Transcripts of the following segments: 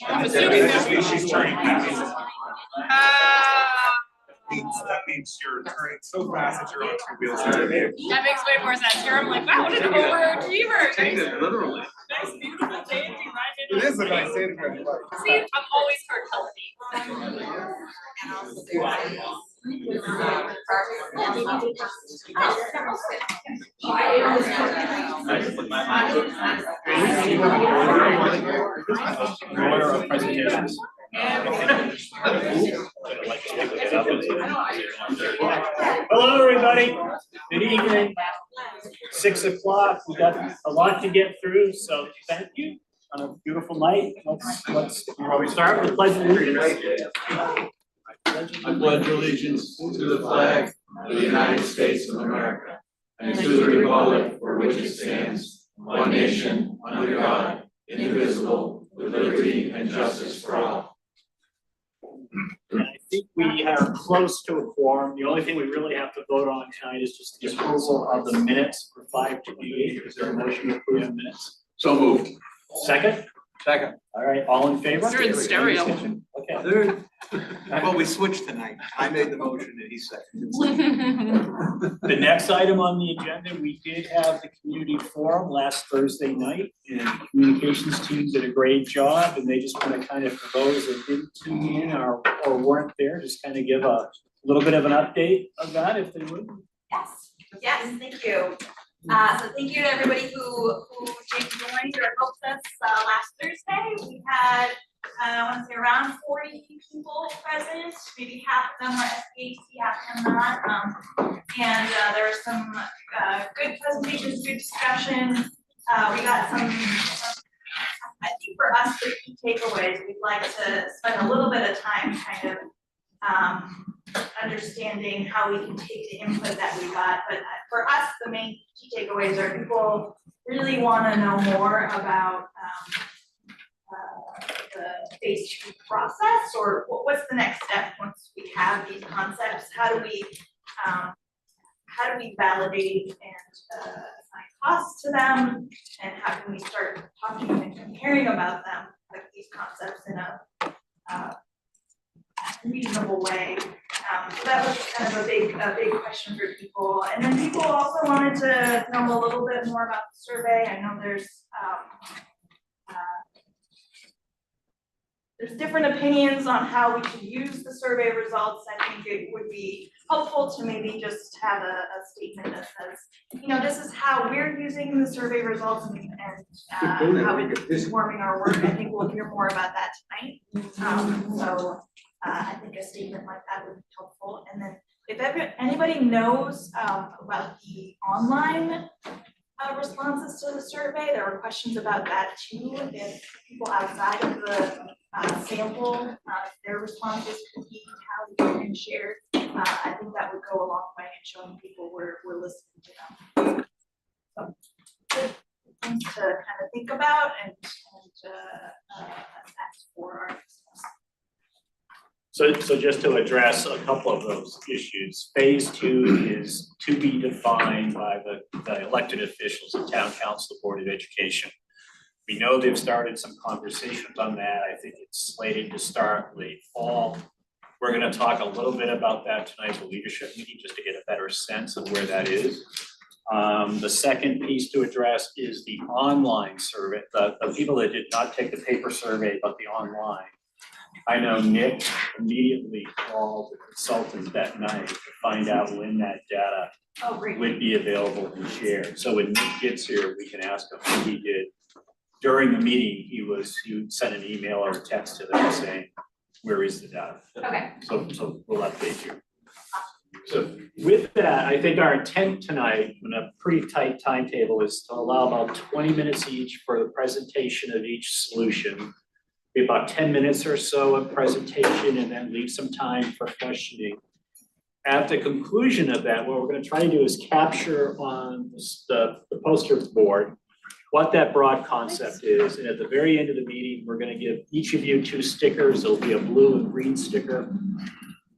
I'm assuming she's turning fast. That means you're turning so fast that you're on two wheels. That makes way more sense here. I'm like, wow, what an overachiever. Change it literally. Nice, beautiful day and you It is a nice day to go. See, I'm always heart healthy. Presentations. Hello, everybody. Good evening. 6 o'clock. We got a lot to get through, so thank you. On a beautiful night. Let's start with the pledge of allegiance. I pledge allegiance to the flag of the United States of America and to the republic for which it stands, one nation, under God, indivisible, with liberty and justice for all. And I think we are close to a quorum. The only thing we really have to vote on tonight is just the approval of the minutes for 5/28. Is there a motion to approve the minutes? So moved. Second? Second. All right, all in favor? You're in stereo. Okay. Third. Well, we switched tonight. I made the motion and he seconded. The next item on the agenda, we did have the community forum last Thursday night, and the communications team did a great job, and they just want to kind of, for those that didn't tune in or weren't there, just kind of give a little bit of an update of that, if they would. Yes, thank you. So thank you to everybody who joined or helped us last Thursday. We had I want to say around 40 people present, maybe half of them were SPHC, half of them not. And there were some good presentations, good discussion. We got some, I think for us, the key takeaways, we'd like to spend a little bit of time kind of understanding how we can take the input that we got. But for us, the main key takeaways are people really want to know more about the phase 2 process, or what's the next step once we have these concepts? How do we validate and assign costs to them, and how can we start talking and comparing about them, like these concepts in a reasonable way? So that was kind of a big question for people. And then people also wanted to know a little bit more about the survey. I know there's different opinions on how we should use the survey results. I think it would be helpful to maybe just have a statement that says, you know, this is how we're using the survey results and how it's informing our work. I think we'll hear more about that tonight. I think a statement like that would be helpful. And then if anybody knows about the online responses to the survey, there were questions about that too. If people outside of the sample, their responses could be how and shared. I think that would go a long way in showing people we're listening to them. So good things to kind of think about and assess for our business. So just to address a couple of those issues, phase 2 is to be defined by the elected officials of Town Council Board of Education. We know they've started some conversations on that. I think it's slated to start late fall. We're going to talk a little bit about that tonight at the leadership meeting, just to get a better sense of where that is. The second piece to address is the online survey, the people that did not take the paper survey, but the online. I know Nick immediately called the consultant that night to find out when that data would be available and shared. So when Nick gets here, we can ask him what he did. During the meeting, he sent an email or a text to them saying, where is the data? Okay. So we'll update you. So with that, I think our intent tonight, in a pretty tight timetable, is to allow about 20 minutes each for the presentation of each solution. Be about 10 minutes or so of presentation, and then leave some time for questioning. At the conclusion of that, what we're going to try to do is capture on the poster board what that broad concept is. And at the very end of the meeting, we're going to give each of you 2 stickers. There'll be a blue and green sticker.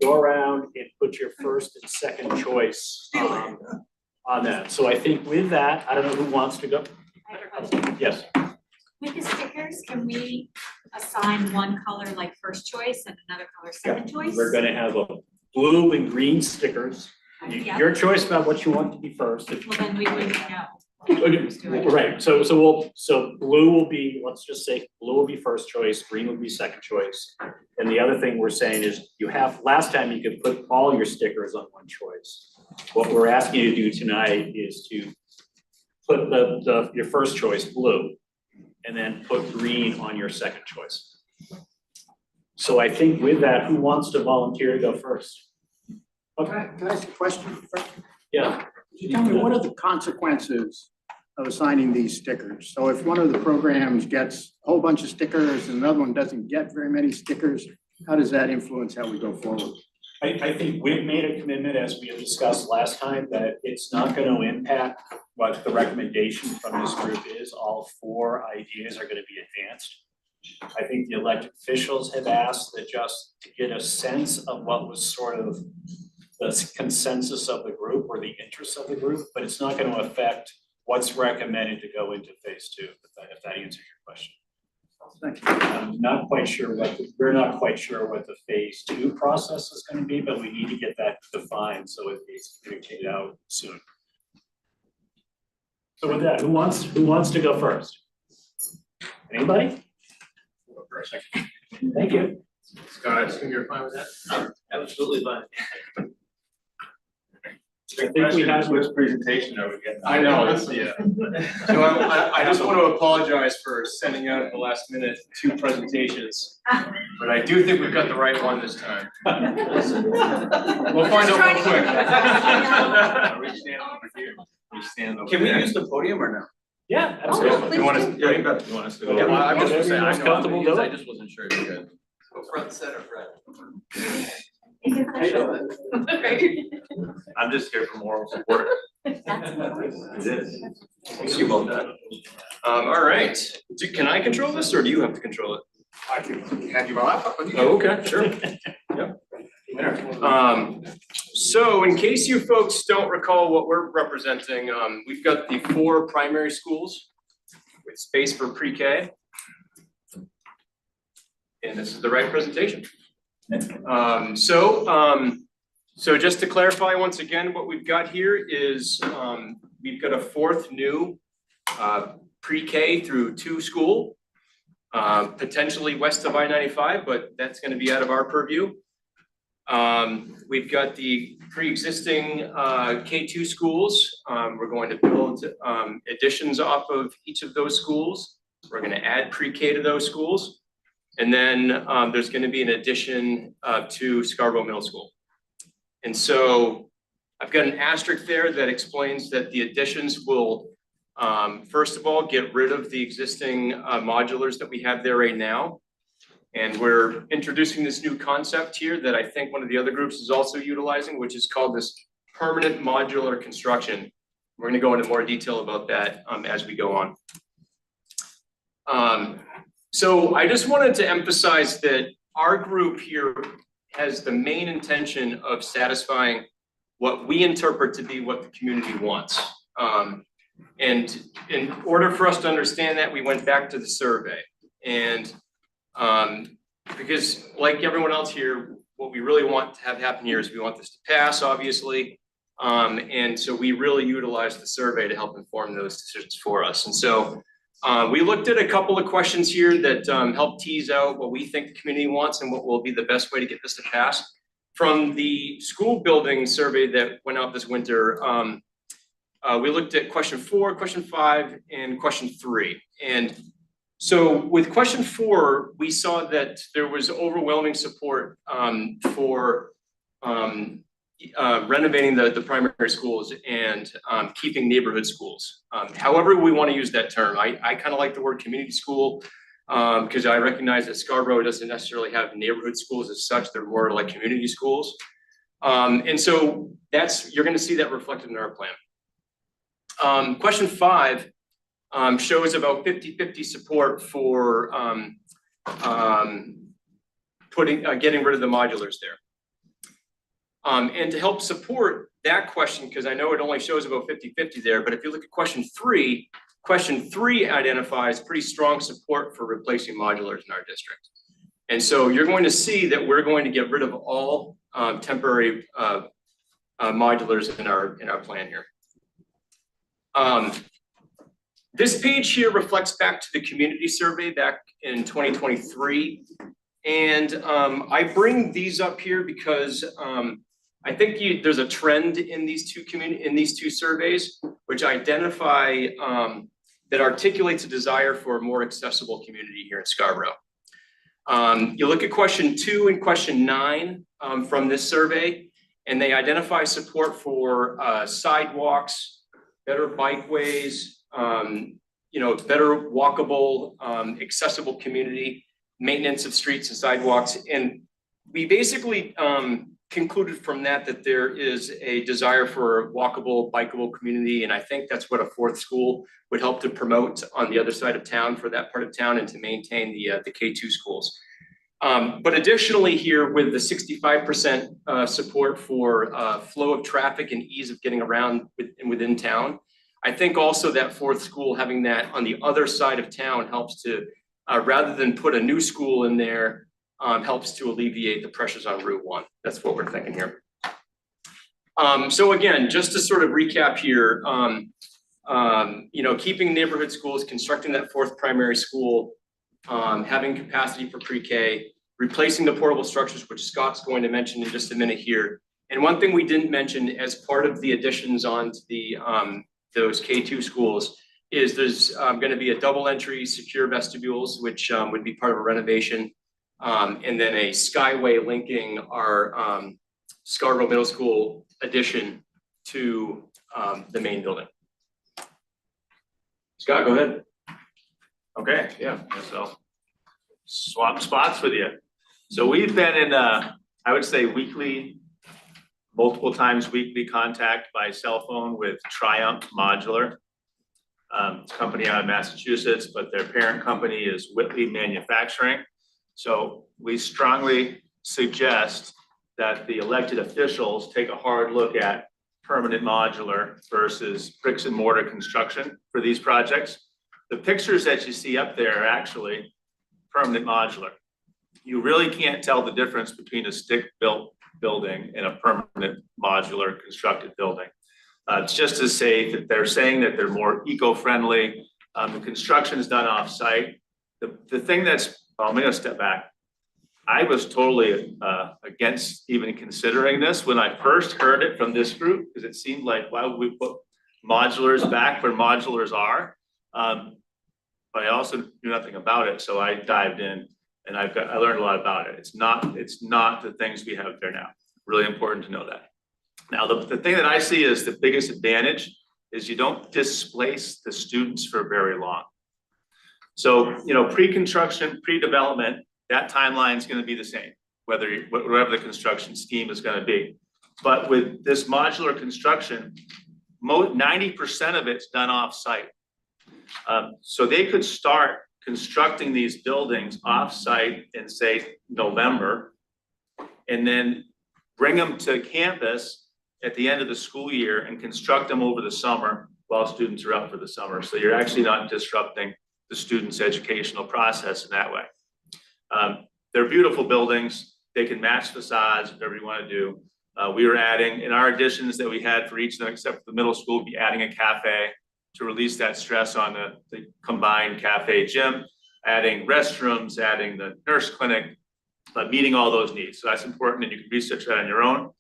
Go around and put your first and second choice on that. So I think with that, I don't know who wants to go. I have a question. Yes. With the stickers, can we assign one color like first choice and another color second choice? We're gonna have a blue and green stickers. Yeah. Your choice about what you want to be first. If- Well, then we wouldn't know. Right, so blue will be, let's just say, blue will be first choice, green will be second choice. And the other thing we're saying is last time you could put all your stickers on one choice. What we're asking you to do tonight is to put your first choice, blue, and then put green on your second choice. So I think with that, who wants to volunteer to go first? Okay, Can I ask a question first? yeah. Could you tell me what are the consequences of assigning these stickers? So if one of the programs gets a whole bunch of stickers and another one doesn't get very many stickers, how does that influence how we go forward? I think we've made a commitment, as we had discussed last time, that it's not gonna impact what the recommendation from this group is. All 4 ideas are gonna be advanced. I think the elected officials have asked that just to get a sense of what was sort of the consensus of the group or the interests of the group, but it's not gonna affect what's recommended to go into phase 2, if that answers your question. Thank you. I'm not quite sure we're not quite sure what the phase 2 process is gonna be, but we need to get that defined so it is communicated out soon. So with that, who wants to go first? Anybody? Thank you. Scott, I assume you're fine with that? Absolutely fine. I think we have Which presentation are we getting? I know, it's, yeah. So I just want to apologize for sending out at the last minute 2 presentations, but I do think we've got the right one this time. We'll find out real quick. Are we standing over here? We stand over Can we there. use the podium or no? Yeah, absolutely. You want us, yeah, you want us to go? Yeah, I'm just whatever saying, you're I most know I'm comfortable gonna use, doing. I just wasn't sure if you could. Go front center, Fred. I'm just here for moral support. It is. Thank you about that. All right, can I control this or do you have to control it? I can hand you my laptop. Oh, okay, sure. Yep. So in case you folks don't recall what we're representing, we've got the 4 primary schools with space for pre-K. And this is the right presentation. So just to clarify once again, what we've got here is we've got a 4th new pre-K through 2 school, potentially west of I-95, but that's going to be out of our purview. We've got the pre-existing K2 schools. We're going to build additions off of each of those schools. We're going to add pre-K to those schools. And then there's going to be an addition to Scarborough Middle School. And so I've got an asterisk there that explains that the additions will, first of all, get rid of the existing modulars that we have there right now. And we're introducing this new concept here that I think one of the other groups is also utilizing, which is called this permanent modular construction. We're going to go into more detail about that as we go on. So I just wanted to emphasize that our group here has the main intention of satisfying what we interpret to be what the community wants. And in order for us to understand that, we went back to the survey. And because like everyone else here, what we really want to have happen here is we want this to pass, obviously. And so we really utilize the survey to help inform those decisions for us. And so we looked at a couple of questions here that help tease out what we think the community wants and what will be the best way to get this to pass. From the school building survey that went out this winter, we looked at question 4, question 5, and question 3. And so with question 4, we saw that there was overwhelming support for renovating the primary schools and keeping neighborhood schools. However we want to use that term, I kind of like the word community school because I recognize that Scarborough doesn't necessarily have neighborhood schools as such, they're more like community schools. And so you're going to see that reflected in our plan. Question 5 shows about 50-50 support for getting rid of the modulars there. And to help support that question, because I know it only shows about 50-50 there, but if you look at question 3, question 3 identifies pretty strong support for replacing modulars in our district. And so you're going to see that we're going to get rid of all temporary modulars in our plan here. This page here reflects back to the community survey back in 2023. And I bring these up here because I think there's a trend in these two surveys, which identify that articulates a desire for a more accessible community here in Scarborough. You look at question 2 and question 9 from this survey, and they identify support for sidewalks, better bikeways, better walkable, accessible community, maintenance of streets and sidewalks. And we basically concluded from that there is a desire for a walkable, bikeable community. And I think that's what a 4th school would help to promote on the other side of town for that part of town and to maintain the K2 schools. But additionally here with the 65% support for flow of traffic and ease of getting around within town, I think also that 4th school having that on the other side of town helps to, rather than put a new school in there, helps to alleviate the pressures on Route 1. That's what we're thinking here. So again, just to sort of recap here, keeping neighborhood schools, constructing that 4th primary school, having capacity for pre-K, replacing the portable structures, which Scott's going to mention in just a minute here. And one thing we didn't mention as part of the additions onto the those K2 schools is there's going to be a double entry secure vestibules, which would be part of a renovation, and then a skyway linking our Scarborough Middle School addition to the main building. Scott, go ahead. Okay, yeah, so swap spots with you. So we've been in, I would say multiple times weekly contact by cell phone with Triumph Modular. It's a company out of Massachusetts, but their parent company is Whitley Manufacturing. So we strongly suggest that the elected officials take a hard look at permanent modular versus bricks and mortar construction for these projects. The pictures that you see up there are actually permanent modular. You really can't tell the difference between a stick-built building and a permanent modular constructed building. It's just to say that they're saying that they're more eco-friendly. The construction is done off-site. The thing that's, I'm gonna step back. I was totally against even considering this when I first heard it from this group, because it seemed like, why would we put modulars back where modulars are? But I also knew nothing about it, so I dived in and I learned a lot about it. It's not the things we have there now. Really important to know that. Now, the thing that I see as the biggest advantage is you don't displace the students for very long. So, pre-construction, pre-development, that timeline is going to be the same, whatever the construction scheme is going to be. But with this modular construction, 90% of it's done off-site. So they could start constructing these buildings off-site in, say, November, and then bring them to campus at the end of the school year and construct them over the summer while students are out for the summer. So you're actually not disrupting the students' educational process in that way. They're beautiful buildings. They can match facades, whatever you want to do. We were adding, in our additions that we had for each of them, except for the middle school, we'll be adding a cafe to release that stress on the combined cafe gym, adding restrooms, adding the nurse clinic, meeting all those needs. So that's important, and you can research that on your own.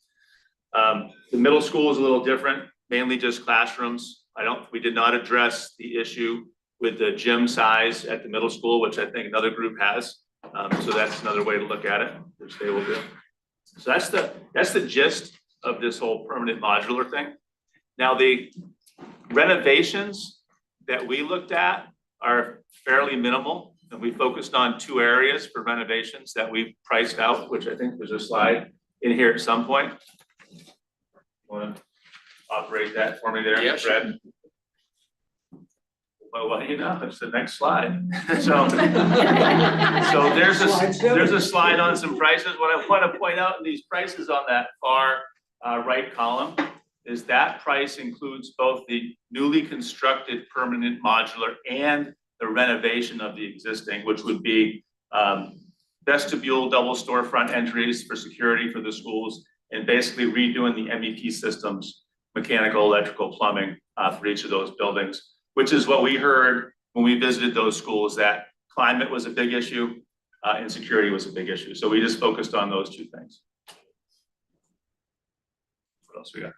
The middle school is a little different, mainly just classrooms. We did not address the issue with the gym size at the middle school, which I think another group has. So that's another way to look at it, which they will do. So that's the gist of this whole permanent modular thing. Now, the renovations that we looked at are fairly minimal, and we focused on 2 areas for renovations that we priced out, which I think there's a slide in here at some point. Want to operate that for me there, yeah, Fred? Well, it's the next slide. So there's a slide on some prices. What I want to point out in these prices on that far right column is that price includes both the newly constructed permanent modular and the renovation of the existing, which would be vestibule, double storefront entries for security for the schools, and basically redoing the MEP systems, mechanical, electrical, plumbing, for each of those buildings, which is what we heard when we visited those schools, that climate was a big issue, and security was a big issue. So we just focused on those two things. What else we got?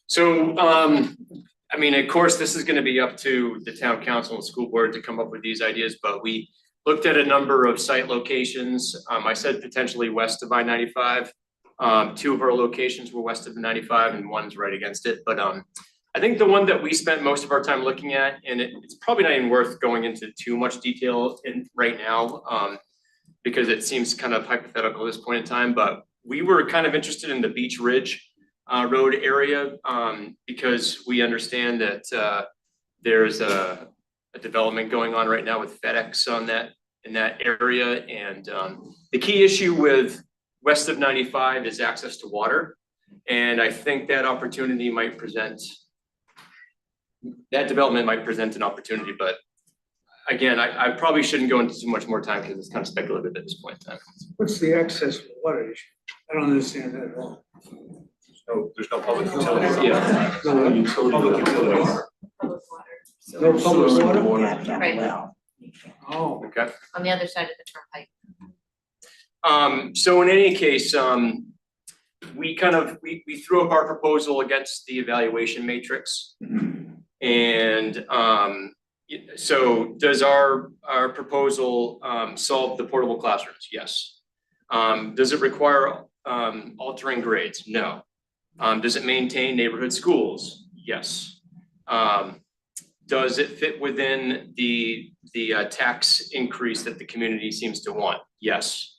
So, I mean, of course, this is gonna be up to the town council and school board to come up with these ideas, but we looked at a number of site locations. I said potentially west of I-95. Two of our locations were west of the 95 and one's right against it, but I think the one that we spent most of our time looking at, and it's probably not even worth going into too much detail in right now, because it seems kind of hypothetical at this point in time, but we were kind of interested in the Beach Ridge Road area, because we understand that there's a development going on right now with FedEx in that area, and the key issue with west of 95 is access to water, and I think that development might present an opportunity, but again, I probably shouldn't go into too much more time because it's kind of speculative at this point in time. What's the access to water issue? I don't understand that at all. There's no public utilities. Yeah. Public utilities. No public water? Right, Oh, Okay. on the other side of the turnpike. So in any case, we threw up our proposal against the evaluation matrix. And so does our proposal solve the portable classrooms? Yes. Does it require altering grades? No. Does it maintain neighborhood schools? Yes. Does it fit within the tax increase that the community seems to want? Yes.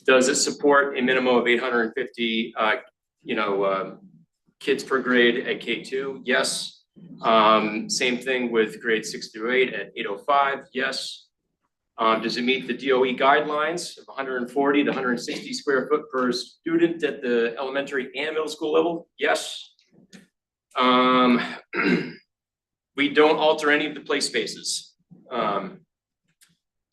Does it support a minimum of 850 kids per grade at K2? Yes. Same thing with grades 6 through 8 at 805. Yes. Does it meet the DOE guidelines of 140 to 160 square foot per student at the elementary and middle school level? Yes. We don't alter any of the play spaces.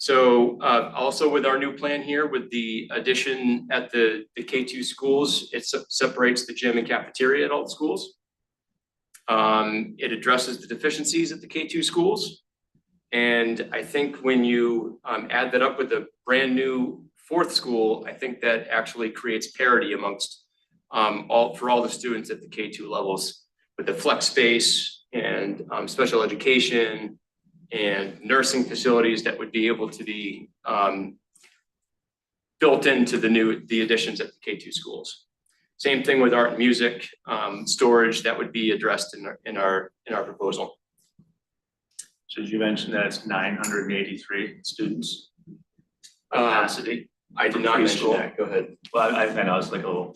Also with our new plan here, with the addition at the K2 schools, it separates the gym and cafeteria at all the schools. It addresses the deficiencies at the K2 schools. And I think when you add that up with a brand new fourth school, I think that actually creates parity amongst all the students at the K2 levels, with the flex space and special education and nursing facilities that would be able to be built into the additions at the K2 schools. Same thing with art and music, storage that would be addressed in our proposal. So did you mention that it's 983 students capacity? I did not mention Preschool. that, go ahead. Well, I know, it's like a little,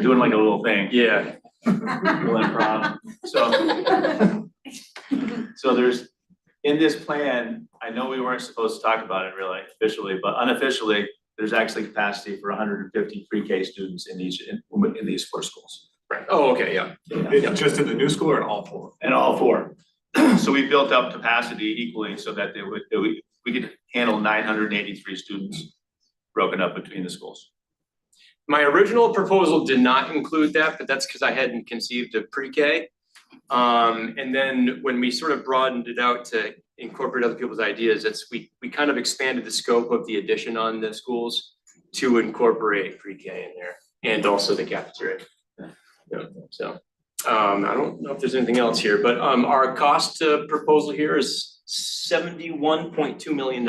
doing like a little thing. Yeah. Little improv. So there's, in this plan, I know we weren't supposed to talk about it really officially, but unofficially, there's actually capacity for 150 pre-K students in these four schools. Right. Oh, okay, yeah. It's just in the new school or in all four? And all four. So we built up capacity equally so that we could handle 983 students broken up between the schools. My original proposal did not include that, but that's because I hadn't conceived of pre-K. And then when we sort of broadened it out to incorporate other people's ideas, we kind of expanded the scope of the addition on the schools to incorporate pre-K in there and also the cafeteria. Yeah, so I don't know if there's anything else here, but our cost proposal here is $71.2 million.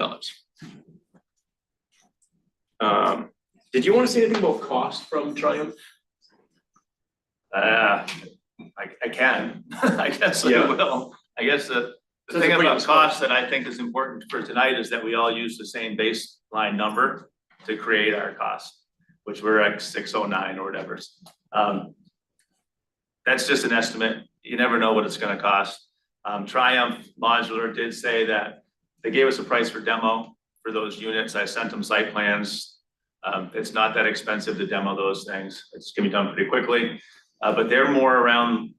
Did you want to say anything about cost from Triumph? I can, I guess I Yeah. will. I guess the So thing it's a about pretty- cost that I think is important for tonight is that we all use the same baseline number to create our cost, which we're at 609 or whatever. That's just an estimate. You never know what it's gonna cost. Triumph Modular did say that they gave us a price for demo for those units. I sent them site plans. It's not that expensive to demo those things. It's gonna be done pretty quickly. But they're more around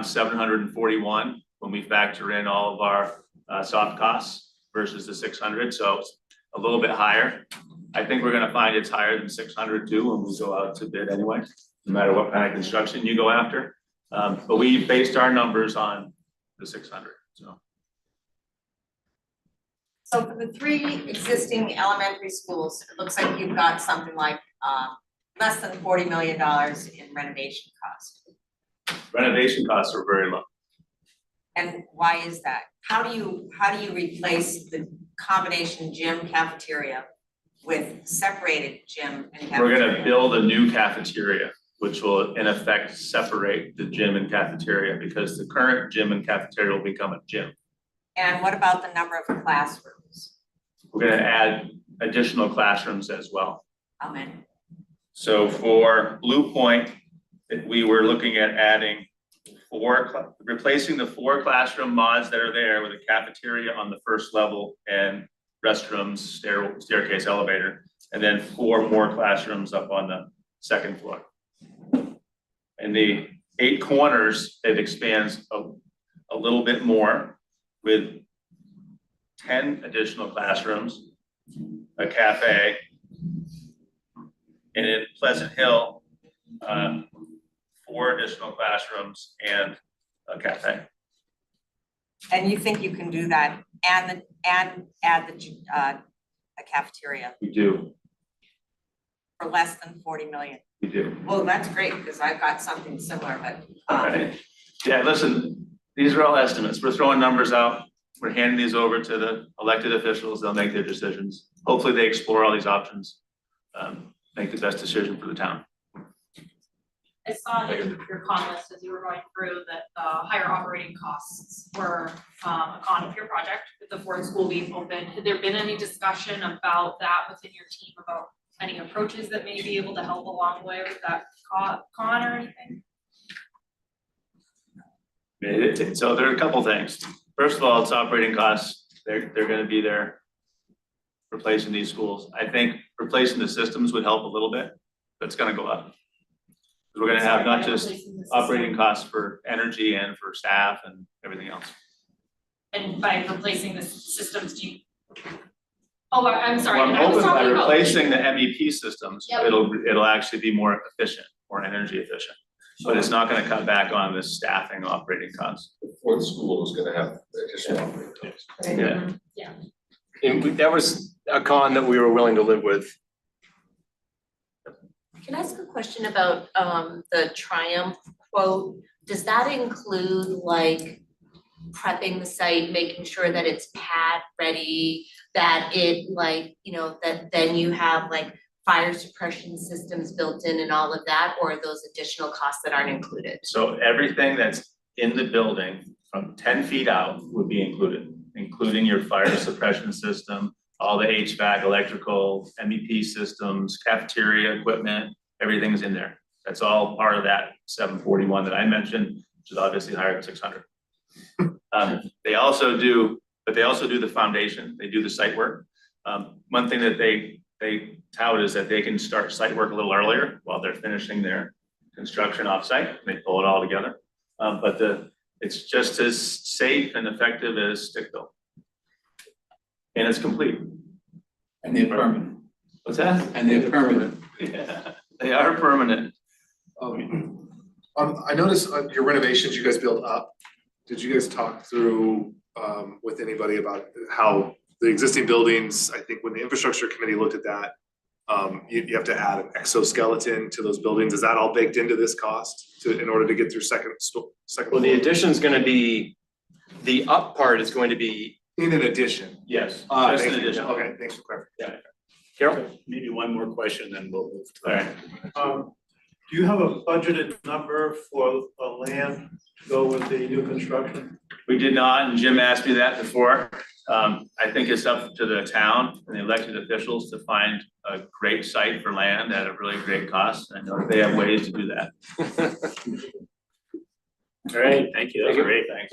741 when we factor in all of our soft costs versus the 600, so it's a little bit higher. I think we're gonna find it's higher than 600 too when we go out to bid anyway, no matter what kind of construction you go after. But we based our numbers on the 600, so. So for the 3 existing elementary schools, it looks like you've got something like less than $40 million in renovation costs. Renovation costs are very low. And why is that? How do you replace the combination gym cafeteria with separated gym and cafeteria? We're gonna build a new cafeteria, which will in effect separate the gym and cafeteria because the current gym and cafeteria will become a gym. And what about the number of classrooms? We're gonna add additional classrooms as well. How many? So for Blue Point, we were looking at adding replacing the 4 classroom mods that are there with a cafeteria on the first level and restrooms, staircase, elevator, and then 4 more classrooms up on the second floor. In the 8 corners, it expands a little bit more with 10 additional classrooms, a cafe, and in Pleasant Hill, 4 additional classrooms and a cafe. And you think you can do that and add a cafeteria We do, for less than 40 million? we do. Well, that's great, because I've got something similar, but Okay. Yeah, listen, these are all estimates. We're throwing numbers out. We're handing these over to the elected officials. They'll make their decisions. Hopefully they explore all these options, make the best decision for the town. I saw in your comments as you were going through that higher operating costs were a con of your project with the Ford School being open. Had there been any discussion about that within your team about any approaches that may be able to help along the way with that con or anything? So there are a couple things. First of all, it's operating costs. They're gonna be there replacing these schools. I think replacing the systems would help a little bit, but it's gonna go up. We're gonna have not just operating costs for energy and for staff and everything else. And by replacing the systems, do you? Oh, I'm sorry. Well, I'm I was hoping by talking about- replacing the MEP systems, Yep. it'll actually be more efficient, more energy efficient. But it's not gonna cut back on the staffing operating costs. The 4th school is gonna have additional operating costs. Yeah. And that was a con that we were willing to live with. Can I ask a question about the Triumph quote? Does that include like prepping the site, making sure that it's pad ready, that it like, you know, that then you have like fire suppression systems built in and all of that, or are those additional costs that aren't included? So everything that's in the building from 10 feet out would be included, including your fire suppression system, all the HVAC, electrical, MEP systems, cafeteria equipment, everything's in there. That's all part of that 741 that I mentioned, which is obviously higher than 600. They also do the foundation, they do the site work. One thing that they tout is that they can start site work a little earlier while they're finishing their construction offsite. They pull it all together. But it's just as safe and effective as stick built. And it's complete. And they're permanent. What's that? And they're permanent. Yeah, they are permanent. I noticed your renovations you guys build up. Did you guys talk through with anybody about how the existing buildings, I think when the infrastructure committee looked at that, you have to add an exoskeleton to those buildings. Is that all baked into this cost in order to get through second Well, the floor? addition's gonna be, the up part is going to be, In an addition? Yes, Ah, just thank an you. addition. Okay, thanks for clarifying. Carol? Maybe one more question, then we'll move to. All right. Do you have a budgeted number for land to go with the new construction? We did not, and Jim asked me that before. I think it's up to the town and the elected officials to find a great site for land at a really great cost. I know they have ways to do that. All right, thank you, that was Thank you. great, thanks.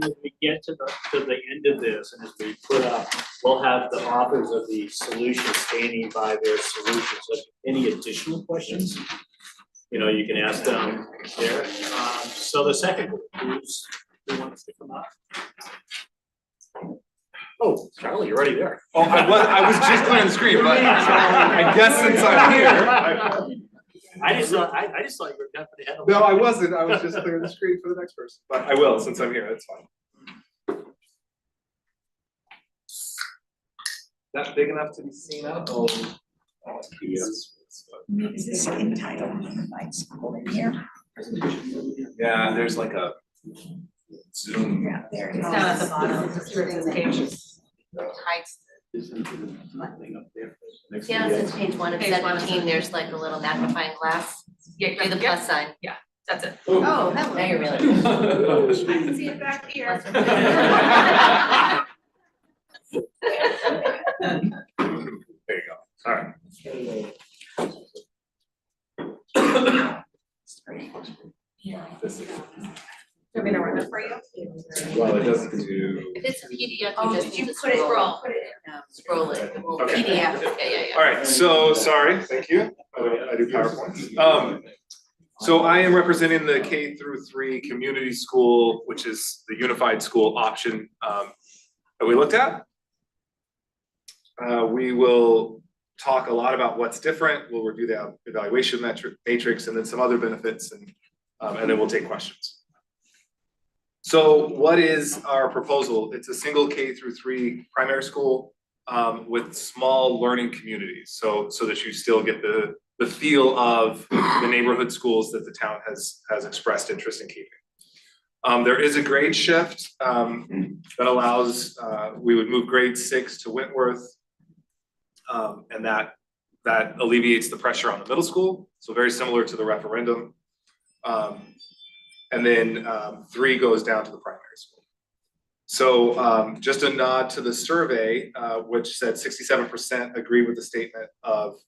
as we get to the end of this, and as we put up, we'll have the authors of the solutions standing by their solutions. So any additional questions, you know, you can ask them there. So the second group, who wants to come up? Oh, Charlie, you're already there. Oh, I was just clearing the screen, but I guess since I'm here. I just thought you were definitely ahead of. No, I wasn't. I was just clearing the screen for the next person, but I will since I'm here. That's fine. That big enough to be seen out? Oh, yes. Is this entitled Unified School in here? Yeah, there's like a Zoom. Yeah, there it It's is. down at the bottom, just where it says pages. Hides. Next Yeah, to since page 1 of Page 1 of 17, there's like a little magnifying glass. Yeah, Do the plus sign. That's it. Oh, hello. Now you're really. I can see it back here. There you go. All right. This is, Want me to run it for you? well, it doesn't do. If it's a PDF, Oh, you just did you need to put it, scroll. put it in? Scroll it, it will Okay. PDF. Yeah. All right, so sorry, thank you. I do PowerPoint. So I am representing the K through 3 community school, which is the unified school option that we looked at. We will talk a lot about what's different. We'll review the evaluation matrix and then some other benefits and then we'll take questions. So what is our proposal? It's a single K through 3 primary school with small learning communities. So that you still get the feel of the neighborhood schools that the town has expressed interest in keeping. There is a grade shift that allows, we would move grade 6 to Wentworth. And that alleviates the pressure on the middle school. So very similar to the referendum. And then 3 goes down to the primary school. So just a nod to the survey, which said 67% agree with the statement of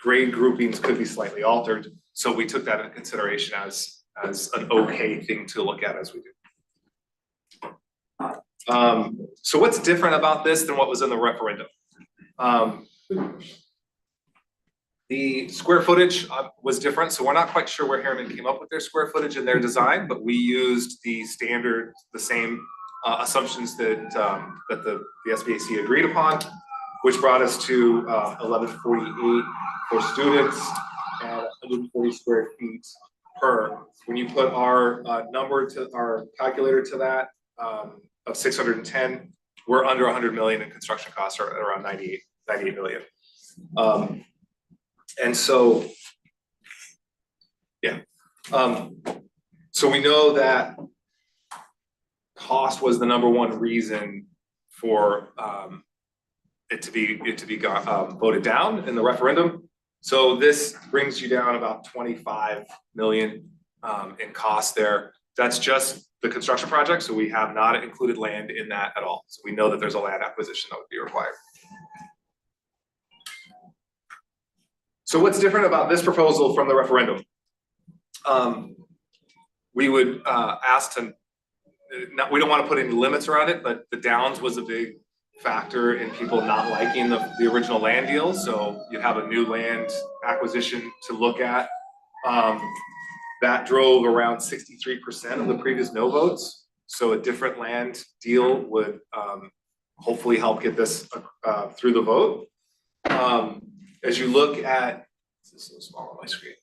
grade groupings could be slightly altered. So we took that into consideration as an okay thing to look at as we do. So what's different about this than what was in the referendum? The square footage was different, so we're not quite sure where Harriman came up with their square footage in their design, but we used the same assumptions that the SBAC agreed upon, which brought us to 1148 for students and 140 square feet per. When you put our our calculator to that of 610, we're under 100 million in construction costs, or around 98 million. And so, yeah. So we know that cost was the #1 reason for it to be voted down in the referendum. So this brings you down about 25 million in cost there. That's just the construction project, so we have not included land in that at all. So we know that there's a land acquisition that would be required. So what's different about this proposal from the referendum? We would ask to, we don't want to put any limits around it, but the Downs was a big factor in people not liking the original land deal. So you have a new land acquisition to look at. That drove around 63% of the previous no votes. So a different land deal would hopefully help get this through the vote. As you look at, this is so small on my screen.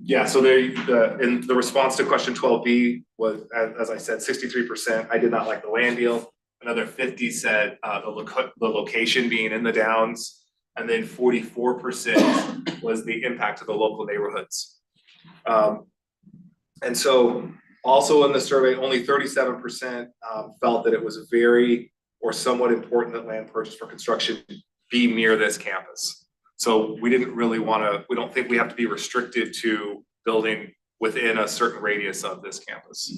Yeah, so in the response to question 12B was, as I said, 63%. I did not like the land deal. Another 50 said the location being in the Downs, and then 44% was the impact of the local neighborhoods. And so also in the survey, only 37% felt that it was very or somewhat important that land purchase for construction be near this campus. So we didn't really we don't think we have to be restricted to building within a certain radius of this campus.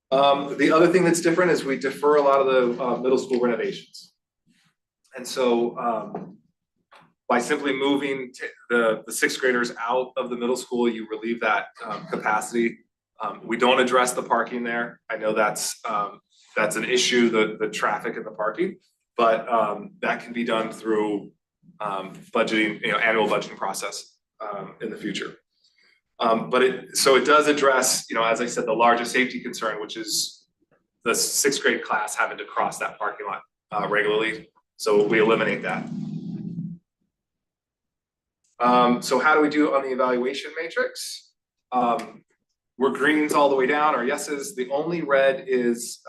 The other thing that's different is we defer a lot of the middle school renovations. And so by simply moving the 6th graders out of the middle school, you relieve that capacity We don't address the parking there. I know that's an issue, the traffic and the parking, but that can be done through budgeting, annual budgeting process in the future. But it does address, as I said, the largest safety concern, which is the 6th grade class having to cross that parking lot regularly. So we eliminate that. So how do we do on the evaluation matrix? We're greens all the way down, our yeses. The only red is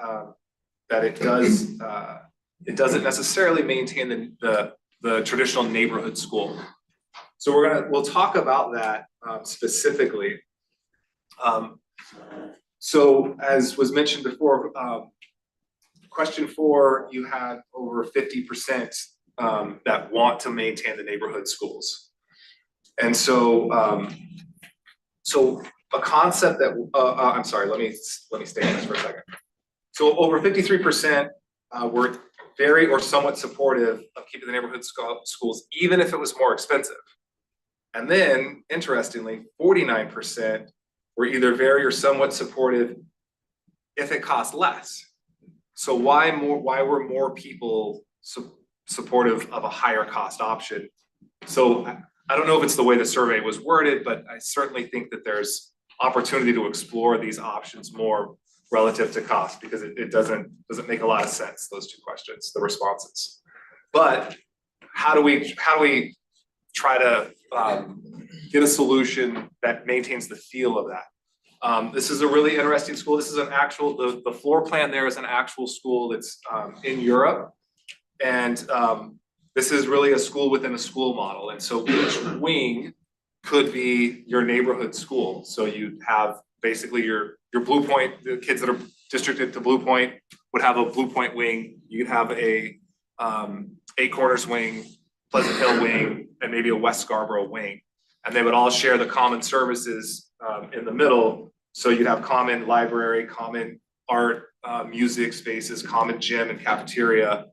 that it doesn't necessarily maintain the traditional neighborhood school. So we'll talk about that specifically. So as was mentioned before, question 4, you had over 50% that want to maintain the neighborhood schools. And so a concept that, I'm sorry, let me stay on this for a second. So over 53% were very or somewhat supportive of keeping the neighborhood schools, even if it was more expensive. And then, interestingly, 49% were either very or somewhat supportive if it cost less. So why were more people supportive of a higher cost option? So I don't know if it's the way the survey was worded, but I certainly think that there's opportunity to explore these options more relative to cost, because it doesn't make a lot of sense, those two questions, the responses. But how do we try to get a solution that maintains the feel of that? This is a really interesting school. This is an actual, the floor plan there is an actual school that's in Europe. And this is really a school within a school model. And so each wing could be your neighborhood school. So you have basically your Blue Point, the kids that are districted to Blue Point would have a Blue Point wing. You'd have a 8 Corners wing, Pleasant Hill wing, and maybe a West Scarborough wing. And they would all share the common services in the middle. So you'd have common library, common art, music spaces, common gym and cafeteria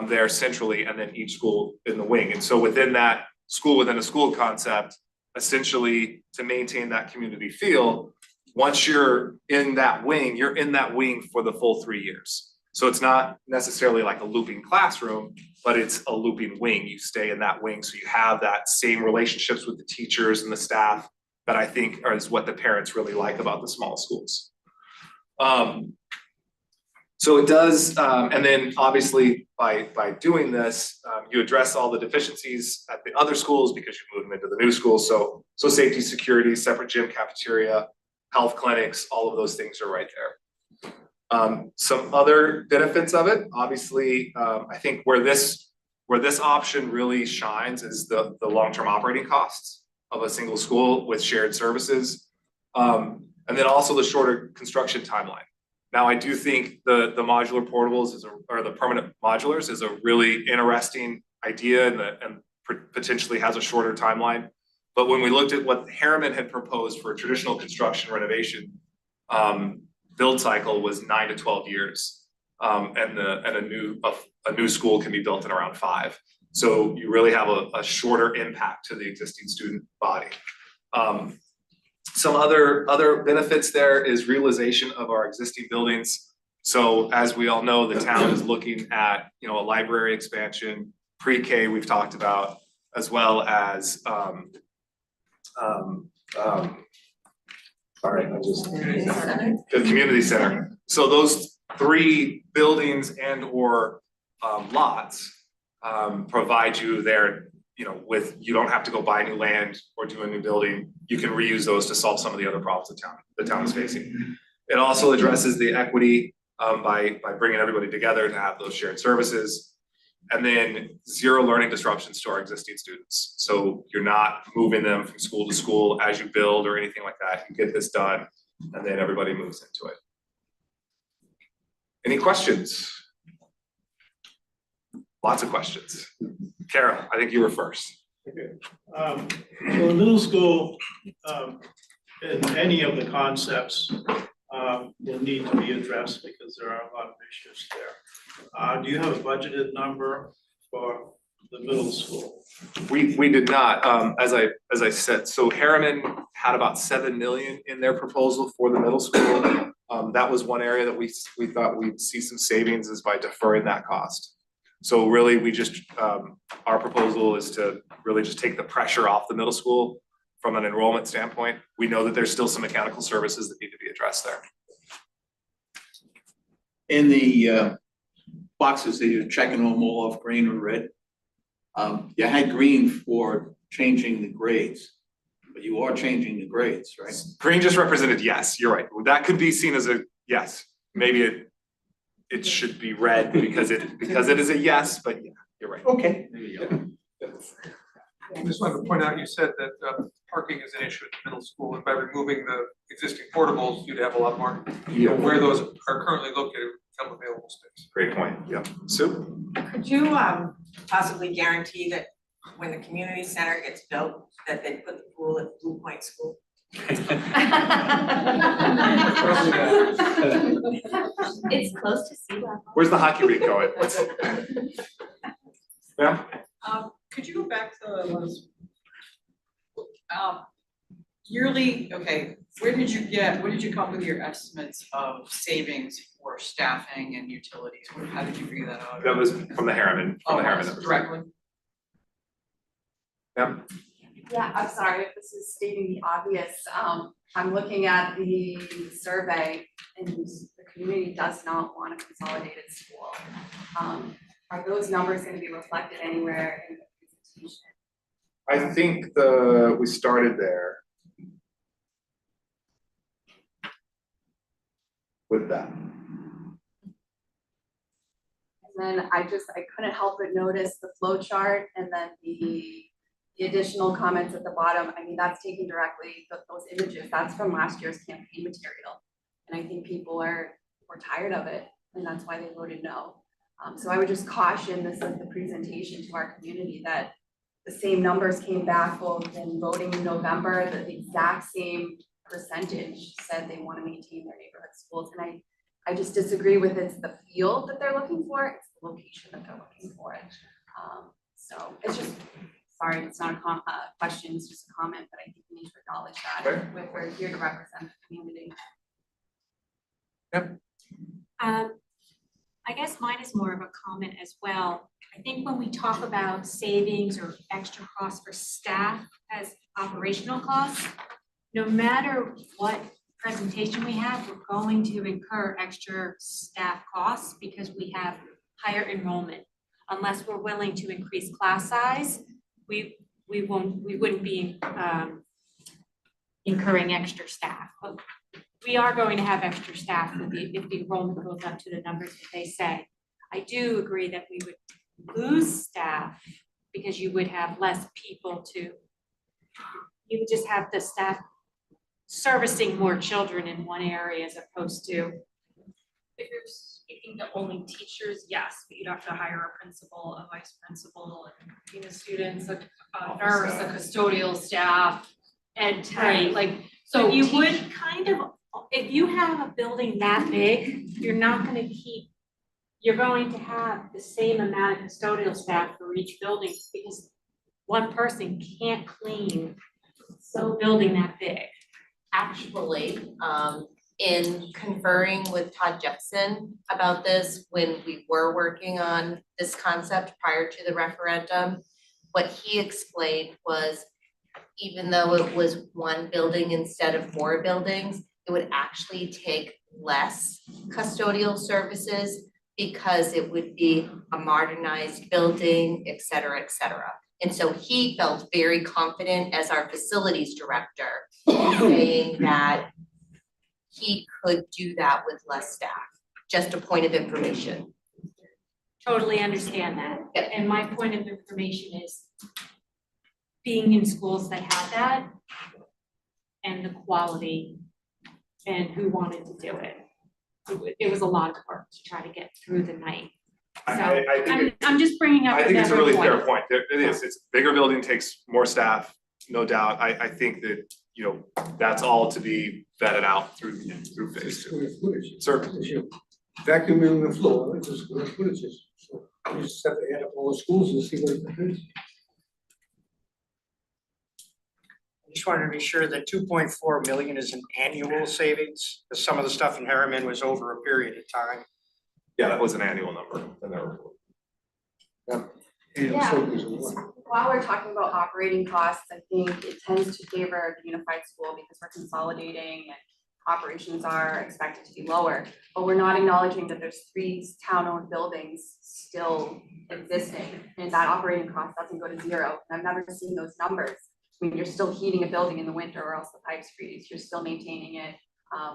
there centrally, and then each school in the wing. And so within that school within a school concept, essentially to maintain that community feel, once you're in that wing, you're in that wing for the full 3 years. So it's not necessarily like a looping classroom, but it's a looping wing. You stay in that wing, so you have that same relationships with the teachers and the staff that I think is what the parents really like about the small schools. So it does, and then obviously by doing this, you address all the deficiencies at the other schools because you move them into the new schools. So safety, security, separate gym, cafeteria, health clinics, all of those things are right there. Some other benefits of it, obviously, I think where this option really shines is the long-term operating costs of a single school with shared services, and then also the shorter construction timeline. Now, I do think the modular portables or the permanent modulars is a really interesting idea and potentially has a shorter timeline. But when we looked at what Harriman had proposed for a traditional construction renovation, build cycle was 9 to 12 years, and a new school can be built in around 5. So you really have a shorter impact to the existing student body. Some other benefits there is realization of our existing buildings. So as we all know, the town is looking at a library expansion, pre-K we've talked about, as well as the community center. So those 3 buildings and or lots provide you there, you don't have to go buy new land or do a new building. You can reuse those to solve some of the other problems the town is facing. It also addresses the equity by bringing everybody together to have those shared services. And then 0 learning disruptions to our existing students. So you're not moving them from school to school as you build or anything like that. You get this done and then everybody moves into it. Any questions? Lots of questions. Carol, I think you were first. Okay. Well, the middle school, in any of the concepts, will need to be addressed because there are a lot of issues there. Do you have a budgeted number for the middle school? We did not, as I said, so Harriman had about 7 million in their proposal for the middle school. That was one area that we thought we'd see some savings is by deferring that cost. So really, we just, our proposal is to really just take the pressure off the middle school from an enrollment standpoint. We know that there's still some mechanical services that need to be addressed there. In the boxes that you're checking them all off, green or red, you had green for changing the grades, but you are changing the grades, right? Green just represented yes, you're right. That could be seen as a yes. Maybe it should be red because it is a yes, but yeah, you're right. Okay. There you go. I just wanted to point out, you said that parking is an issue at the middle school, and by removing the existing portables, you'd have a lot more, you know, where those are currently located, become available space. Great point, yeah. Sue? Could you possibly guarantee that when the community center gets built, that they put the pool at Blue Point School? It's close to sea level. Where's the hockey rink going? Yeah? Could you go back to those? Yearly, okay, what did you come up with your estimates of savings for staffing and utilities? How did you figure that out? That was from the Harriman, numbers. Directly? Yeah. Yeah, I'm sorry if this is stating the obvious. I'm looking at the survey and the community does not want a consolidated school. Are those numbers gonna be reflected anywhere in the presentation? I think we started there. With that. And then I couldn't help but notice the flow chart and then the additional comments at the bottom. I mean, that's taken directly, those images, that's from last year's campaign material. And I think people were tired of it, and that's why they voted no. So I would just caution this as the presentation to our community that the same numbers came back both in voting in November, the exact same percentage said they want to maintain their neighborhood schools. And I just disagree with it's the field that they're looking for, it's the location that they're looking for. So it's just, sorry, it's not a question, it's just a comment, but I think we need to acknowledge that we're here to represent the community. Yep. I guess mine is more of a comment as well. I think when we talk about savings or extra costs for staff as operational costs, no matter what presentation we have, we're going to incur extra staff costs because we have higher enrollment. Unless we're willing to increase class size, we wouldn't be incurring extra staff. But we are going to have extra staff if the enrollment goes up to the numbers that they say. I do agree that we would lose staff because you would have less people you would just have the staff servicing more children in one area as opposed to. If you're speaking to only teachers, yes, but you'd have to hire a principal, a vice principal, and students, a nurse, a custodial staff, ed tech, like, so you would kind of, if you have a building that big, you're going to have the same amount of custodial staff for each building because one person can't clean a building that big. Actually, in conferring with Todd Jepson about this, when we were working on this concept prior to the referendum, what he explained was even though it was one building instead of 4 buildings, it would actually take less custodial services because it would be a modernized building, et cetera, et cetera. And so he felt very confident as our facilities director, saying that he could do that with less staff. Just a point of information. Totally understand that. Yep. And my point of information is being in schools that had that and the quality and who wanted to do it. It was a lot of work to try to get through the night. So I'm just bringing up. I think it's a really fair point. It is, it's a bigger building, takes more staff, no doubt. I think that, you know, that's all to be vetted out through phase 2. Sir? Vacuuming the floor, it's a square footage issue. You just have to add up all the schools and see what it is. I just wanted to be sure that 2.4 million is an annual savings, because some of the stuff in Harriman was over a period of time. Yeah, that was an annual number. I never- Yeah. While we're talking about operating costs, I think it tends to favor the unified school because we're consolidating and operations are expected to be lower. But we're not acknowledging that there's 3 town-owned buildings still existing and that operating cost doesn't go to 0. And I've never seen those numbers. I mean, you're still heating a building in the winter or else the pipes freeze, you're still maintaining it.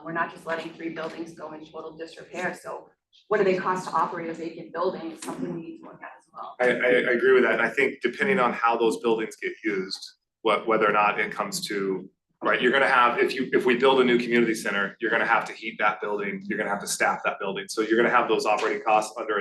We're not just letting 3 buildings go in total disrepair. So what do they cost to operate a vacant building is something we need to look at as well. I agree with that. And I think depending on how those buildings get used, whether or not it comes to, right, you're gonna have, if we build a new community center, you're gonna have to heat that building, you're gonna have to staff that building. So you're gonna have those operating costs under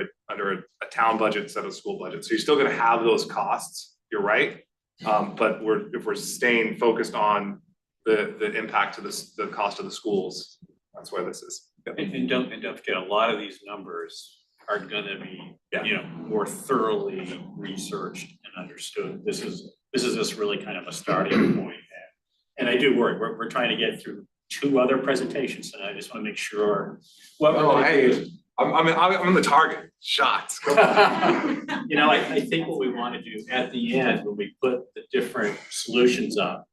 a town budget instead of a school budget. So you're still gonna have those costs, you're right. But if we're staying focused on the impact to the cost of the schools, that's where this is. And don't forget, a lot of these numbers are gonna be, you know, more thoroughly researched and understood. This is just really kind of a starting point. And I do worry, we're trying to get through 2 other presentations, and I just wanna make sure. I'm the target, shots. Go on. You know, I think what we wanna do at the end, when we put the different solutions up,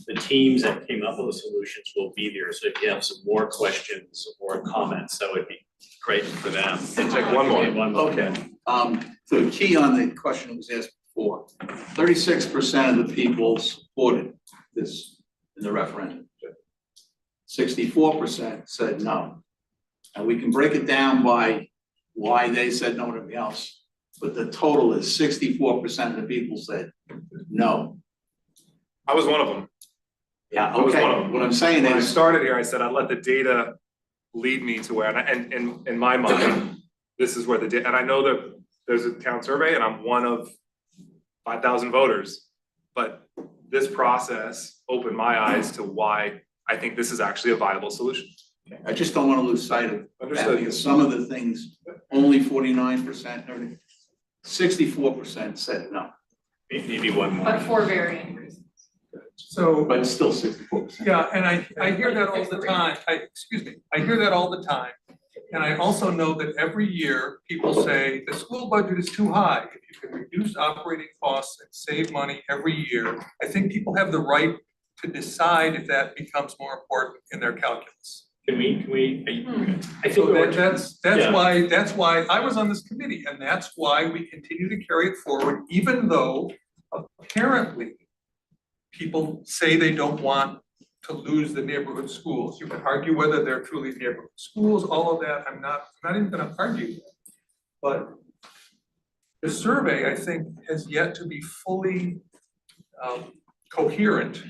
the teams that came up with the solutions will be there, so if you have some more questions or comments, that would be great for them. And take one more. Okay, so the key on the question that was asked before, 36% of the people supported this in the referendum. 64% said no. And we can break it down by why they said no and everything else, but the total is 64% of the people said no. I was one of them. Yeah, I was okay, one of them. what I'm saying When I is, started here, I said I'd let the data lead me to where, and in my mind, this is where the data, and I know that there's a town survey and I'm one of 5,000 voters. But this process opened my eyes to why I think this is actually a viable solution. I just don't wanna lose sight of that, Understood. because some of the things, only 49%, 64% said no. Maybe one more. But for varying reasons. So. But it's still 64%. Yeah, and I hear that all the time, I hear that all the time. And I also know that every year, people say, the school budget is too high. If you can reduce operating costs and save money every year, I think people have the right to decide if that becomes more important in their calculus. Can we, I think So we're. that's why I was on this committee, and that's why we continue to carry it forward, even though apparently people say they don't want to lose the neighborhood schools. You can argue whether they're truly neighborhood schools, all of that, I'm not even gonna argue that. But the survey, I think, has yet to be fully coherent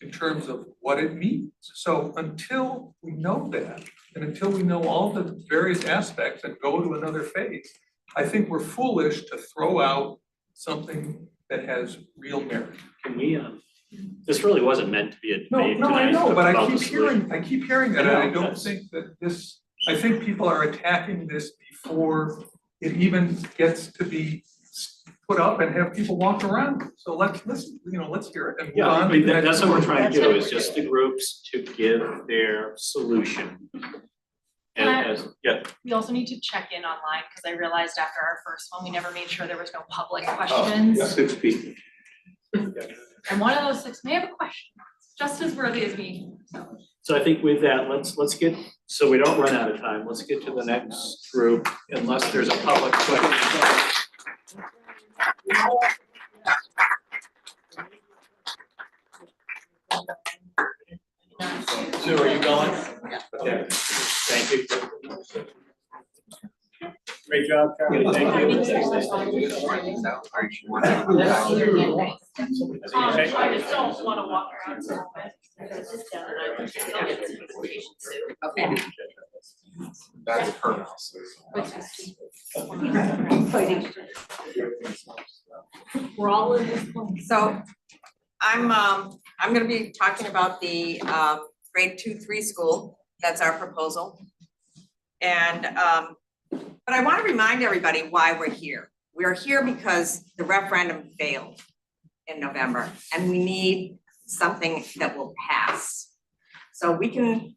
in terms of what it means. So until we know that, and until we know all the various aspects and go to another phase, I think we're foolish to throw out something that has real merit. Can we, this really wasn't meant to be a No, debate no, I tonight know, but about I the keep solution. hearing that, and I Yeah, don't that's- think that this, I think people are attacking this before it even gets to be put up and have people walk around. So let's hear it and move Yeah, on. I to mean, the next that's what we're one. trying to do, is just the groups to give their solution. And as, yeah, We also need to check in online, because I realized after our first one, we never made sure there was no public questions. 6 people. And one of those 6 may have a question, just as worthy as me, so. so I think with that, let's get, so we don't run out of time, let's get to the next group, unless there's a public question. Sue, are you going? Okay, thank you. Great job, Carly, thank you. I just don't wanna walk around so much. Okay. That's her house. We're all in this one. So I'm gonna be talking about the grade 2-3 school. That's our proposal. And But I want to remind everybody why we're here. We're here because the referendum failed in November, and we need something that will pass. So we can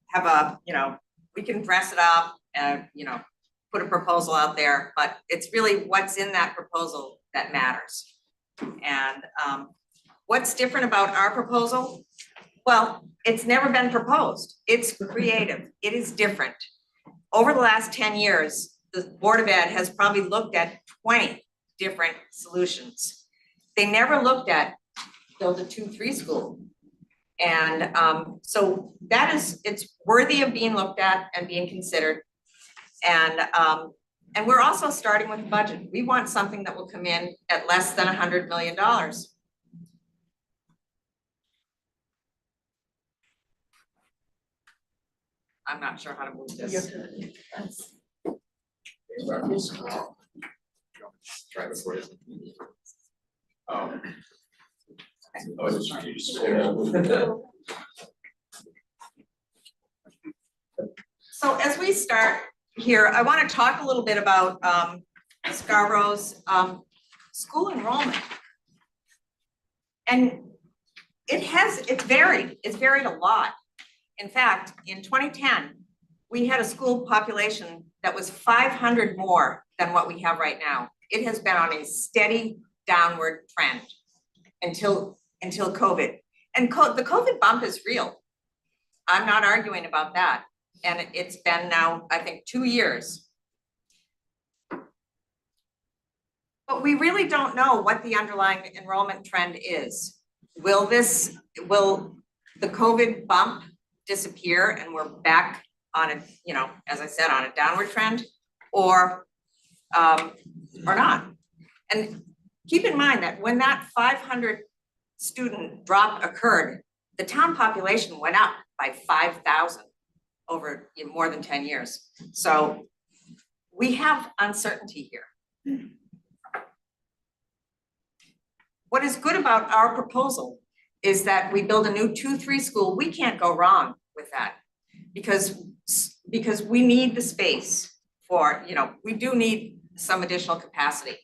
have a, we can dress it up and, put a proposal out there, but it's really what's in that proposal that matters. And what's different about our proposal? Well, it's never been proposed. It's creative. It is different. Over the last 10 years, the Board of Ed has probably looked at 20 different solutions. They never looked at build a 2-3 school. And so it's worthy of being looked at and being considered. And we're also starting with budget. We want something that will come in at less than $100 million. I'm not sure how to move this. Try this for you. So as we start here, I want to talk a little bit about Scarborough's school enrollment. And it's varied a lot. In fact, in 2010, we had a school population that was 500 more than what we have right now. It has been on a steady downward trend until COVID. And the COVID bump is real. I'm not arguing about that. And it's been now, I think, 2 years. But we really don't know what the underlying enrollment trend is. Will the COVID bump disappear and we're back on a, as I said, on a downward trend, or not? And keep in mind that when that 500 student drop occurred, the town population went up by 5,000 over more than 10 years. So we have uncertainty here. What is good about our proposal is that we build a new 2-3 school. We can't go wrong with that because we need the space for, we do need some additional capacity.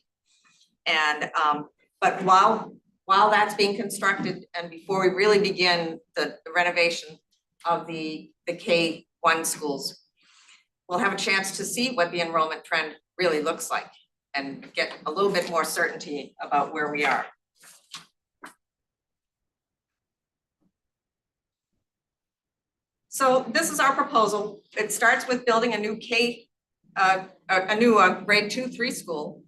And but while that's being constructed and before we really begin the renovation of the K-1 schools, we'll have a chance to see what the enrollment trend really looks like and get a little bit more certainty about where we are. So this is our proposal. It starts with building a new grade 2-3 school.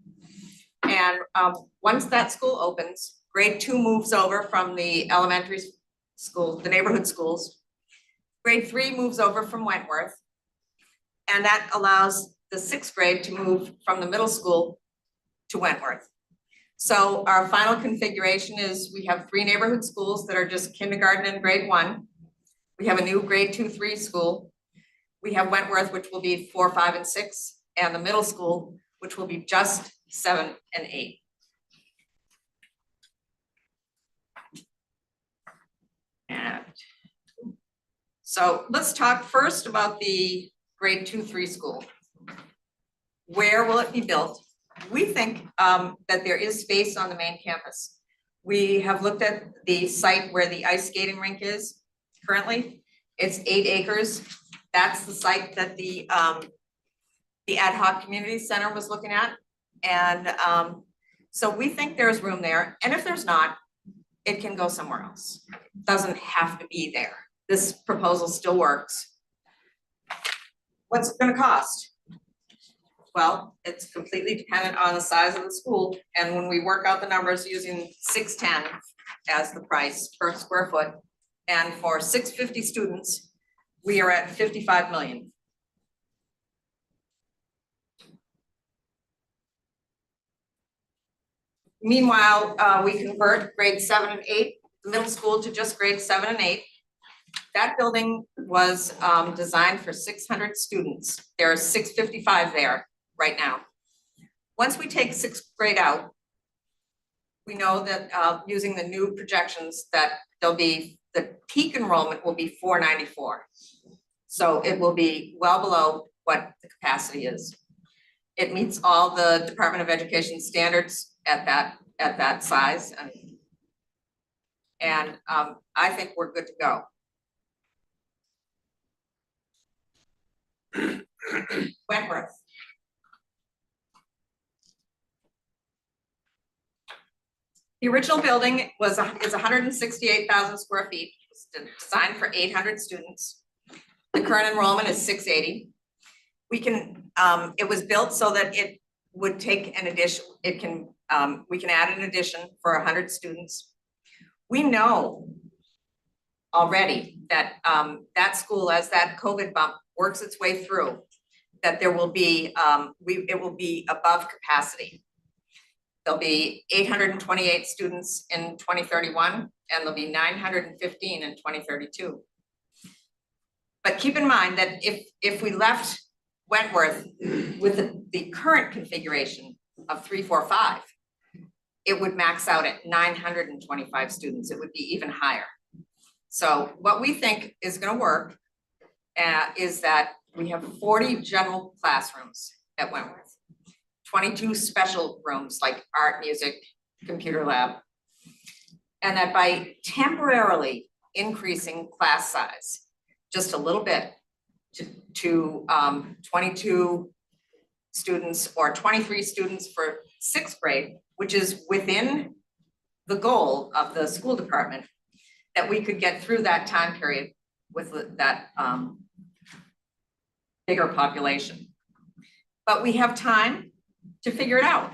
And once that school opens, grade 2 moves over from the elementary schools, the neighborhood schools. Grade 3 moves over from Wentworth. And that allows the 6th grade to move from the middle school to Wentworth. So our final configuration is we have 3 neighborhood schools that are just kindergarten and grade 1. We have a new grade 2-3 school. We have Wentworth, which will be 4, 5, and 6, and the middle school, which will be just 7 and 8. And so let's talk first about the grade 2-3 school. Where will it be built? We think that there is space on the main campus. We have looked at the site where the ice skating rink is currently. It's 8 acres. That's the site that the ad hoc community center was looking at. And so we think there's room there. And if there's not, it can go somewhere else. It doesn't have to be there. This proposal still works. What's it gonna cost? Well, it's completely dependent on the size of the school. And when we work out the numbers using $610 as the price per square foot, and for 650 students, we are at 55 million. Meanwhile, we convert grade 7 and 8, the middle school, to just grade 7 and 8. That building was designed for 600 students. There are 655 there right now. Once we take 6th grade out, we know that using the new projections that the peak enrollment will be 494. So it will be well below what the capacity is. It meets all the Department of Education standards at that size. And I think we're good to go. Wentworth. The original building is 168,000 square feet, it's designed for 800 students. The current enrollment is 680. We can, it was built so that it would take an addition, we can add an addition for 100 students. We know already that that school, as that COVID bump works its way through, that there will be, it will be above capacity. There'll be 828 students in 2031, and there'll be 915 in 2032. But keep in mind that if we left Wentworth with the current configuration of 345, it would max out at 925 students. It would be even higher. So what we think is going to work is that we have 40 general classrooms at Wentworth, 22 special rooms like art, music, computer lab, and that by temporarily increasing class size just a little bit to 22 students or 23 students for 6th grade, which is within the goal of the school department, that we could get through that time period with that bigger population. But we have time to figure it out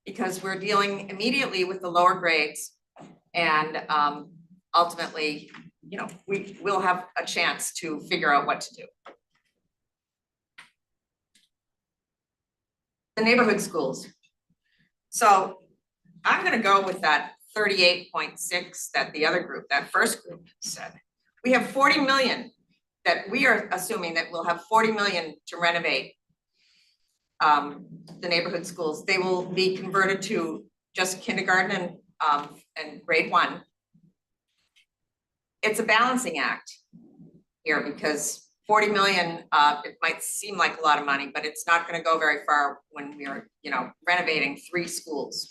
because we're dealing immediately with the lower grades, and ultimately, you know, we will have a chance to figure out what to do. The neighborhood schools. So I'm gonna go with that 38.6 that the other group, that first group said. We have 40 million that we are assuming that we'll have 40 million to renovate the neighborhood schools. They will be converted to just kindergarten and grade 1. It's a balancing act here because 40 million, it might seem like a lot of money, but it's not gonna go very far when we're, you know, renovating 3 schools.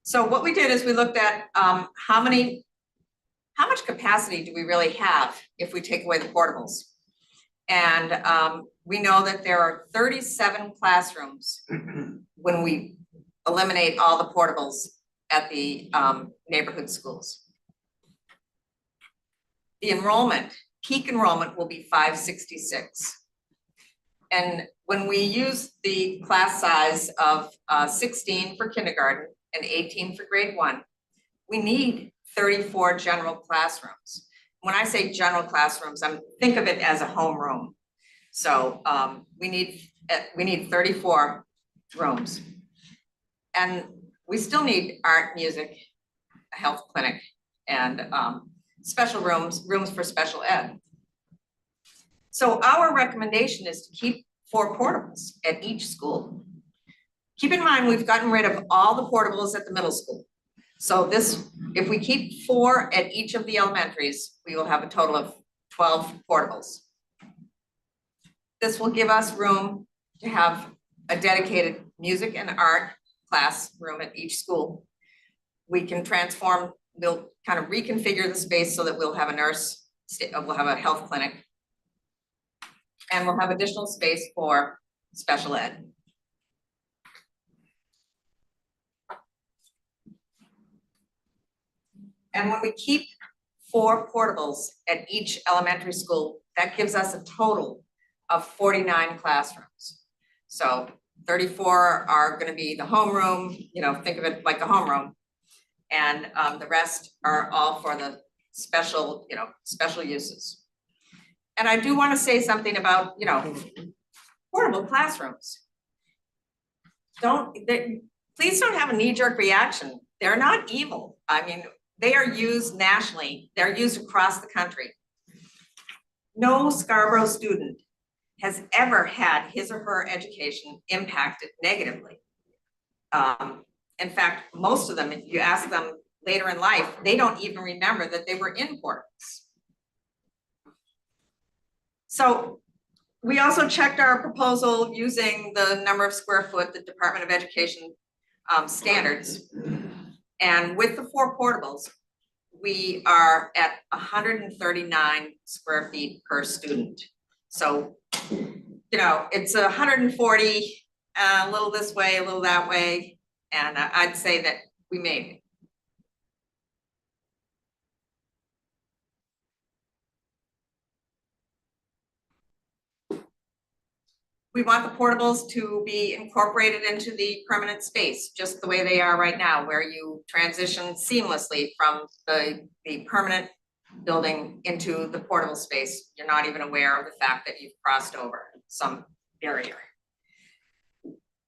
So what we did is we looked at how much capacity do we really have if we take away the portables? And we know that there are 37 classrooms when we eliminate all the portables at the neighborhood schools. The enrollment, peak enrollment will be 566. And when we use the class size of 16 for kindergarten and 18 for grade 1, we need 34 general classrooms. When I say general classrooms, think of it as a home room. So we need 34 rooms. And we still need art, music, a health clinic, and special rooms for special ed. So our recommendation is to keep 4 portables at each school. Keep in mind, we've gotten rid of all the portables at the middle school. So if we keep 4 at each of the elementaries, we will have a total of 12 portables. This will give us room to have a dedicated music and art classroom at each school. We can transform, we'll kind of reconfigure the space so that we'll have a nurse, we'll have a health clinic, and we'll have additional space for special ed. And when we keep 4 portables at each elementary school, that gives us a total of 49 classrooms. So 34 are gonna be the homeroom, you know, think of it like a homeroom. And the rest are all for the special, you know, special uses. And I do wanna say something about, you know, portable classrooms. Please don't have a knee-jerk reaction. They're not evil. I mean, they are used nationally. They're used across the country. No Scarborough student has ever had his or her education impacted negatively. In fact, most of them, if you ask them later in life, they don't even remember that they were in portables. So we also checked our proposal using the number of square foot, the Department of Education standards. And with the 4 portables, we are at 139 square feet per student. So, you know, it's 140, a little this way, a little that way, and I'd say that we made it. We want the portables to be incorporated into the permanent space, just the way they are right now, where you transition seamlessly from the permanent building into the portable space. You're not even aware of the fact that you've crossed over some barrier.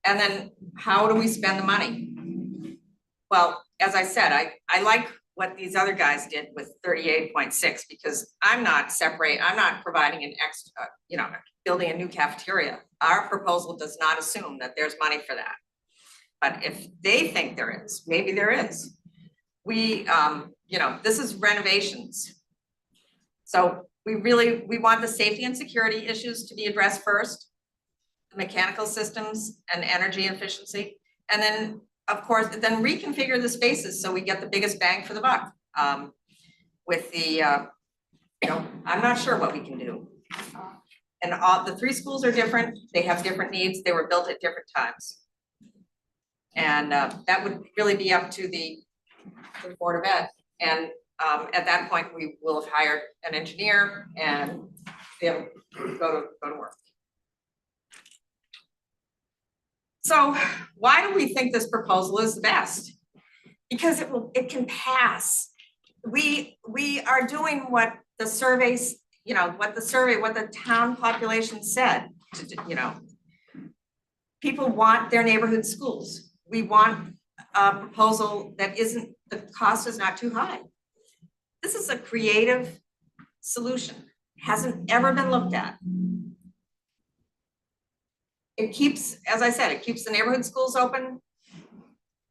And then how do we spend the money? Well, as I said, I like what these other guys did with 38.6 because I'm not providing an extra, you know, building a new cafeteria. Our proposal does not assume that there's money for that. But if they think there is, maybe there is. We, you know, this is renovations. So we want the safety and security issues to be addressed first, the mechanical systems and energy efficiency. And then, of course, then reconfigure the spaces so we get the biggest bang for the buck. With the, you know, I'm not sure what we can do. And all the 3 schools are different. They have different needs. They were built at different times. And that would really be up to the Board of Ed. And at that point, we will have hired an engineer and they'll go to work. So why do we think this proposal is the best? Because it can pass. We are doing what the surveys, you know, what the town population said, you know. People want their neighborhood schools. We want a proposal that the cost is not too high. This is a creative solution, hasn't ever been looked at. It keeps, as I said, it keeps the neighborhood schools open,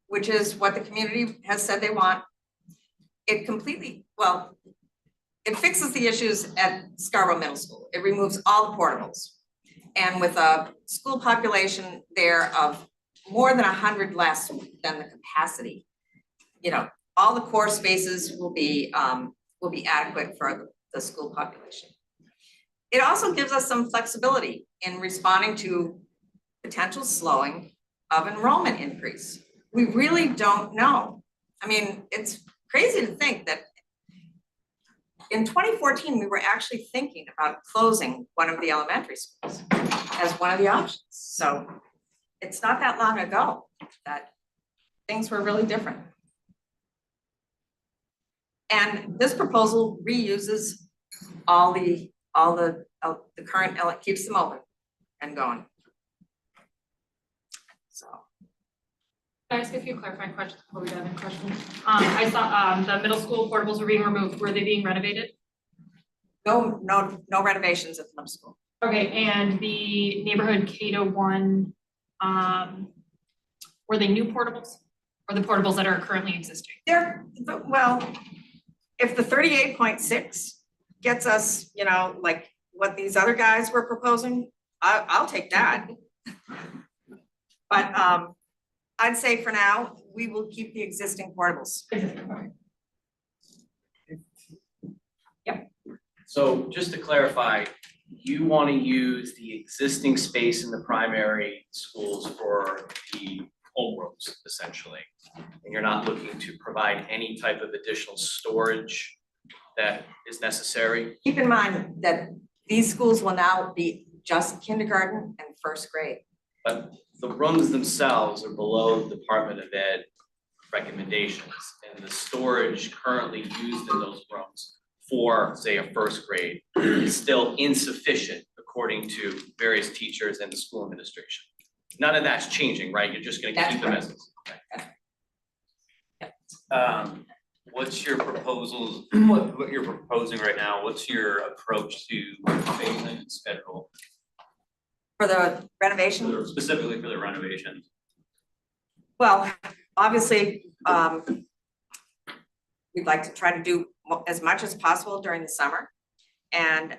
which is what the community has said they want. It completely, well, it fixes the issues at Scarborough Middle School. It removes all the portables. And with a school population there of more than 100 less than the capacity, you know, all the core spaces will be adequate for the school population. It also gives us some flexibility in responding to potential slowing of enrollment increase. We really don't know. I mean, it's crazy to think that in 2014, we were actually thinking about closing one of the elementary schools as one of the options. So it's not that long ago that things were really different. And this proposal reuses all the current, keeps them open and going. So. Can I ask a few clarifying questions before we dive into questions? I saw the middle school portables were being removed. Were they being renovated? No renovations at the middle school. Okay, and the neighborhood K-1, were they new portables or the portables that are currently existing? Well, if the 38.6 gets us, you know, like what these other guys were proposing, I'll take that. But I'd say for now, we will keep the existing portables. Yep. So just to clarify, you want to use the existing space in the primary schools for the homerooms, essentially. And you're not looking to provide any type of additional storage that is necessary? Keep in mind that these schools will now be just kindergarten and first grade. But the rooms themselves are below Department of Ed recommendations, and the storage currently used in those rooms for, say, a first grade is still insufficient according to various teachers and the school administration. None of that's changing, right? You're just gonna keep them as is. What's your proposals, what you're proposing right now, what's your approach to phasing and schedule? For the renovation? Specifically for the renovations. Well, obviously, we'd like to try to do as much as possible during the summer. And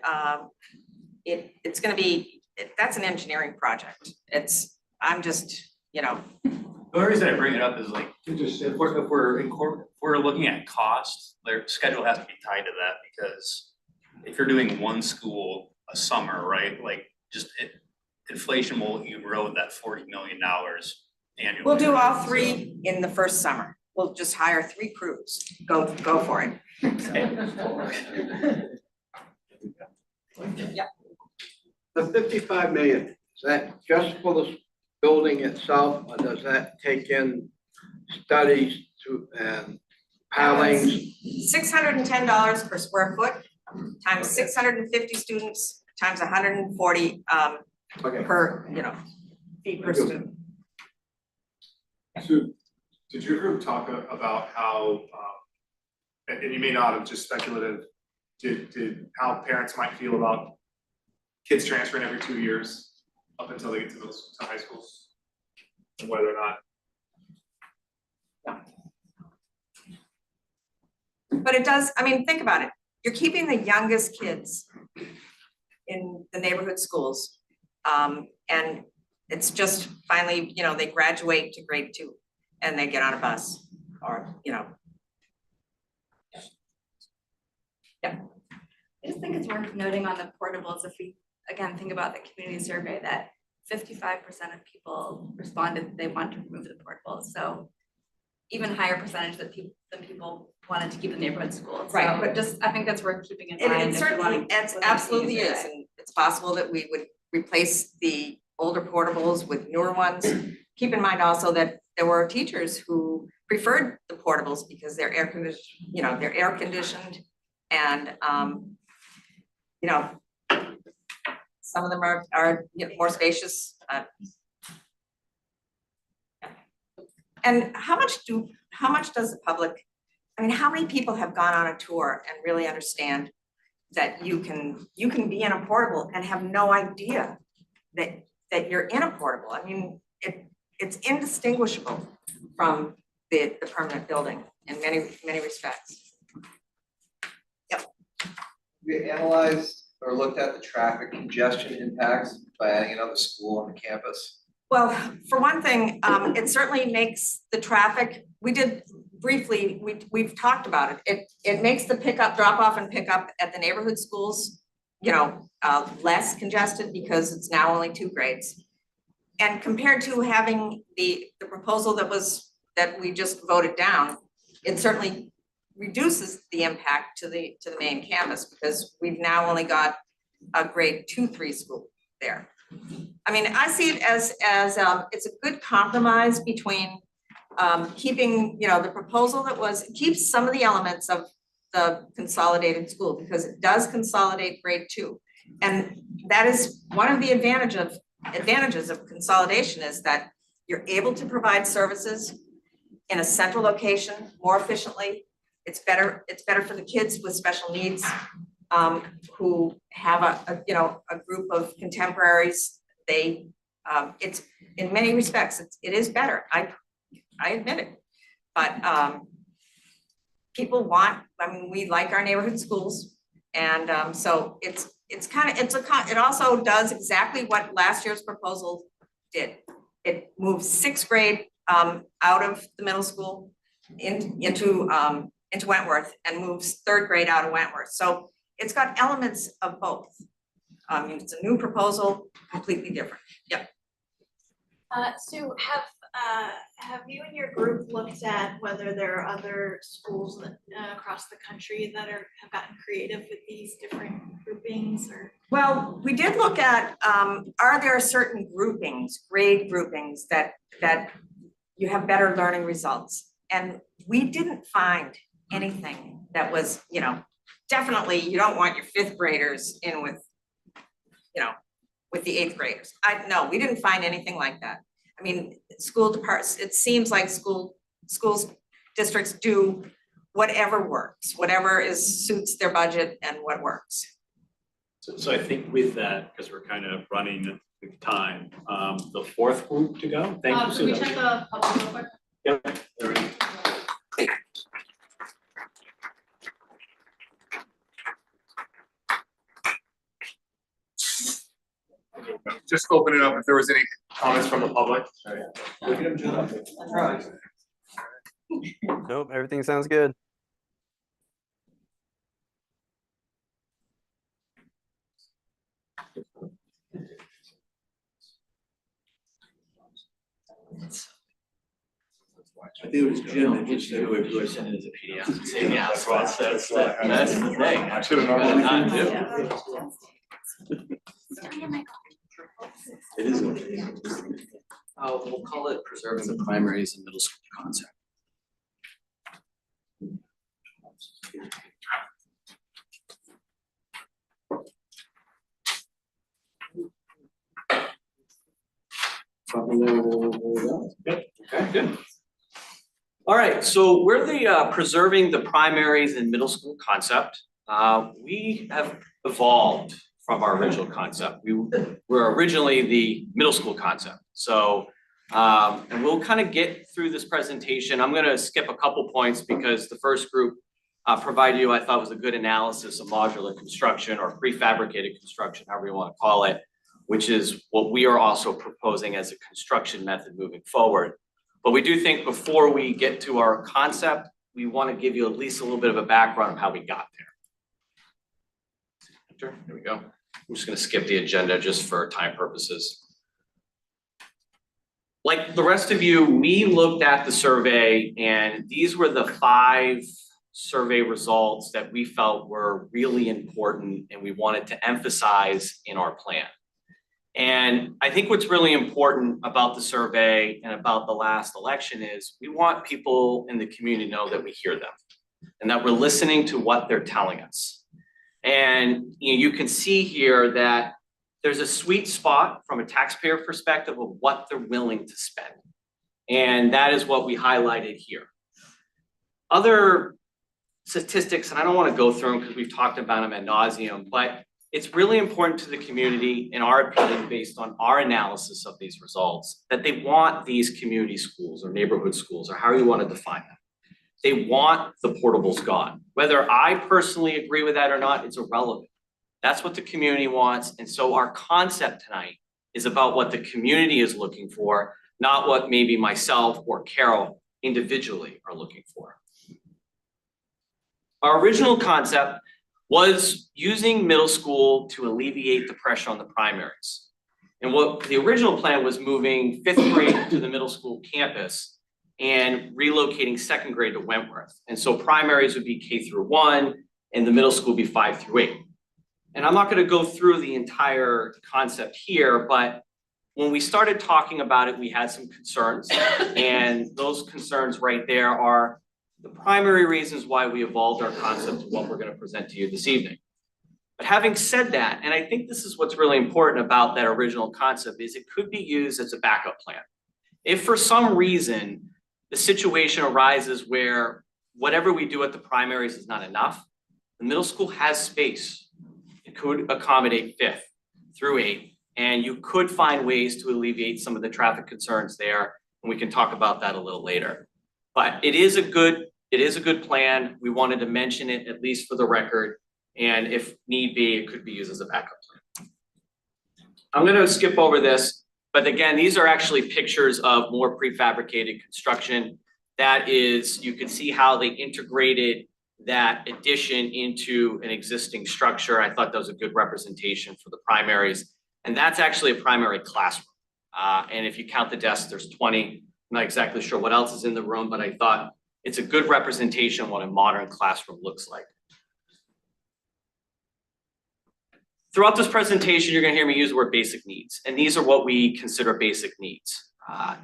it's gonna be, that's an engineering project. I'm just, you know, The only reason I bring it up is like, if we're looking at cost, their schedule has to be tied to that, because if you're doing one school a summer, right, like inflation will erode that $40 million annually. we'll do all 3 in the first summer. We'll just hire 3 crews. Go for it. Yeah. The 55 million, is that just for the building itself, or does that take in studies and pilings? $610 per square foot times 650 students times 140 per, feet per student. So, did your group talk about how, and you may not have, just speculative, did how parents might feel about kids transferring every 2 years up until they get to high school? And whether or not. But it does, I mean, think about it. You're keeping the youngest kids in the neighborhood schools. And it's just finally, they graduate to grade 2 and they get on a bus or. I just think it's worth noting on the portables, if we, again, think about the community survey, that 55% of people responded that they want to remove the portables. So even higher percentage than people wanted to keep the neighborhood schools. Right, But just, I think that's worth keeping in It mind. it if you certainly, wanna it look at absolutely community is, survey. and it's possible that we would replace the older portables with newer ones. Keep in mind also that there were teachers who preferred the portables because they're air conditioned, and some of them are more spacious. And how much does the public, I mean, how many people have gone on a tour and really understand that you can be in a portable and have no idea that you're in a portable? I mean, it's indistinguishable from the permanent building in many respects. Yep. We analyzed or looked at the traffic congestion impacts by adding another school on the campus? Well, for one thing, it certainly makes the traffic, we did briefly, we've talked about it. It makes the drop off and pick up at the neighborhood schools, less congested because it's now only 2 grades. And compared to having the proposal that we just voted down, it certainly reduces the impact to the main campus because we've now only got a grade 2-3 school there. I mean, I see it as it's a good compromise between keeping, the proposal that keeps some of the elements of the consolidated school because it does consolidate grade 2. And that is one of the advantages of consolidation is that you're able to provide services in a central location more efficiently. It's better for the kids with special needs who have a group of contemporaries. It's in many respects, it is better. I admit it, but we like our neighborhood schools, and so it also does exactly what last year's proposal did. It moves 6th grade out of the middle school into Wentworth and moves 3rd grade out of Wentworth. So it's got elements of both. It's a new proposal, completely different. Yep. Sue, have you and your group looked at whether there are other schools that across the country that have gotten creative with these different groupings or? Well, we did look at, are there certain grade groupings that you have better learning results? And we didn't find anything that was, definitely you don't want your 5th graders in with the 8th graders. No, we didn't find anything like that. I mean, school departments, it seems like schools districts do whatever works, whatever suits their budget and what works. So I think with that, because we're kind of running the time, the 4th group to go. Thank you, Sue. Can we check the public real quick? Yep. There we go. just open it up if there was any comments from the public. Look at him, John. Nope, everything sounds good. I think it was Jim that just said who I sent it as a PDF. Yeah, that's the thing. I should have known that too. It is what it is. We'll call it preserving the primaries and middle school concept. Okay, good. All right, so we're the preserving the primaries and middle school concept. We have evolved from our original concept. We were originally the middle school concept. So, and we'll kind of get through this presentation. I'm gonna skip a couple points because the first group provided you, I thought, was a good analysis of modular construction or prefabricated construction, however you want to call it, which is what we are also proposing as a construction method moving forward. But we do think before we get to our concept, we want to give you at least a little bit of a background of how we got there. There we go. I'm just going to skip the agenda just for time purposes. Like the rest of you, we looked at the survey and these were the 5 survey results that we felt were really important and we wanted to emphasize in our plan. And I think what's really important about the survey and about the last election is we want people in the community to know that we hear them and that we're listening to what they're telling us. And you can see here that there's a sweet spot from a taxpayer perspective of what they're willing to spend. And that is what we highlighted here. Other statistics, and I don't want to go through them because we've talked about them ad nauseum, but it's really important to the community, in our opinion, based on our analysis of these results, that they want these community schools or neighborhood schools, or however you want to define them. They want the portables gone. Whether I personally agree with that or not, it's irrelevant. That's what the community wants. And so our concept tonight is about what the community is looking for, not what maybe myself or Carol individually are looking for. Our original concept was using middle school to alleviate the pressure on the primaries. And what the original plan was moving 5th grade to the middle school campus and relocating 2nd grade to Wentworth. And so primaries would be K through 1 and the middle school would be 5 through 8. And I'm not going to go through the entire concept here, but when we started talking about it, we had some concerns. And those concerns right there are the primary reasons why we evolved our concept to what we're going to present to you this evening. But having said that, and I think this is what's really important about that original concept, is it could be used as a backup plan. If for some reason the situation arises where whatever we do at the primaries is not enough, the middle school has space. It could accommodate 5th through 8th, and you could find ways to alleviate some of the traffic concerns there, and we can talk about that a little later. But it is a good plan. We wanted to mention it at least for the record, and if need be, it could be used as a backup plan. I'm going to skip over this, but again, these are actually pictures of more prefabricated construction. That is, you can see how they integrated that addition into an existing structure. I thought that was a good representation for the primaries, and that's actually a primary classroom. And if you count the desks, there's 20. I'm not exactly sure what else is in the room, but I thought it's a good representation of what a modern classroom looks like. Throughout this presentation, you're going to hear me use the word basic needs, and these are what we consider basic needs.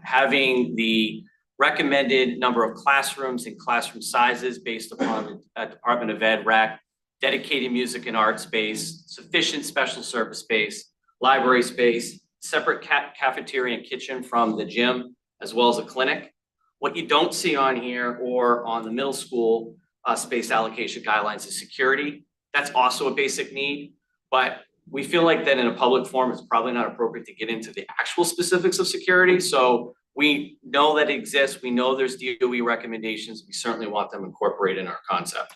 Having the recommended number of classrooms and classroom sizes based upon a Department of Ed rec, dedicated music and art space, sufficient special service space, library space, separate cafeteria and kitchen from the gym, as well as a clinic. What you don't see on here or on the middle school space allocation guidelines is security. That's also a basic need, but we feel like that in a public forum, it's probably not appropriate to get into the actual specifics of security. So we know that it exists. We know there's DOE recommendations. We certainly want them incorporated in our concept.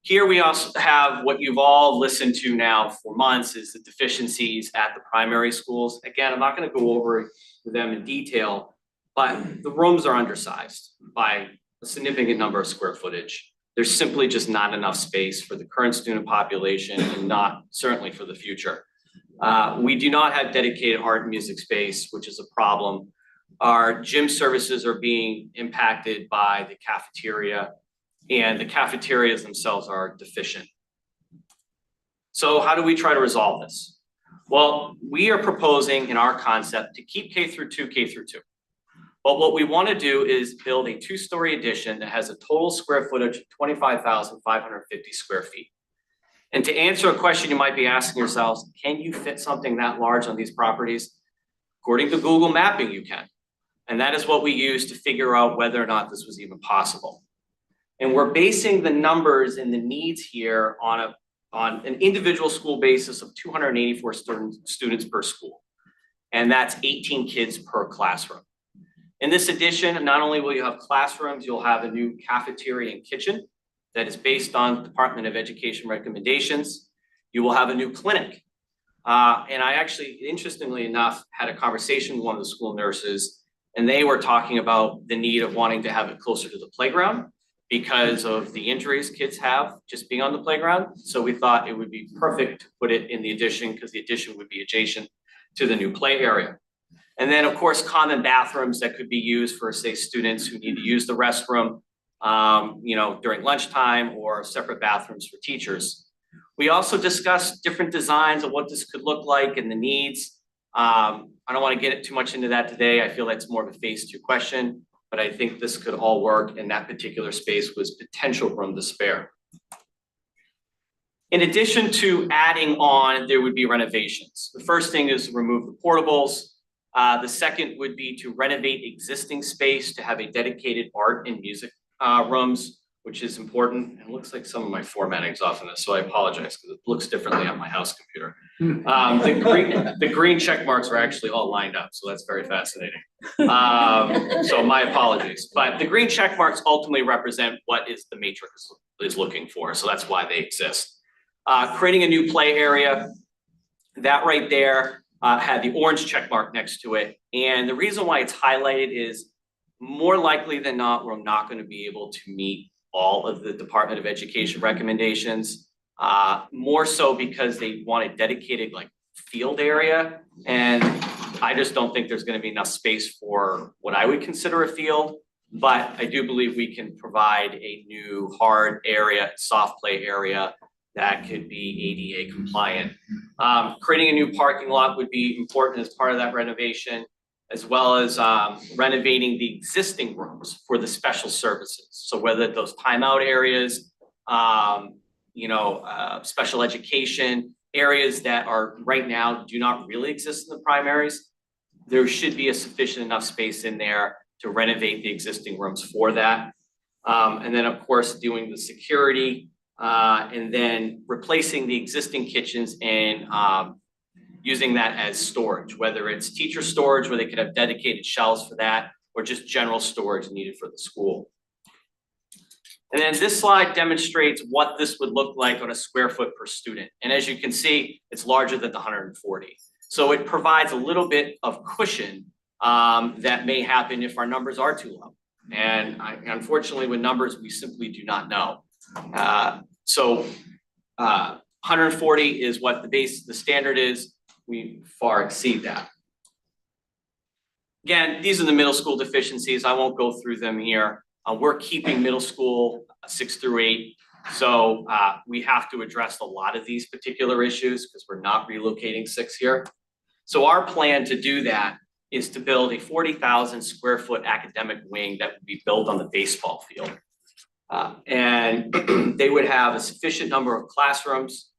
Here we also have what you've all listened to now for months is the deficiencies at the primary schools. Again, I'm not gonna go over them in detail, but the rooms are undersized by a significant number of square footage. There's simply just not enough space for the current student population and not certainly for the future. We do not have dedicated art and music space, which is a problem. Our gym services are being impacted by the cafeteria, and the cafeterias themselves are deficient. So how do we try to resolve this? Well, we are proposing in our concept to keep K through 2, But what we want to do is build a 2-story addition that has a total square footage of 25,550 square feet. And to answer a question you might be asking yourselves, can you fit something that large on these properties? According to Google Mapping, you can. And that is what we use to figure out whether or not this was even possible. And we're basing the numbers and the needs here on an individual school basis of 284 students per school. And that's 18 kids per classroom. In this addition, not only will you have classrooms, you'll have a new cafeteria and kitchen that is based on Department of Education recommendations. You will have a new clinic. And I actually, interestingly enough, had a conversation with one of the school nurses, and they were talking about the need of wanting to have it closer to the playground because of the injuries kids have just being on the playground. So we thought it would be perfect to put it in the addition because the addition would be adjacent to the new play area. And then, of course, common bathrooms that could be used for, say, students who need to use the restroom, during lunchtime, or separate bathrooms for teachers. We also discussed different designs of what this could look like and the needs. I don't want to get too much into that today. I feel that's more of a phase 2 question, but I think this could all work, and that particular space was potential room to spare. In addition to adding on, there would be renovations. The first thing is remove the portables. The second would be to renovate existing space to have a dedicated art and music rooms, which is important. It looks like some of my formatting is off in this, so I apologize because it looks differently on my house computer. The green check marks are actually all lined up, so that's very fascinating. So my apologies, but the green check marks ultimately represent what is the matrix is looking for, so that's why they exist. Creating a new play area, that right there had the orange check mark next to it, and the reason why it's highlighted is more likely than not, we're not going to be able to meet all of the Department of Education recommendations, more so because they want a dedicated field area. And I just don't think there's going to be enough space for what I would consider a field, but I do believe we can provide a new hard area, soft play area that could be ADA compliant. Creating a new parking lot would be important as part of that renovation, as well as renovating the existing rooms for the special services. So whether those timeout areas, special education areas that are right now do not really exist in the primaries, there should be a sufficient enough space in there to renovate the existing rooms for that. And then of course, doing the security and then replacing the existing kitchens and using that as storage, whether it's teacher storage where they could have dedicated shelves for that, or just general storage needed for the school. And then this slide demonstrates what this would look like on a square foot per student. And as you can see, it's larger than the 140. So it provides a little bit of cushion that may happen if our numbers are too low. And unfortunately with numbers, we simply do not know. 140 is what the standard is. We far exceed that. Again, these are the middle school deficiencies. I won't go through them here. We're keeping middle school 6 through 8. So we have to address a lot of these particular issues because we're not relocating 6 here. So our plan to do that is to build a 40,000 square foot academic wing that would be built on the baseball field. And they would have a sufficient number of classrooms.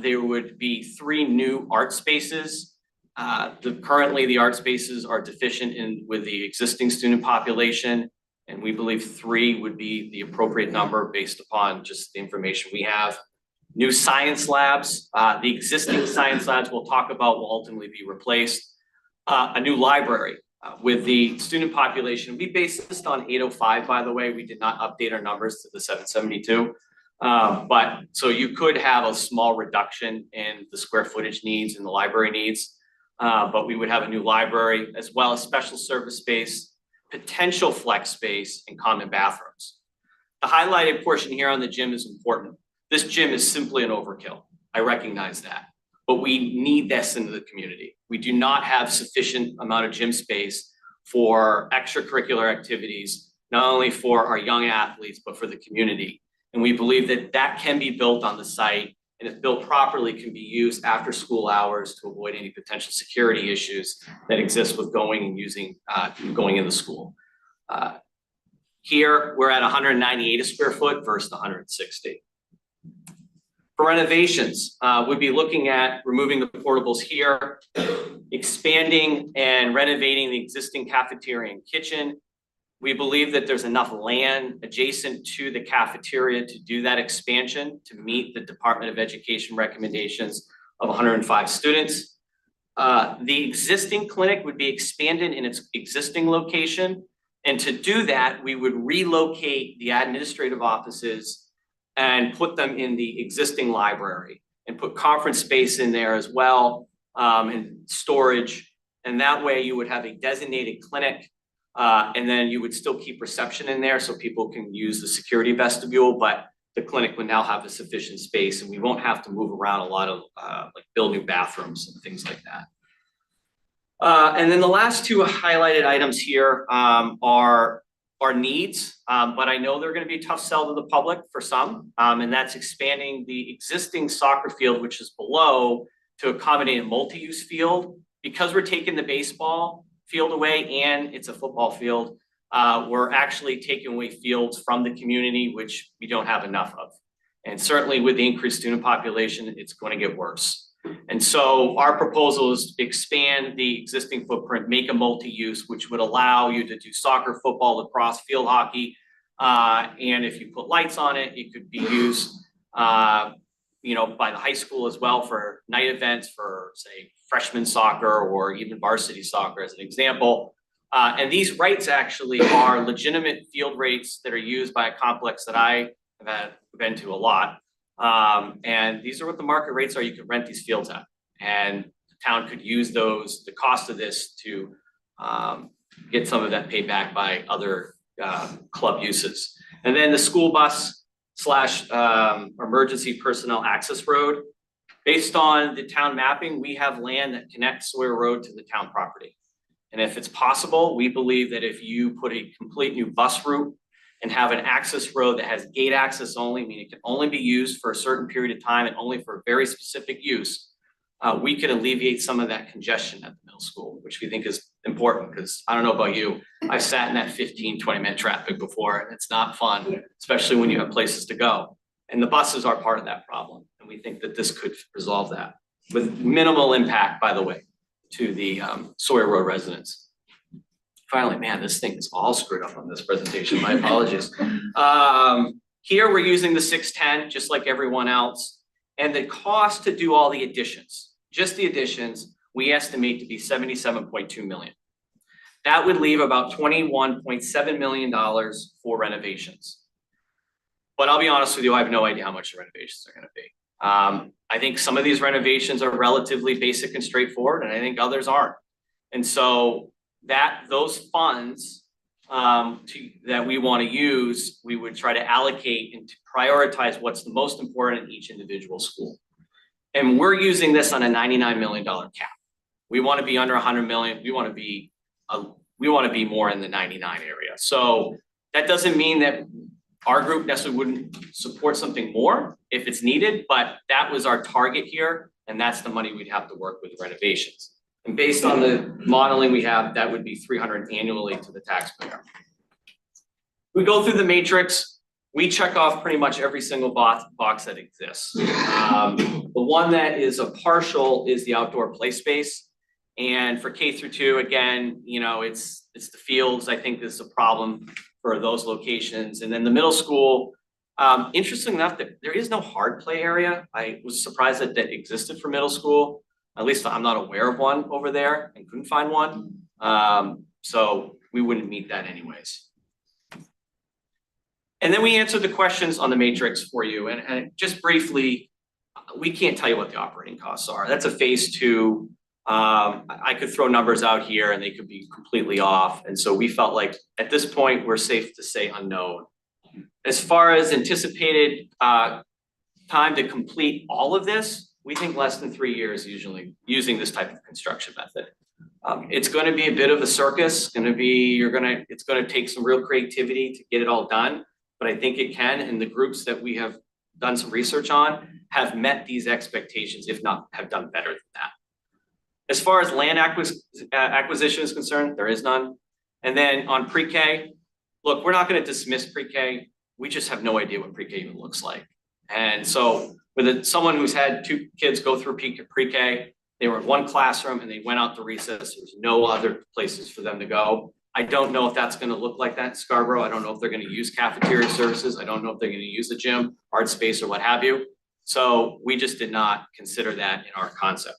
There would be 3 new art spaces. Currently the art spaces are deficient with the existing student population, and we believe 3 would be the appropriate number based upon just the information we have. New science labs, the existing science labs we'll talk about will ultimately be replaced. A new library. With the student population, we based this on 805, by the way. We did not update our numbers to the 772. But, so you could have a small reduction in the square footage needs and the library needs. But we would have a new library as well as special service space, potential flex space, and common bathrooms. The highlighted portion here on the gym is important. This gym is simply an overkill. I recognize that. But we need this into the community. We do not have sufficient amount of gym space for extracurricular activities, not only for our young athletes, but for the community. And we believe that that can be built on the site, and if built properly, can be used after school hours to avoid any potential security issues that exist with going and using, going in the school. Here, we're at 198 a square foot versus 160. For renovations, we'd be looking at removing the portables here, expanding and renovating the existing cafeteria and kitchen. We believe that there's enough land adjacent to the cafeteria to do that expansion to meet the Department of Education recommendations of 105 students. The existing clinic would be expanded in its existing location. And to do that, we would relocate the administrative offices and put them in the existing library and put conference space in there as well, and storage. And that way you would have a designated clinic, and then you would still keep reception in there so people can use the security vestibule, but the clinic would now have a sufficient space and we won't have to move around a lot of, like build new bathrooms and things like that. And then the last two highlighted items here are needs, but I know they're going to be a tough sell to the public for some, and that's expanding the existing soccer field, which is below, to accommodate a multi-use field. Because we're taking the baseball field away and it's a football field, we're actually taking away fields from the community, which we don't have enough of. And certainly with the increased student population, it's going to get worse. And so our proposal is to expand the existing footprint, make a multi-use, which would allow you to do soccer, football, lacrosse, field hockey. And if you put lights on it, it could be used, you know, by the high school as well for night events for, say, freshman soccer or even varsity soccer as an example. And these rates actually are legitimate field rates that are used by a complex that I have been to a lot. And these are what the market rates are. You can rent these fields at, and the town could use those, the cost of this to get some of that paid back by other club uses. And then the school bus slash emergency personnel access road. Based on the town mapping, we have land that connects Sawyer Road to the town property. And if it's possible, we believe that if you put a complete new bus route and have an access road that has gate access only, meaning it can only be used for a certain period of time and only for very specific use, we could alleviate some of that congestion at the middle school, which we think is important, because I don't know about you, I've sat in that 15-20-minute traffic before and it's not fun, especially when you have places to go. And the buses are part of that problem. And we think that this could resolve that with minimal impact, by the way, to the Sawyer Road residents. Finally, man, this thing is all screwed up on this presentation. My apologies. Here we're using the 610, just like everyone else. And the cost to do all the additions, just the additions, we estimate to be $77.2 million. That would leave about $21.7 million for renovations. But I'll be honest with you, I have no idea how much the renovations are going to be. I think some of these renovations are relatively basic and straightforward, and I think others aren't. And so those funds that we want to use, we would try to allocate and to prioritize what's the most important in each individual school. And we're using this on a $99 million cap. We want to be under 100 million. We want to be more in the 99 area. So that doesn't mean that our group necessarily wouldn't support something more if it's needed, but that was our target here, and that's the money we'd have to work with renovations. And based on the modeling we have, that would be 300 annually to the taxpayer. We go through the matrix, we check off pretty much every single box that exists. The one that is a partial is the outdoor play space. And for K through 2, again, you know, it's the fields. I think this is a problem for those locations. And then the middle school, interesting enough, that there is no hard play area. I was surprised that that existed for middle school. At least I'm not aware of one over there and couldn't find one. So we wouldn't meet that anyways. And then we answered the questions on the matrix for you, and just briefly, we can't tell you what the operating costs are. That's a phase two. I could throw numbers out here and they could be completely off, and so we felt like at this point, we're safe to say unknown. As far as anticipated time to complete all of this, we think less than 3 years usually using this type of construction method. It's gonna be a bit of a circus, it's gonna take some real creativity to get it all done, but I think it can, and the groups that we have done some research on have met these expectations, if not have done better than that. As far as land acquisition is concerned, there is none. And then on pre-K, look, we're not gonna dismiss pre-K, we just have no idea what pre-K even looks like. And so with someone who's had 2 kids go through pre-K, they were in one classroom and they went out to recess, there's no other places for them to go. I don't know if that's gonna look like that in Scarborough. I don't know if they're gonna use cafeteria services. I don't know if they're gonna use the gym, art space, or what have you. So we just did not consider that in our concept.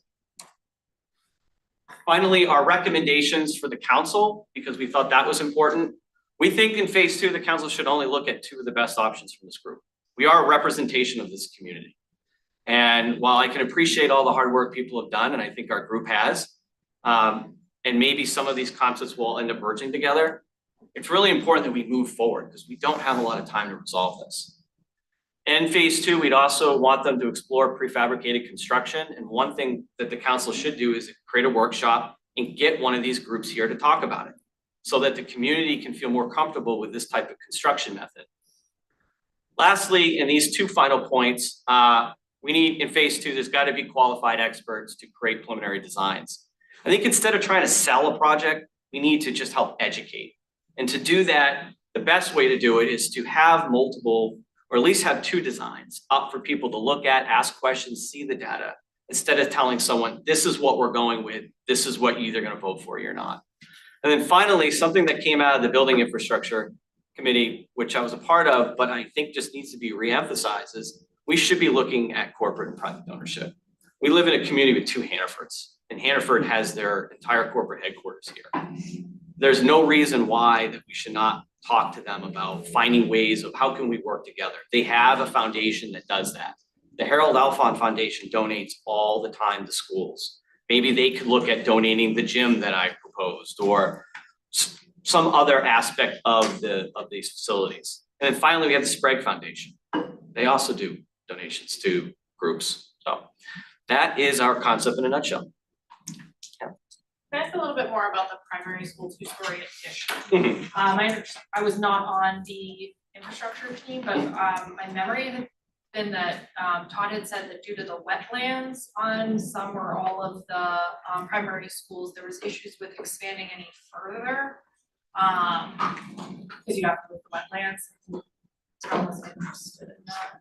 Finally, our recommendations for the council, because we thought that was important. We think in phase 2, the council should only look at 2 of the best options from this group. We are a representation of this community. And while I can appreciate all the hard work people have done, and I think our group has, and maybe some of these concepts will end up merging together, it's really important that we move forward because we don't have a lot of time to resolve this. In phase 2, we'd also want them to explore prefabricated construction. And one thing that the council should do is create a workshop and get one of these groups here to talk about it so that the community can feel more comfortable with this type of construction method. Lastly, in these 2 final points, we need in phase 2, there's got to be qualified experts to create preliminary designs. I think instead of trying to sell a project, we need to just help educate. And to do that, the best way to do it is to have multiple, or at least have 2 designs up for people to look at, ask questions, see the data, instead of telling someone, this is what we're going with, this is what you're either gonna vote for or you're not. And then finally, something that came out of the Building Infrastructure Committee, which I was a part of, but I think just needs to be reemphasized, is we should be looking at corporate and private ownership. We live in a community with 2 Hannafords, and Hannaford has their entire corporate headquarters here. There's no reason why that we should not talk to them about finding ways of how can we work together. They have a foundation that does that. The Harold Alfond Foundation donates all the time to schools. Maybe they could look at donating the gym that I proposed or some other aspect of these facilities. And then finally, we have the Sprague Foundation. They also do donations to groups. So that is our concept in a nutshell. Can I ask a little bit more about the primary school 2-story addition? I was not on the infrastructure team, but my memory had been that Todd had said that due to the wetlands on some or all of the primary schools, there was issues with expanding any further. Because you have to with the wetlands. I was interested in that.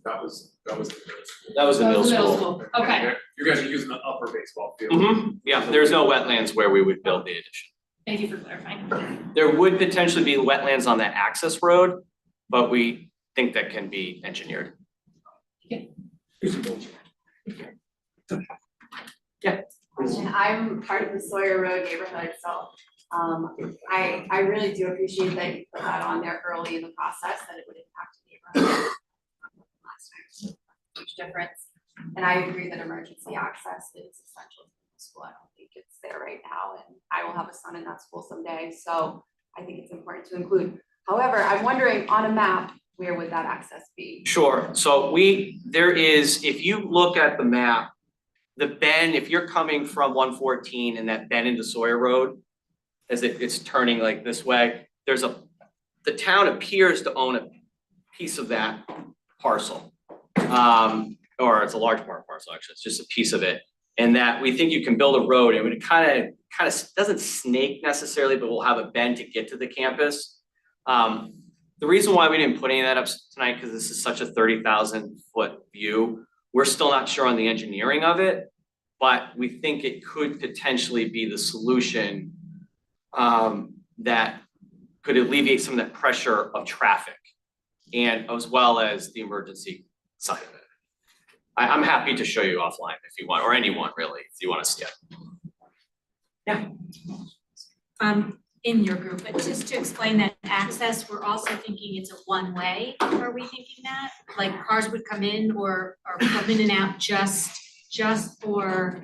That was the middle school. That was the middle school. Okay. You guys are using the upper baseball field. Yeah, there's no wetlands where we would build the addition. Thank you for clarifying. There would potentially be wetlands on that access road, but we think that can be engineered. Yeah. Question, I'm part of the Sawyer Road neighborhood, so I really do appreciate that you put that on there early in the process, that it would impact the neighborhood. Last time, huge difference. And I agree that emergency access is essential to the school. I don't think it's there right now, and I will have a son in that school someday, so I think it's important to include. However, I'm wondering on a map, where would that access be? Sure, so there is, if you look at the map, the bend, if you're coming from 114 and that bend into Sawyer Road, as it's turning like this way, the town appears to own a piece of that parcel. Or it's a large part parcel, actually, it's just a piece of it. And that we think you can build a road, and it kind of doesn't snake necessarily, but we'll have a bend to get to the campus. The reason why we didn't put any of that up tonight, because this is such a 30,000-foot view, we're still not sure on the engineering of it, but we think it could potentially be the solution that could alleviate some of that pressure of traffic, and as well as the emergency side of it. I'm happy to show you offline if you want, or anyone really, if you want to see it. Yeah. in your group, but just to explain that access, we're also thinking it's a one-way. Are we thinking that? Like cars would come in or come in and out just for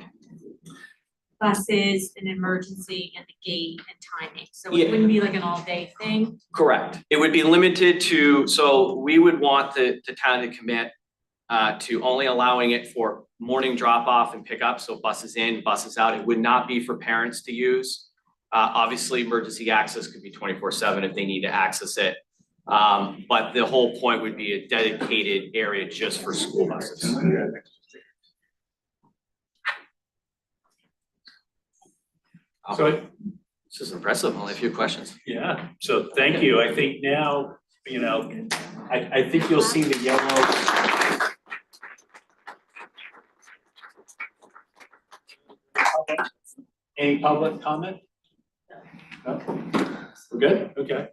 buses and emergency and the gate and timing? So it Yeah. wouldn't be like an all-day thing? Correct. It would be limited to, so we would want the town to commit to only allowing it for morning drop-off and pickup, so buses in, buses out. It would not be for parents to use. Obviously, emergency access could be 24/7 if they need to access it. But the whole point would be a dedicated area just for school buses. So, This is impressive. Only a few questions. yeah, so thank you. I think now, you know, I think you'll see the yellow. Any public comment? No? We're good? Okay.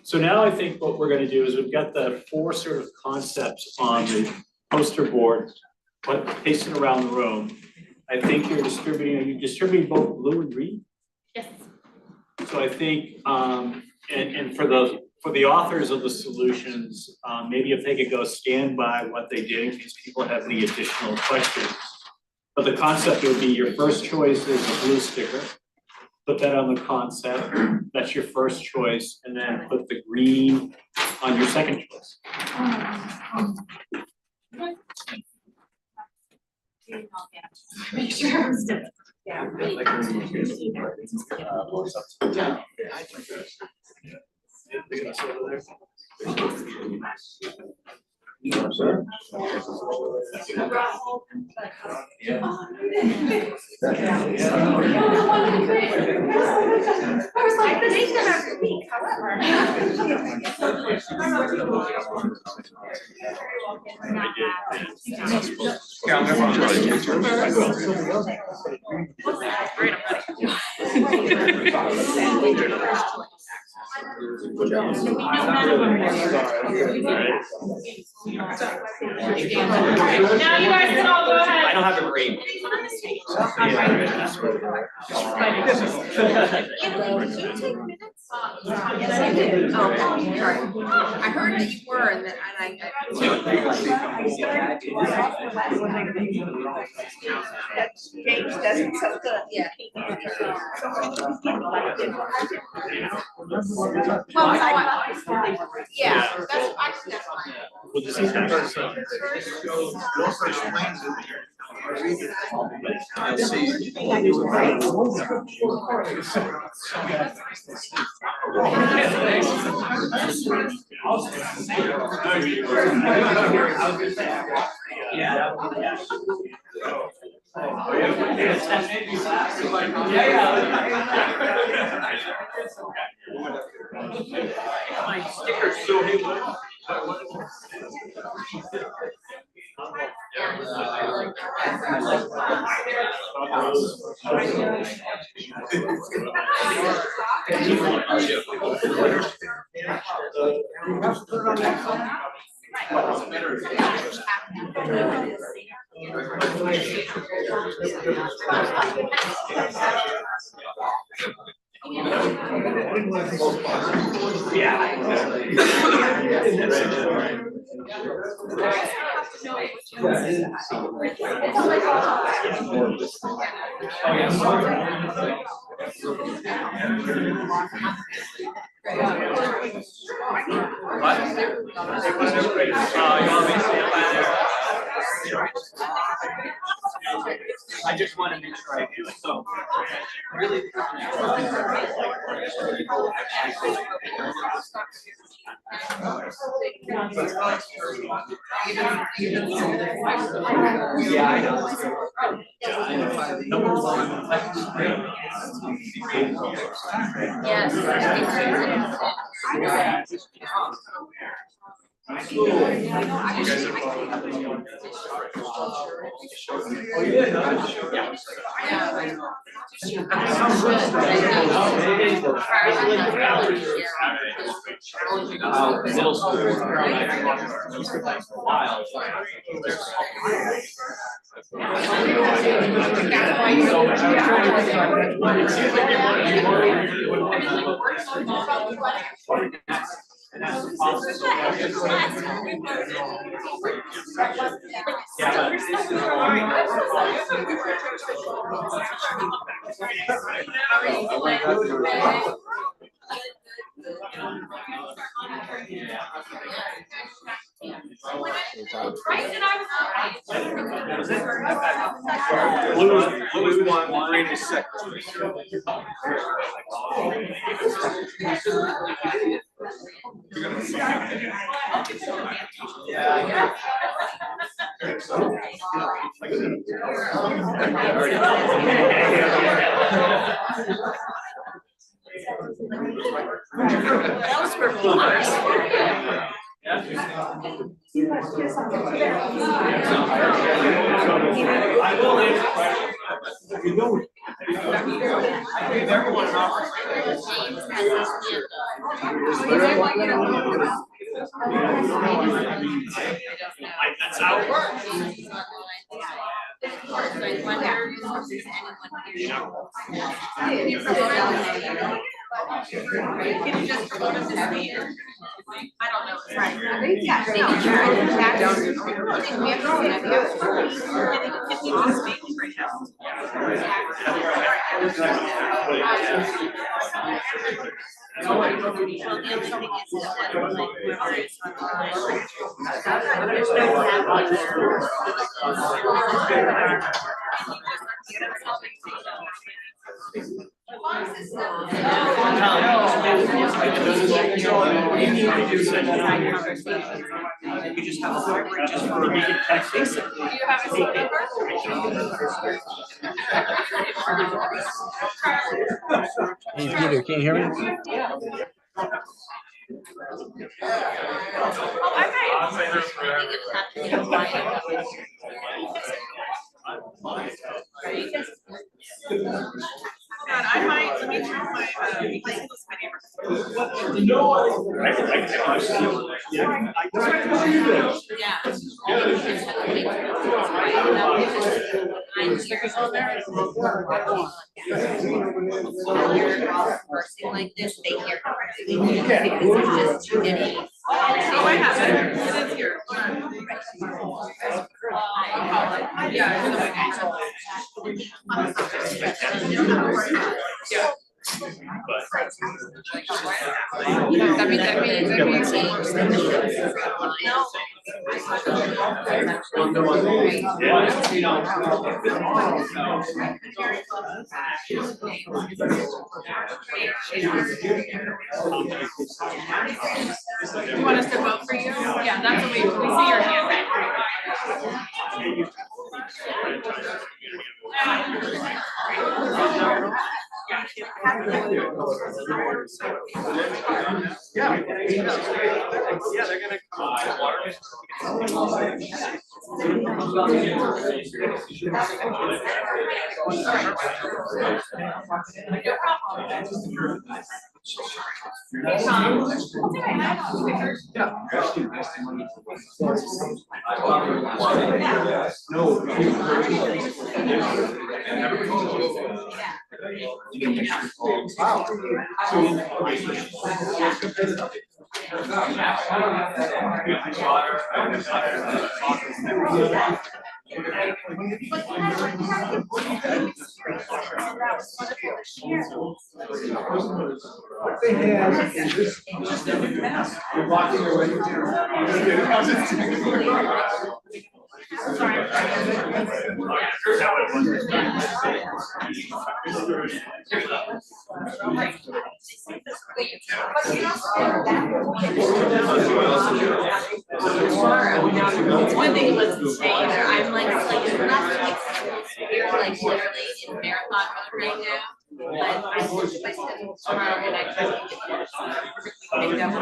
So now I think what we're gonna do is we've got the 4 sort of concepts on the poster board, but pasted around the room. I think are you distributing both blue and green? Yes. So I think, and for the authors of the solutions, maybe if they could go scan by what they did in case people have any additional questions. But the concept would be your first choice is a blue sticker. Put that on the concept, that's your first choice, and then put the green on your second choice. Make sure I'm still. Yeah. I was like, the days are every week, however. Now you guys can all go ahead. I don't have a green. Yes, I did. Oh, sorry. I heard that you were and That change doesn't sound good. Yeah. Yeah, that's fine. We'll just see that. I'll see. My sticker's so I just want to make sure I do it, so. Really. Yeah, I know. Number one. Yes. Middle school. Blue is one, green is second. That was for flowers. I will answer questions. If you don't. I give everyone an opportunity. That's how it works. I wonder if there's Can you just promote us as leader? I don't know. Right. Yeah, no, sure, I think that's. We have Can you just speak right now? Well, the other thing is that like whoever is on the there's no have You just have a hybrid just for immediate text. Do you have a seat number? Hey Peter, can you hear me? Hold on, I might, let me check my, person like this, they hear completely because there's just too many. Oh, I have it, it is here. Yeah. You want us to vote for you? Yeah, that's what we see your hand. Yeah, they're gonna come to water. What they have is this. You're walking your way It's one thing it wasn't stay there, I'm like, It's not like you're like literally in marathon mode right now. But I switched my schedule tomorrow and I try to get picked up.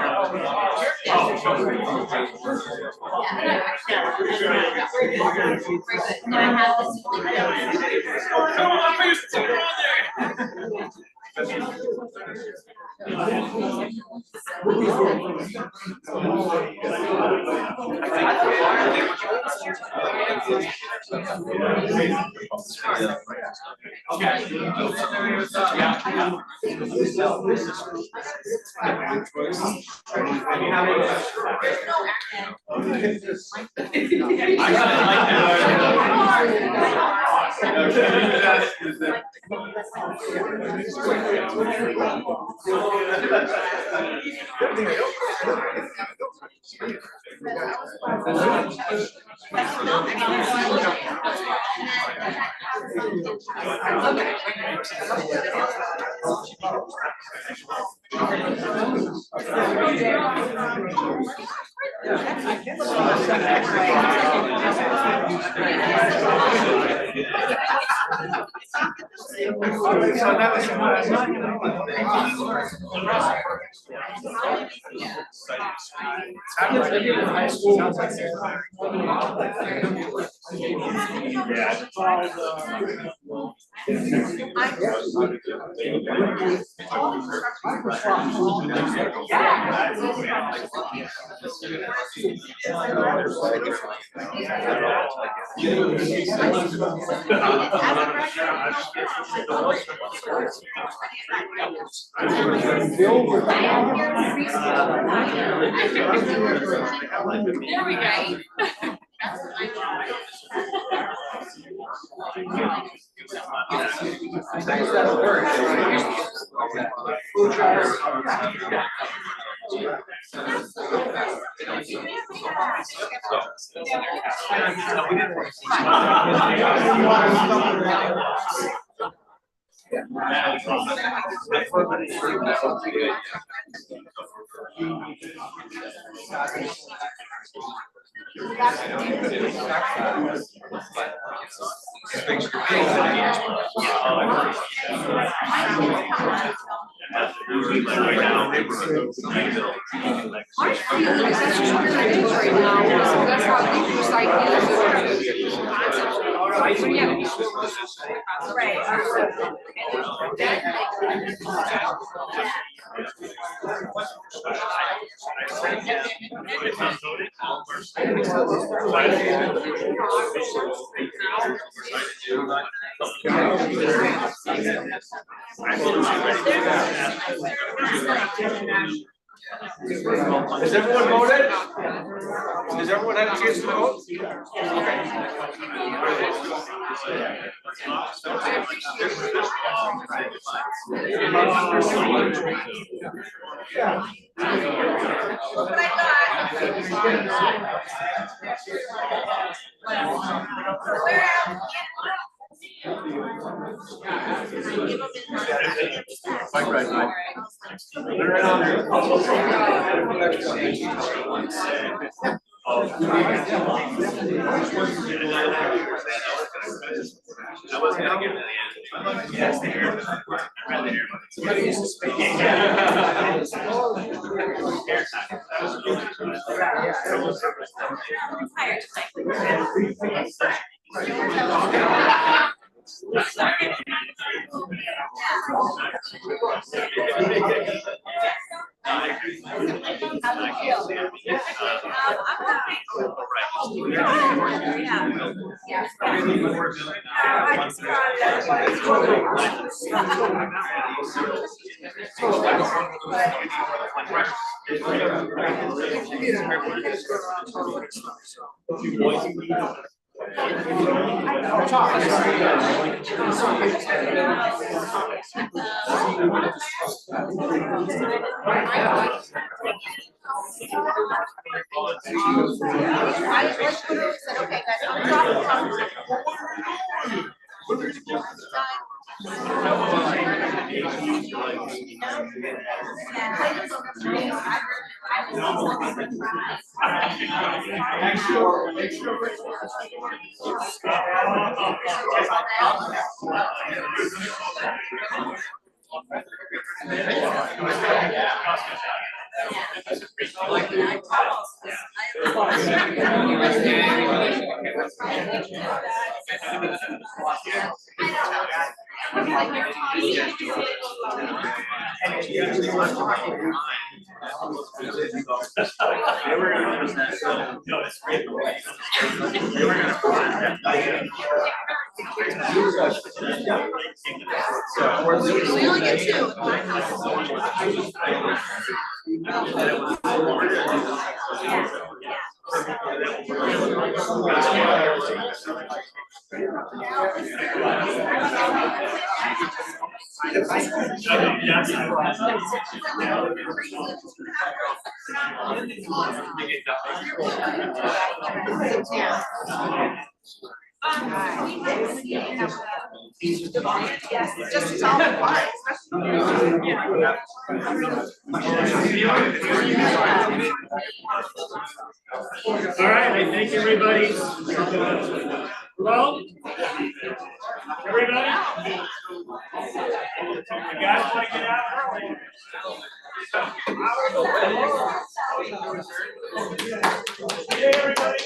And I have this. There we go. Has everyone voted? Has everyone had a chance to vote? I wasn't gonna give it any. Yes, the hair. I read the hair. Somebody used to speak. We only get two. Yes, just tell them why, All right, I thank everybody. Hello? Everybody? You guys want to get out early? Hey, everybody.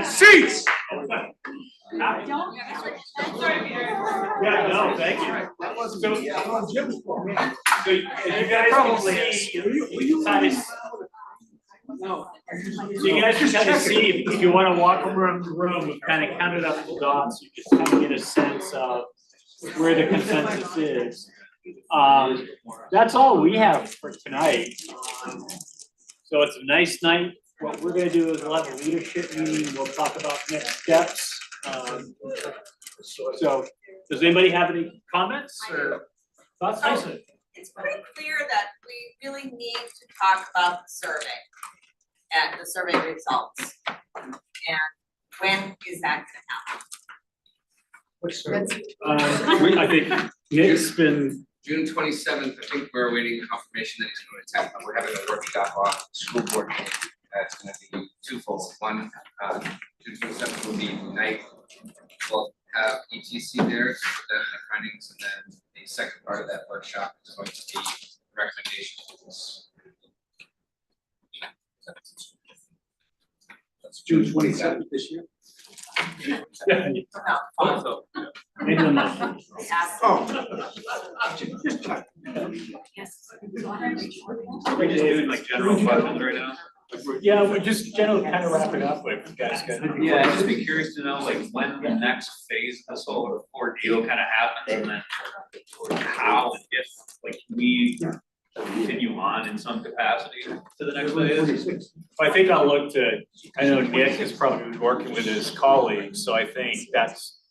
Seats! Yeah, no, thank you. So you guys can see, you guys can kind of see, if you want to walk around the room, we've kind of counted up the dots, you just kind of get a sense of where the consensus is. That's all we have for tonight. So it's a nice night. What we're gonna do is we'll have a leadership meeting, we'll talk about next steps. So, does anybody have any comments or thoughts? So, it's pretty clear that we really need to talk about the survey and the survey results. And when is that gonna happen? I think Nick's been. June 27th, I think we're awaiting confirmation that he's going to attend, but we're having a workshop on school board meeting. That's gonna be twofold. One, June 27th will be night. We'll have ETC there, to present the findings, and then the second part of that workshop is going to be recommendations. That's June 27th this year. Maybe I'm not. We're just doing like general questions right now. Yeah, we're just generally kind of wrapping up with you guys. Yeah, I'd just be curious to know like when the next phase of this whole ordeal kind of happens, and then how, if like we continue on in some capacity to the next phase. I think I'll look to, I know Nick has probably been working with his colleagues, so I think that's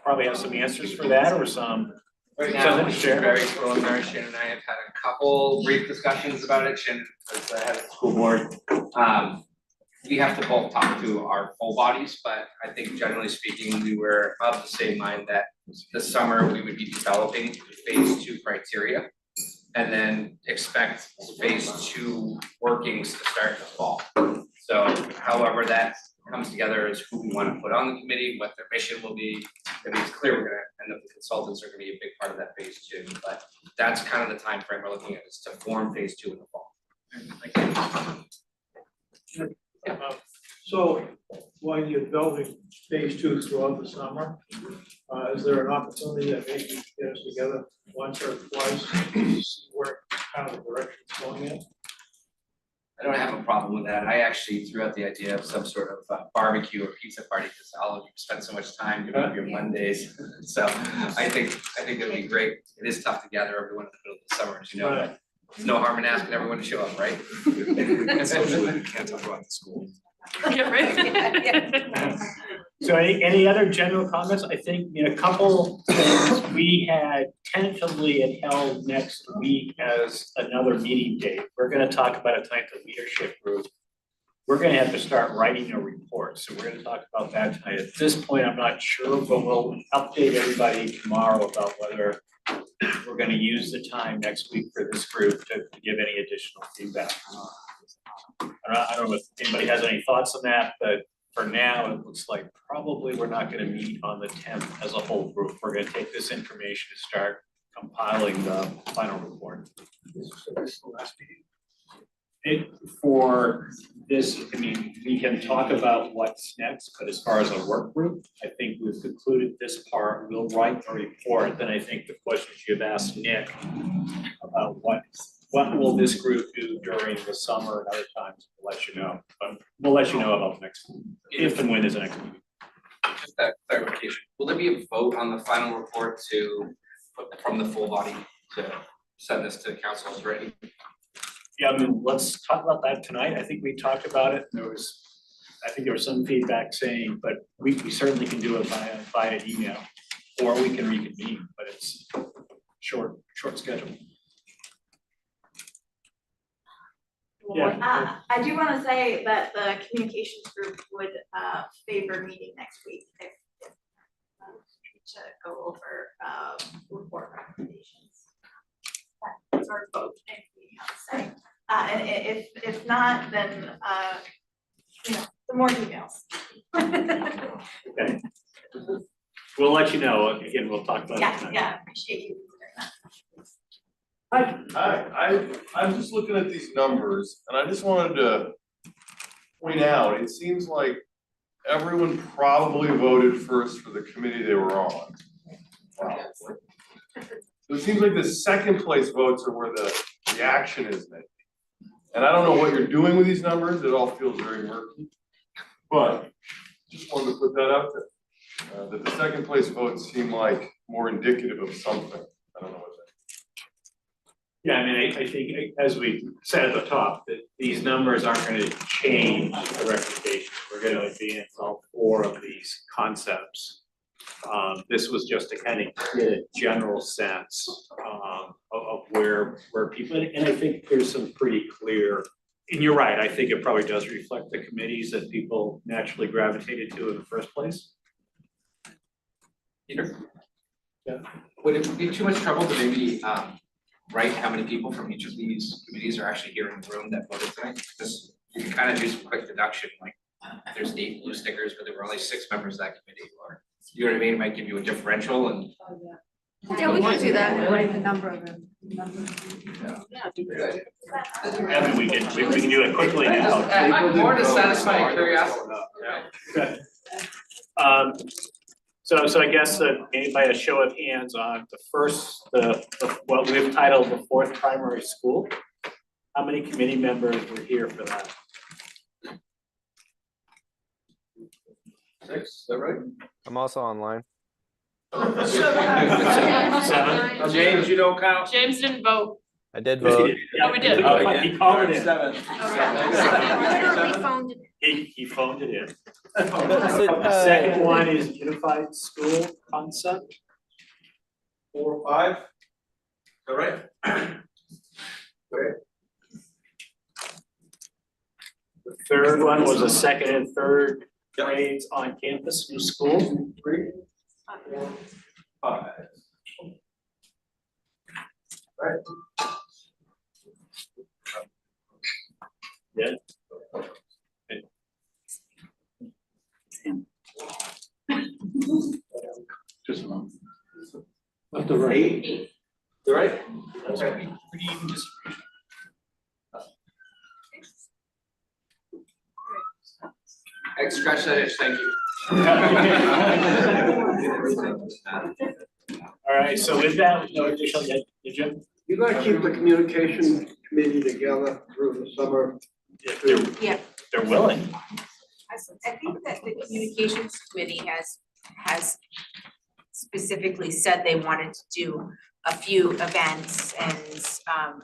probably have some answers for that or some. Right now, it's very preliminary. Shannon and I have had a couple brief discussions about it. Shannon is the head of the school board. We have to both talk to our full bodies, but I think generally speaking, we were of the same mind that this summer we would be developing phase 2 criteria. And then expect phase 2 workings to start in the fall. So however that comes together is who we want to put on the committee, what their mission will be. I mean, it's clear we're gonna end up, the consultants are gonna be a big part of that phase 2, but that's kind of the time frame we're looking at, is to form phase 2 in the fall. So while you're building phase 2 throughout the summer, is there an opportunity that maybe you get us together once or twice to see where kind of the direction it's going in? I don't have a problem with that. I actually threw out the idea of some sort of barbecue or pizza party, because all of you spend so much time giving up your Mondays. So I think it'd be great. It is tough to gather everyone in the middle of the summer, as you know, but there's no harm in asking everyone to show up, right? Essentially, you can't talk about the school. Yeah, right. So any other general comments? I think, a couple things we had tentatively held next week as another meeting date. We're gonna talk about it tonight, the leadership group. We're gonna have to start writing a report, so we're gonna talk about that tonight. At this point, I'm not sure, but we'll update everybody tomorrow about whether we're gonna use the time next week for this group to give any additional feedback. I don't know if anybody has any thoughts on that, but for now, it looks like probably we're not gonna meet on the 10th as a whole group. We're gonna take this information and start compiling the final report. For this, I mean, we can talk about what's next, but as far as a work group, I think we've concluded this part. We'll write the report. Then I think the questions you've asked Nick about what will this group do during the summer and other times, we'll let you know. But we'll let you know about the next, if and when is the next meeting. will there be a vote on the final report from the full body to send this to council as ready? Yeah, I mean, let's talk about that tonight. I think we talked about it. I think there was some feedback saying, but we certainly can do it via email, or we can reconvene, but it's short schedule. Yeah. I do wanna say that the communications group would favor meeting next week if to go over report recommendations. That's our vote, if we have to say. And if not, then some more emails. Okay. We'll let you know. Again, we'll talk about it tonight. Yeah, appreciate you doing that. Hi, I'm just looking at these numbers and I just wanted to point out, it seems like everyone probably voted first for the committee they were on. Wow. So it seems like the second place votes are where the action is made. And I don't know what you're doing with these numbers, it all feels very murky. But just wanted to put that out there, that the second place votes seem like more indicative of something. I don't know what that is. Yeah, I mean, I think, as we said at the top, that these numbers aren't gonna change the recommendation. We're gonna advance all 4 of these concepts. This was just to kind of get a general sense of where people, and I think there's some pretty clear, and you're right, I think it probably does reflect the committees that people naturally gravitated to in the first place. Peter? Yeah. Would it be too much trouble to maybe write how many people from each of these committees are actually here in the room that voted tonight? Just, you can kind of do some quick deduction, like there's 8 blue stickers, but there were only 6 members of that committee, or, you know what I mean, it might give you a differential and. Yeah, we can do that, writing the number of them. Yeah, great idea. I mean, we can do it quickly now. I'm more to satisfy curiosity. Okay. So I guess maybe by a show of hands on the first, what we've titled the 4th primary school. How many committee members were here for that? 6, is that right? I'm also online. 7. James, you don't count? James didn't vote. I did vote. Oh, we did. He called it in. 7. He phoned it in. So, Second one is unified school concept. 4 or 5? Is that right? Okay. The third one was a second and third grades on campus, new school. 3, 4, 5. Right. Yeah. Just one. Left to right. 8. Is that right? That's Okay. pretty even distribution. I can scratch that itch, thank you. All right, so with that, no additional, Jim? You gotta keep the communication committee together through the summer. Yeah. They're willing. I think that the communications committee has specifically said they wanted to do a few events and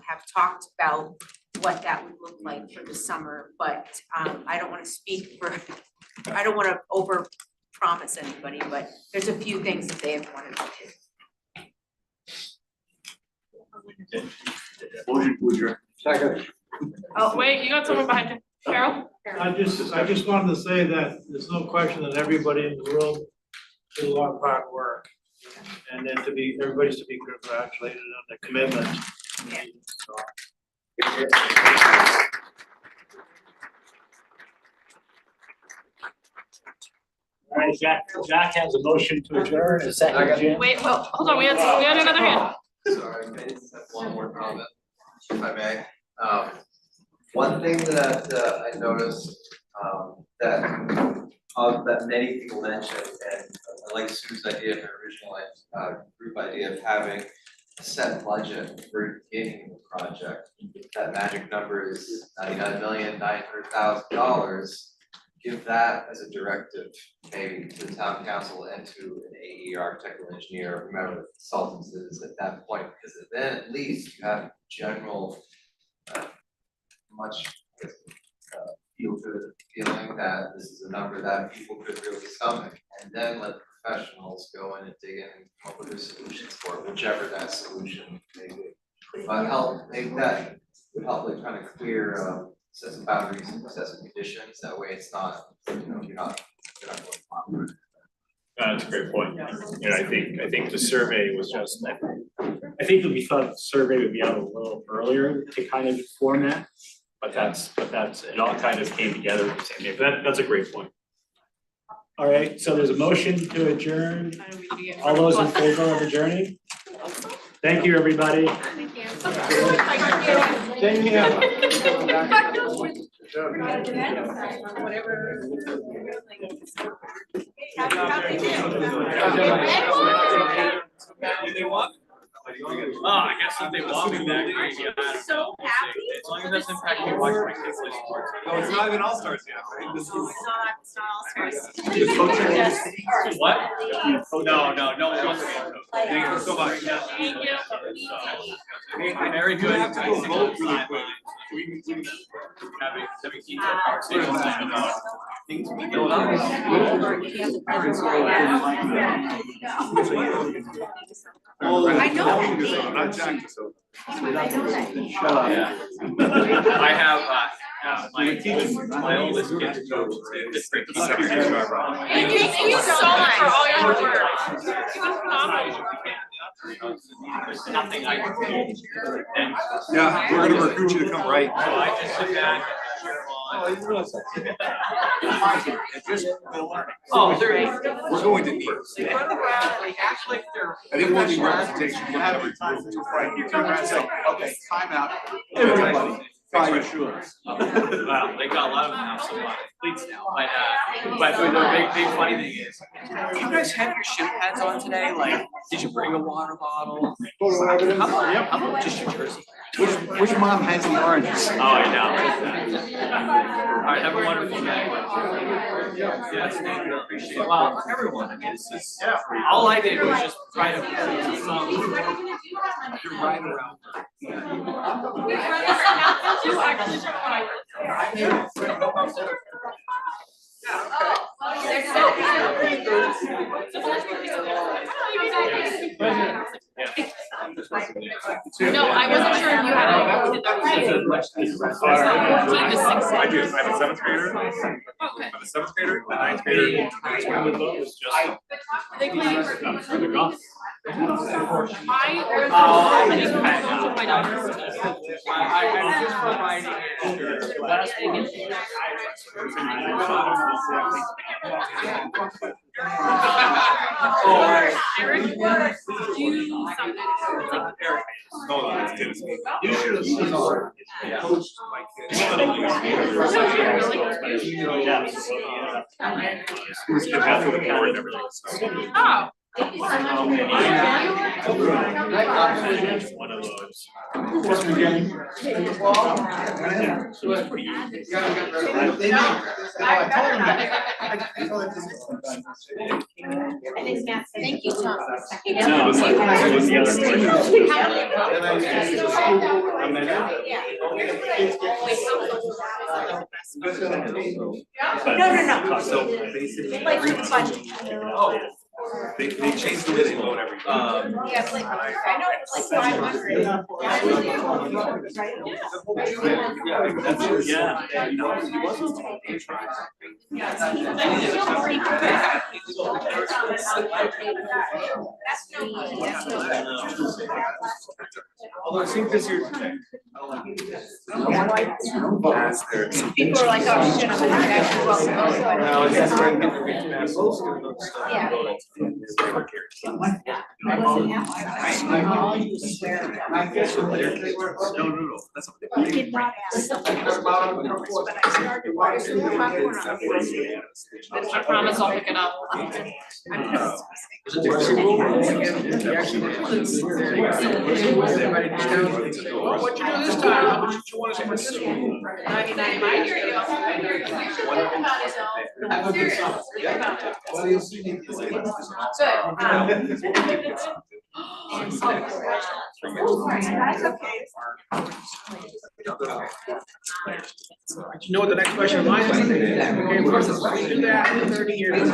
have talked about what that would look like for the summer, but I don't wanna speak for, I don't wanna over promise anybody, but there's a few things that they have wanted to do. Motion to adjourn. Second. Oh, wait, you got someone behind you. Carol? I just wanted to say that there's no question that everybody in the room did a lot of hard work. And then everybody's to be congratulated on their commitment. All right, Jack has a motion to adjourn, a second, Jim. Wait, well, hold on, we had another hand. Sorry, I just have one more comment, if I may. One thing that I noticed that many people mentioned, and I like Sue's idea, her original group idea of having a set budget for beginning the project. That magic number is $99,900,000. give that as a directive, maybe to the town council and to an AE, architectural engineer, whomever the consultant is at that point, because then at least you have general, much, feel good feeling that this is a number that people could really stomach, and then let professionals go in and dig in and come up with their solutions for it, whichever that solution may be. But help, maybe that would help like kind of clear, set some boundaries and set some conditions, that way it's not, you're not going on. That's a great point. You know, I think the survey was just, I think that we thought the survey would be out a little earlier to kind of inform that. But that's, it all kind of came together at the same day, but that's a great point. All right, so there's a motion to adjourn. All those in favor of adjourning? Thank you, everybody. Thank you. Same here. They want? Oh, I guess if they want me back, yeah. So happy. As long as it doesn't impact me watching my kids play sports. No, it's not even all stars yet, right? This is. It's not all What? No, no one wants to be a coach. Thank you so much. Thank you. Very good. You have to go vote really quick. Having detailed conversations about things we don't I know. I'm not Jack, so. Yeah. I have, my oldest kid goes to district. Thank you so much for all your work. It was phenomenal. There's nothing I can do. And Yeah, we're gonna recruit you to come right. so I just sit back and cheer on. Oh, We're going to need. they run around, they act like they're. I think we'll need representation. We'll have every time. You turn around and say, okay, time out, everybody, fire your shoes. Wow, they got a lot of them now, so cleats now, but the big funny thing is, do you guys have your shin pads on today? Like, did you bring a water bottle? How about just your jersey? Which mom has the oranges? Oh, I know. All right, have a wonderful day. Yes, thank you, appreciate it. Well, everyone, I mean, this is, all I did was just try to. You're right around. No, I wasn't sure if you had a. I do, I have a seventh grader, I have a seventh grader, a ninth grader. They play for. They're gone. I think my daughter's. I'm just providing Eric, do something. No, it's Dennis. You should have seen our coach, my kids. It's been half of the board and everything, so. Oh. One of those. Thank you, Tom. No, it's like, it was the other No. So basically. Like budget. Oh. They changed the way they vote every year. Yeah, it's like, I know it's like 500. Although I think this year. People are like, oh shit, I'm gonna actually well. No, it's just right now, we're getting mass. Yeah. Yeah. Right. I guess No, that's what He did not ask. But I started watching the popcorn on it. I promise I'll pick it up. What'd you do this time? How much did you want to spend this one? 99. I hear you. I hear you. You should think about it though. I'm serious. Think about it. That's okay. You know what the next question of mine is? Okay, of course, we do that in 30 years.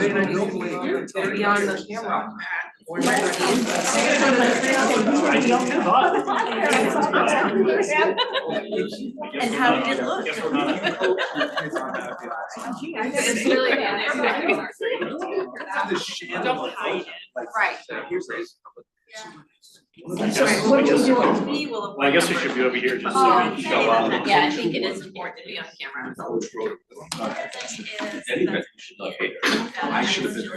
They're beyond the camera. And how did it look? It's really don't hide it. Right. Well, I guess we should be over here just so we can show up. Yeah, I think it is important to be on camera. I should have been.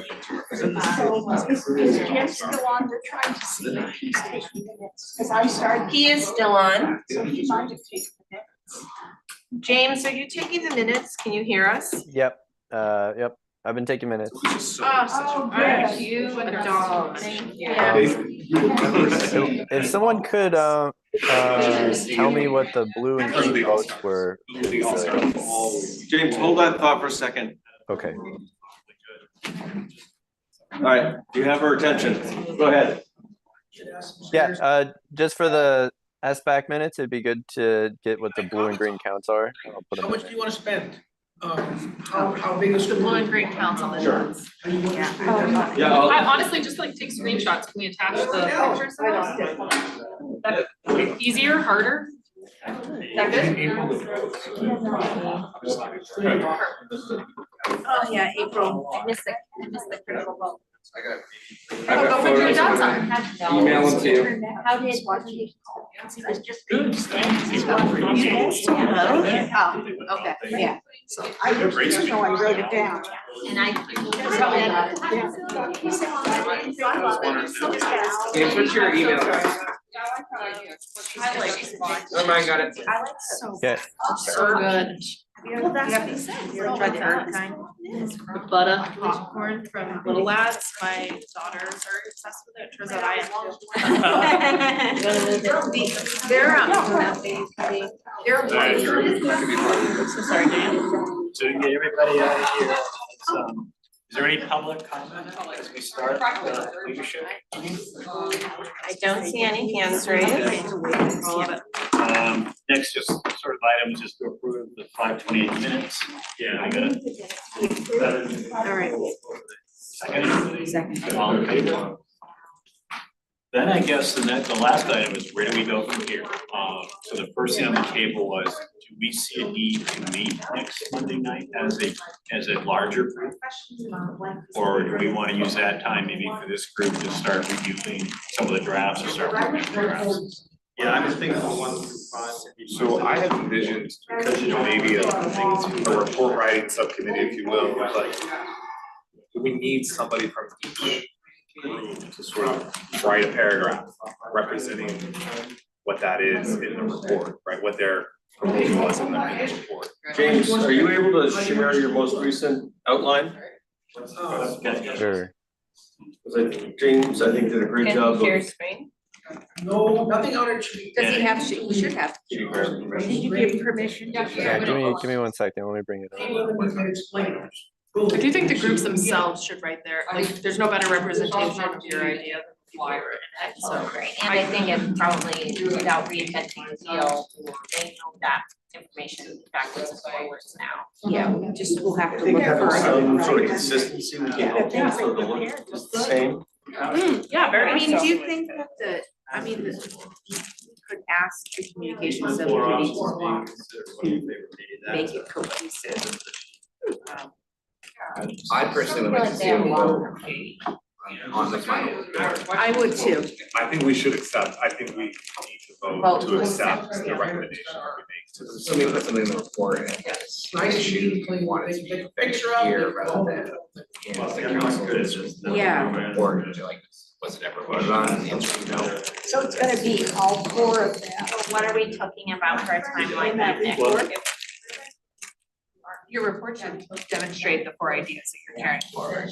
Is Jim still on? They're trying to see if he's taking minutes, because I started. He is still on. So he might have taken minutes. James, are you taking the minutes? Can you hear us? Yep, yep, I've been taking minutes. Oh, Alright, you and the dog. Thank you. If someone could, tell me what the blue and green votes were. James, hold that thought for a second. Okay. All right, you have our attention. Go ahead. Yeah, just for the SBAC minutes, it'd be good to get what the blue and green counts are. I'll put How them much in do you want to spend? How big is the Blue and green counts on the dots. Yeah, I honestly just like take screenshots. Can we attach the pictures of that? That easier, harder? That Oh, yeah, April. I missed the critical vote. I got figure your photos. dots out. Email them to you. How did Washington? It's just. Good. Oh, okay, yeah. So I wrote it down. And I. James, what's your email address? Oh, mine got it. Yeah. So good. Well, that's what he said. Try the herb kind. The butter popcorn from Little Lads. My daughters are obsessed with it. Turns out I am. So sorry, Dan. So to get everybody out of here, is there any public comment as we start the leadership? I don't see any hands raised. Next, just sort of items, just to approve the 5:28 minutes. Yeah, I got it. All right. Second. All in favor? Then I guess the last item is where do we go from here? So the first thing on the table was, do we see a need to meet next Monday night as a larger group? Or do we want to use that time maybe for this group to start reviewing some of the drafts or start reviewing the drafts? Yeah, I was thinking of 1 through 5. So I have envisioned, because maybe a report writing subcommittee, if you will, like, do we need somebody from each group to sort of write a paragraph representing what that is in the report, right? What their proposal was in the report. James, are you able to share your most recent outline? Sure. James, I think did a great job Share of. screen? No, nothing on it. Does he have, we should have. Did you give permission? Yeah, give me 1 second, let me bring it up. I do think the groups themselves should write their, like, there's no better representation of your idea than the flyer in it, so. And I think it probably, without reinventing the wheel, they know that information backwards and forwards now. Yeah, we'll have I to think look having for. some sort of consistency would be helpful, so the look is the same. Yeah, very I much mean, so. do you think that you could ask the communications subcommittee to make it cohesive? I personally would like to see a vote on the final. I would too. I think we should accept, I think we need to vote to accept the recommendation that we make to the. Somebody put something in the report and it's Nice she clean, wanted to take be a picture of it. here rather than in the council. Yeah. Or like Was it ever voted on? The answer is no. So it's gonna be all four of them. So what are we talking about for a timeline then, Nick? Your report should demonstrate the 4 ideas that you're carrying forward.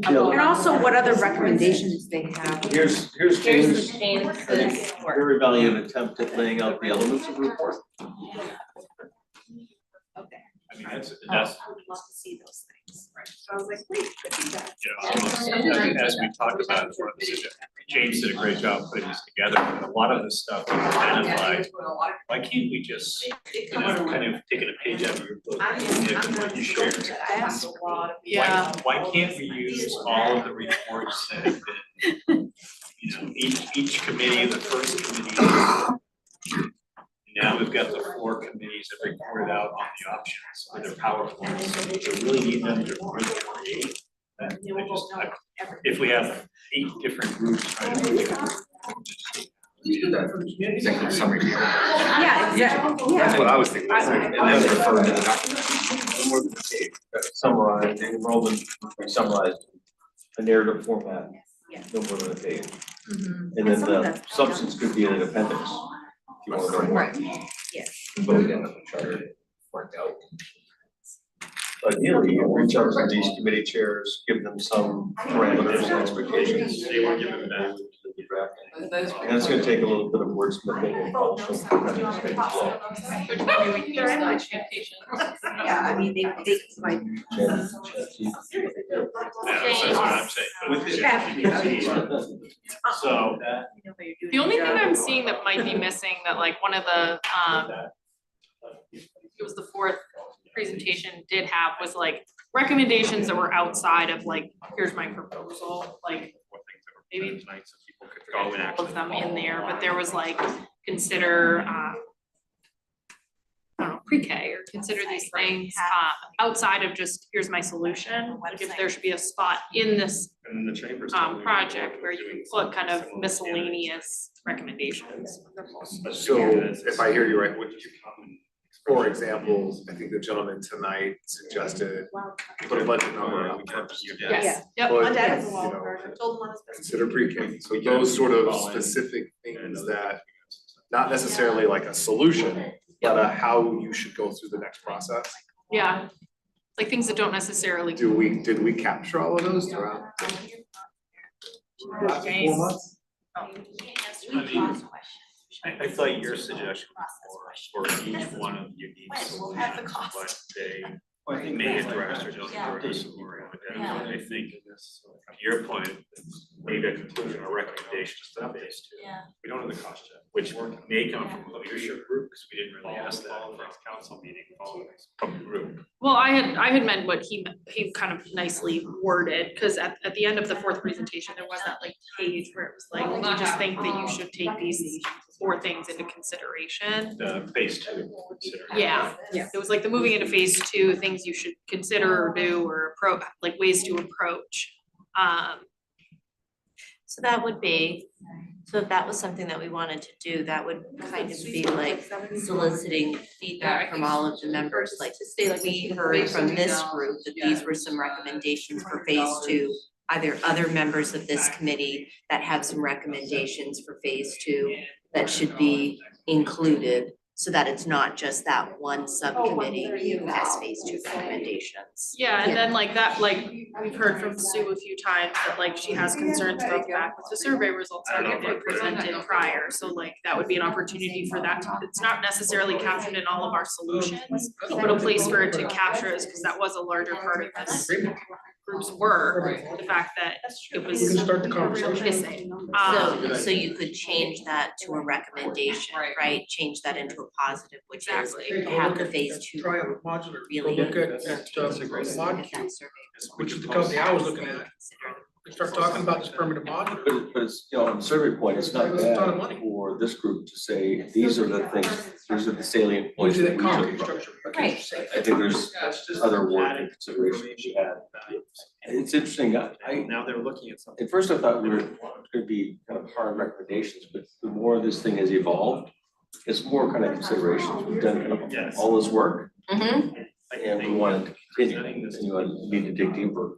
And also what other recommendations they have. Here's Here's James' James's work. very valiant attempt at laying out the elements of the report. Okay. I mean, that's, I would love to see those things. Right. So I was like, great, good feedback. as we talked about, James did a great job putting this together, but a lot of this stuff we identified. Why can't we just, kind of taking a page out of your book, and what you shared? Why can't we use all of the reports that have been, each committee, the first committee. Now we've got the 4 committees that reported out on the options with their PowerPoints. We really need them to recreate. If we have 8 different groups trying to. Executive summary. Yeah, exactly. That's what I was thinking. And then refer to the document. Summarize, enrollment, summarized, a narrative format, no more than a page. And then the substance could be in an appendix, if you want to know more. Right, yes. But we got the charter worked out. Ideally, you reach out to these committee chairs, give them some parameters and expectations. They were given that. And it's gonna take a little bit of wordsmithing and also. Yeah, I mean, they like. That's what I'm saying. With this, so. The only thing I'm seeing that might be missing, that like one of the, it was the 4th presentation did have, was like recommendations that were outside of like, here's my proposal, like maybe all of them in there, but there was like, consider, I don't know, pre-K, or consider these things, outside of just, here's my solution. Like if there should be a spot in this And the chambers. project where you can put kind of miscellaneous recommendations. So if I hear you right, what you, for examples, I think the gentleman tonight suggested put a budget number and we can. Yes, yep. Put, My dad has a you law know, firm. Told him on his business. Consider pre-K, so those sort of specific things that, not necessarily like a solution, but how you should go through the next process. Yeah, like things that don't necessarily. Did we capture all of those throughout? Last 4 months? I thought your suggestion for each one of you needs solutions, but they may address or don't address or identify. I think, to your point, maybe a conclusion or recommendation is the base too. We don't know the cost yet, which may come from the leadership group, because we didn't really ask that in the council meeting, from the group. Well, I had meant what he kind of nicely worded, because at the end of the 4th presentation, there was that like page where it was like, we just think that you should take these 4 things into consideration. The phase 2. Yeah, it was like the moving into phase 2, things you should consider or do or like ways to approach. So that would be, so if that was something that we wanted to do, that would kind of be like soliciting feedback from all of the members, like we heard from this group that these were some recommendations for phase 2. Are there other members of this committee that have some recommendations for phase 2 that should be included? So that it's not just that one subcommittee who has phase 2 recommendations. Yeah, and then like that, like we've heard from Sue a few times that like she has concerns about the fact that the survey results haven't been presented prior. So like that would be an opportunity for that to, it's not necessarily captured in all of our solutions, but a place for it to capture is, because that was a larger part of this group's work, the fact that it was We can start the conversation. missing. So you could change that to a recommendation, right? Change that into a positive, which is Exactly. to have the phase 2 Try out group modular. really. Look at Mod, which is the company I was looking at. We start talking about this primitive modular. But it's, on the survey point, it's not It's a ton of bad money. for this group to say, these are the things, these are the salient points Usually that that we concrete took from. structure. Right. I think there's other work and considerations we had. It's interesting, Now they're looking at something. at first I thought we were gonna be kind of hard recommendations, but the more this thing has evolved, it's more kind of considerations. We've done kind of all this work. And we wanted to continue, and you need to dig deeper,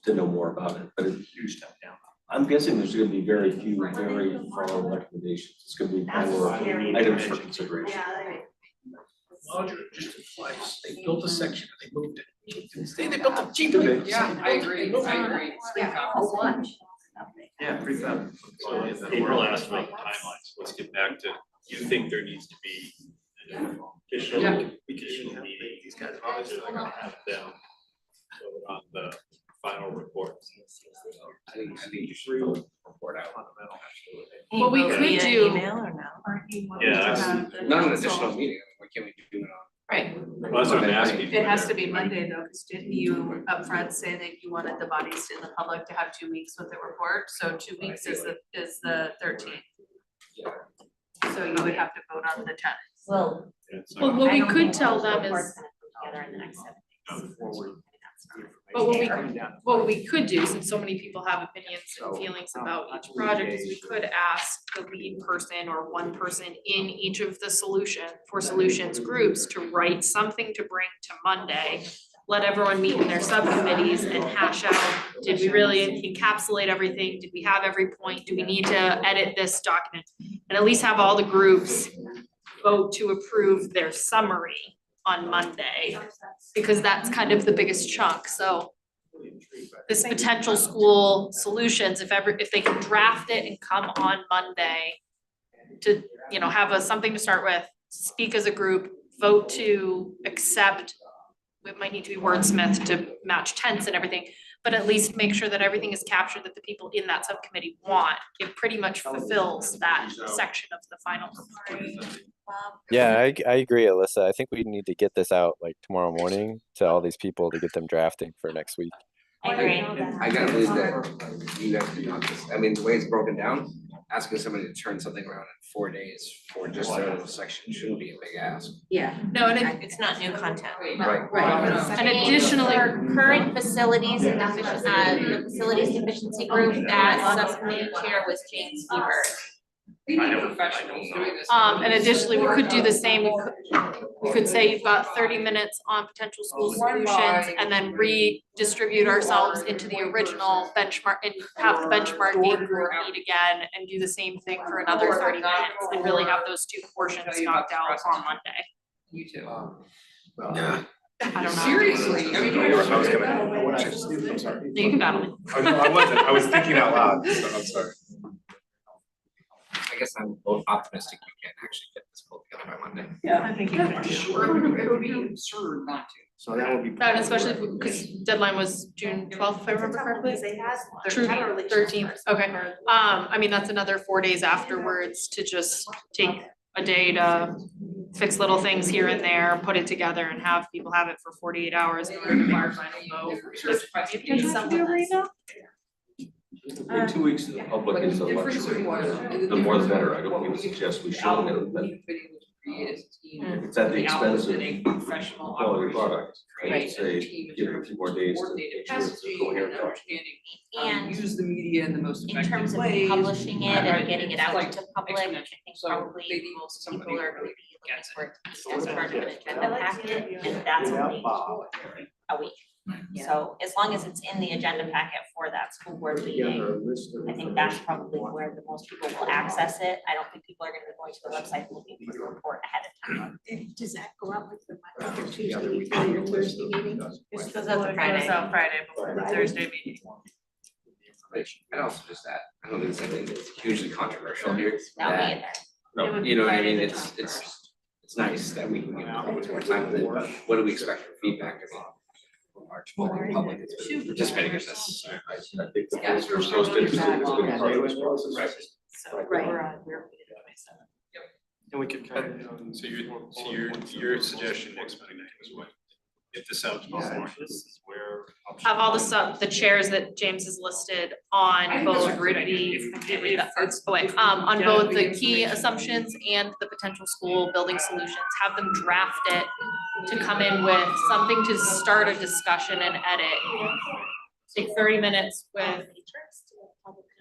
to know more about it, but it's Huge step down. I I'm guessing there's gonna be very few, very firm recommendations. It's gonna be more items for consideration. Larger, just twice, they built a section, they moved it. They built a cheaper. Yeah, I agree, I agree. Yeah, prefab. We're last about timelines, let's get back to, you think there needs to be an official meeting, these guys obviously are gonna have them vote on the final reports. I think you should report out. What we could do. Email or no? Yeah, Not an additional meeting, why can't we do it on? Right. Well, that's what I'm asking. It has to be Monday though, because didn't you upfront say that you wanted the bodies in the public to have 2 weeks with the report? So 2 weeks is the 13th. So you would have to vote on the 10th. Well, Well, what I we don't could think the tell them report's is, gonna come together in the next 7 days. but what we could do, since so many people have opinions and feelings about each project, is we could ask the lead person or one person in each of the solutions groups to write something to bring to Monday. Let everyone meet in their subcommittees and hash out, did we really encapsulate everything? Did we have every point? Do we need to edit this document? And at least have all the groups vote to approve their summary on Monday, because that's kind of the biggest chunk, so. This potential school solutions, if they can draft it and come on Monday to, you know, have something to start with, speak as a group, vote to accept. It might need to be wordsmithed to match tense and everything, but at least make sure that everything is captured that the people in that subcommittee want. It pretty much fulfills that section of the final report. Yeah, I agree, Alyssa. I think we need to get this out like tomorrow morning to all these people to get them drafting for next week. I agree. I gotta believe that you guys can do this. I mean, the way it's broken down, asking somebody to turn something around in 4 days for just a little section shouldn't be a big ask. Yeah. No, and It's not new content. Right. And additionally, For current facilities and the facilities deficiency group, that subcommittee chair was James Hebert. We need professionals doing this. and additionally, we could do the same, we could say you've got 30 minutes on potential school solutions and then redistribute ourselves into the original benchmark and have the benchmarking group meet again and do the same thing for another 30 minutes and really have those two portions knocked out on Monday. You too. Yeah. I don't know. Seriously, I mean. I was gonna, I'm sorry. You can battle me. I wasn't, I was thinking out loud, so I'm sorry. I guess I'm both optimistic you can actually get this pulled together by Monday. Yeah, I think you can. It would be absurd not to. So that would be. That especially because deadline was June 12th, if I remember correctly. True, 13th, okay. I mean, that's another 4 days afterwards to just take a day to fix little things here and there, put it together and have people have it for 48 hours in order to fire final vote. In 2 weeks to the public is a luxury. The more the better. I don't mean to suggest we shouldn't get it, but it's at the expense of quality product. I'd say give it a few more days to make sure it's a coherent document. And Use the media in the most in effective terms of ways. publishing it and getting it out Like to public, I think So probably maybe most somebody people are gonna really be looking for it to be as part of an agenda packet, and that's only a week. So as long as it's in the agenda packet for that school board meeting, I think that's probably where the most people will access it. I don't think people are gonna be going to the website looking for the report ahead of time. Does that go out like the Monday or Tuesday before your Thursday meeting? It goes out Friday before the Thursday meeting. And also just that, I don't think there's anything hugely controversial here. Not me that- either. No, you know what I mean, it's nice that we can get a little bit more time with it, but what do we expect for feedback? I mean, our public is participating in this. I think the folks who are most interested is being part of this process. And we could kind of. So your suggestion next Monday night was what? Get this out tomorrow, this is where. Have all the chairs that James has listed on both on both the key assumptions and the potential school building solutions, have them draft it to come in with something to start a discussion and edit. Take 30 minutes with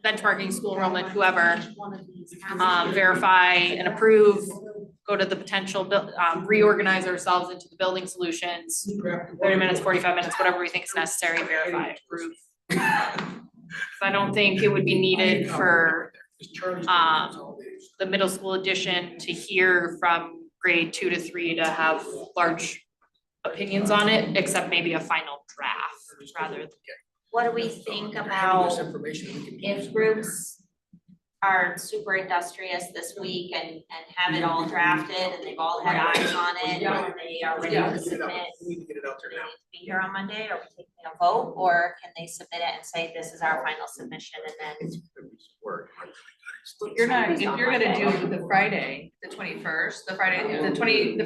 benchmarking, school enrollment, whoever, verify and approve, go to the potential, reorganize ourselves into the building solutions, 30 minutes, 45 minutes, whatever we think is necessary, verify, approve. I don't think it would be needed for the middle school addition to hear from grade 2 to 3 to have large opinions on it, except maybe a final draft rather than. What do we think about if groups are super industrious this week and have it all drafted and they've all had eyes on it and they are ready to submit? We need to get it out there now. Be here on Monday, are we taking a vote, or can they submit it and say this is our final submission and then? You're not, if you're gonna do the Friday, the 21st, the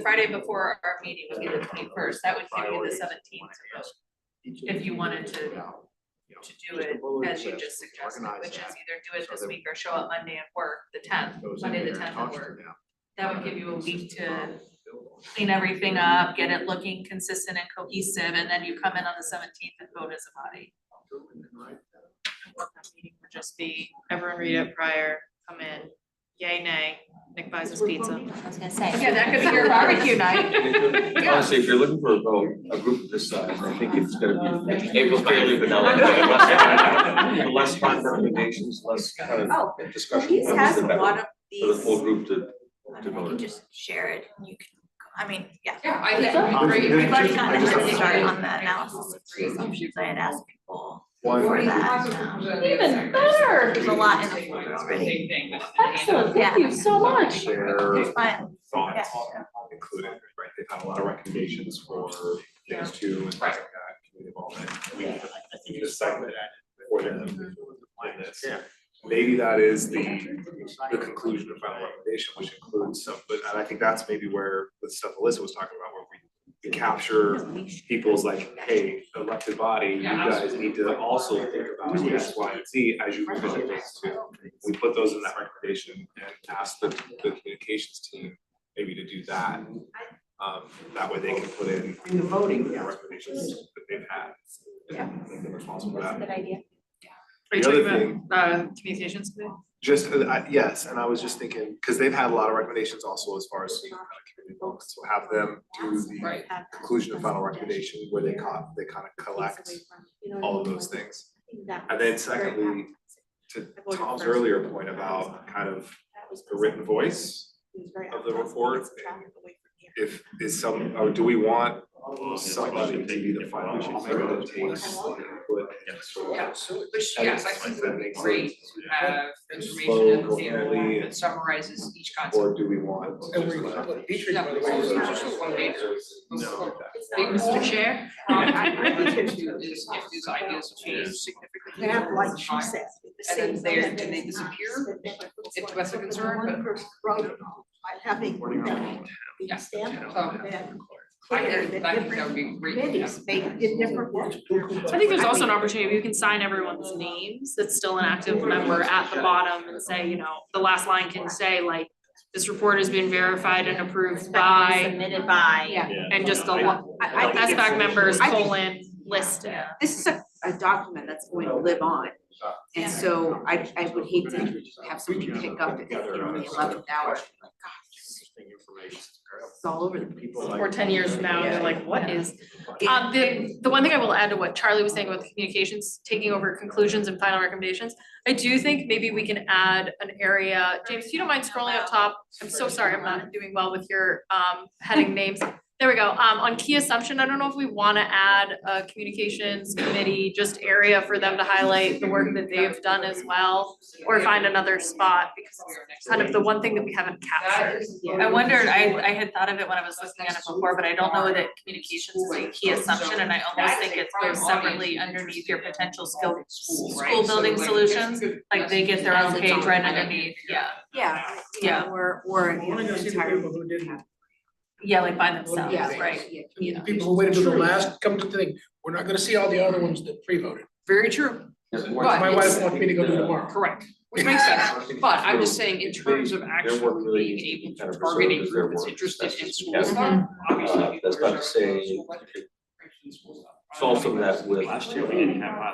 Friday before our meeting would be the 21st, that would give you the 17th. If you wanted to do it as you just suggested, which is either do it this week or show up Monday and work the 10th, Monday the 10th and work. That would give you a week to clean everything up, get it looking consistent and cohesive, and then you come in on the 17th and vote as a body. Meeting would just be, everyone read it prior, come in, yay, nay, Nick buys his pizza. I was gonna say. Yeah, that could be your barbecue night. Honestly, if you're looking for a vote, a group of this size, I think it's gonna be April's fairly vanilla. Less fun recommendations, less kind Oh, of discussion. He has a the better lot of For the these. full group to I can just share it, you can, I mean, yeah. Yeah, I think that'd be great. We've already kind of I just- had to start on the analysis of three assumptions, I had asked people for that. Even better. There's a lot in the folder already. Excellent, thank you so much. Their Fine. thoughts included, right? They've had a lot of recommendations for phase 2 and things like that, community involvement. We need a segment for them in this. Yeah. Maybe that is the conclusion of final recommendation, which includes some, but and I think that's maybe where the stuff Alyssa was talking about, where we capture people's like, hey, elected body, you guys need to also think about X, Y, and Z as you move into phase 2. We put those in that recommendation and ask the communications team maybe to do that. That way they can put in the voting, the recommendations that they've had. Yeah. And they're responsible for that. Good idea. Are you The other talking about communications committee? Just, yes, and I was just thinking, because they've had a lot of recommendations also as far as, kind of community involvement, so have them do the conclusion and final recommendation where they kind of collect all of those things. And then secondly, to Tom's earlier point about kind of the written voice of the report, and if is some, or do we want somebody to be the final maker that takes the input and sort of Which, yes, I think would be great to have information in the paper that summarizes each concept. or do we want? And we, Petrie, by the way, is Just one pager. No. Mr. Chair, I think if these ideas change significantly. They have, like she said, And then they disappear, if that's a concern, but. Having Yeah. stamp So, that I think that would be great. committees make it different. I think there's also an opportunity, you can sign everyone's names that's still an active member at the bottom and say, you know, the last line can say like, this report has been verified and approved by, Submitted by. Yeah. and just the I think SBAC members I think- colon listed. This is a document that's going to live on. And so I would hate to have somebody pick up at, the 11th hour. It's all over the place. Or 10 years from now, and they're like, what is? The one thing I will add to what Charlie was saying about the communications, taking over conclusions and final recommendations, I do think maybe we can add an area, James, if you don't mind scrolling up top, I'm so sorry, I'm not doing well with your heading names. There we go, on key assumption, I don't know if we wanna add a communications committee, just area for them to highlight the work that they've done as well, or find another spot, because it's kind of the one thing that we haven't captured. I wondered, I had thought of it when I was listening at it before, but I don't know that communications is a key assumption, and I almost think it goes separately underneath your potential school building solutions. Like they get their own page right underneath, yeah. Yeah, or an entire. Who didn't. Yeah, like by themselves, Yeah. right? Yeah. People who waited till the last, come to think, we're not gonna see all the other ones that pre-voted. Very true. My wife wants me to go do tomorrow. Correct, which makes sense, but I'm just saying in terms of actually being able to target a group that's interested in school stuff, obviously. That's not to say solve some of that with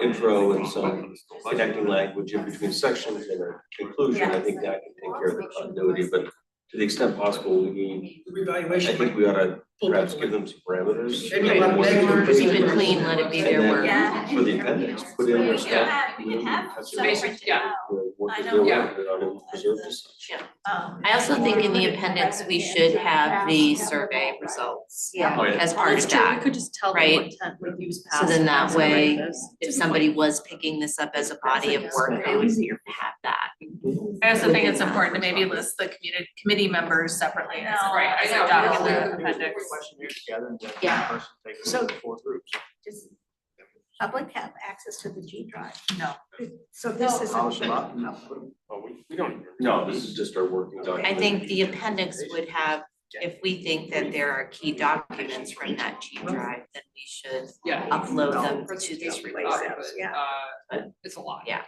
intro and some connecting language in between sections and a conclusion. I think that can take care of the continuity, but to the extent possible, we need, I Revaluation. think we ought to perhaps give them some parameters. Maybe a lot of negatives. Keep it clean, let it be their And word. then for the appendix, put in their We staff. can have some Basic, printed yeah. out. What I is know. their Yeah. work that ought to be preserved as such. I also think in the appendix, we should have the survey results. Yeah. Oh, yeah. As Oh, part that's of true. We that. could just tell them right? what like use So past then that and stuff like way, this. if somebody was picking this up as a body of work, they would have that. I also think it's important to maybe list the committee members separately as a document appendix. Yeah. So- Does public have access to the G drive? No. So this is. Polish them up? We don't. No, this is just our working document. I think the appendix would have, if we think that there are key documents from that G drive, then we should upload them to this repository. It's a lot. Yeah.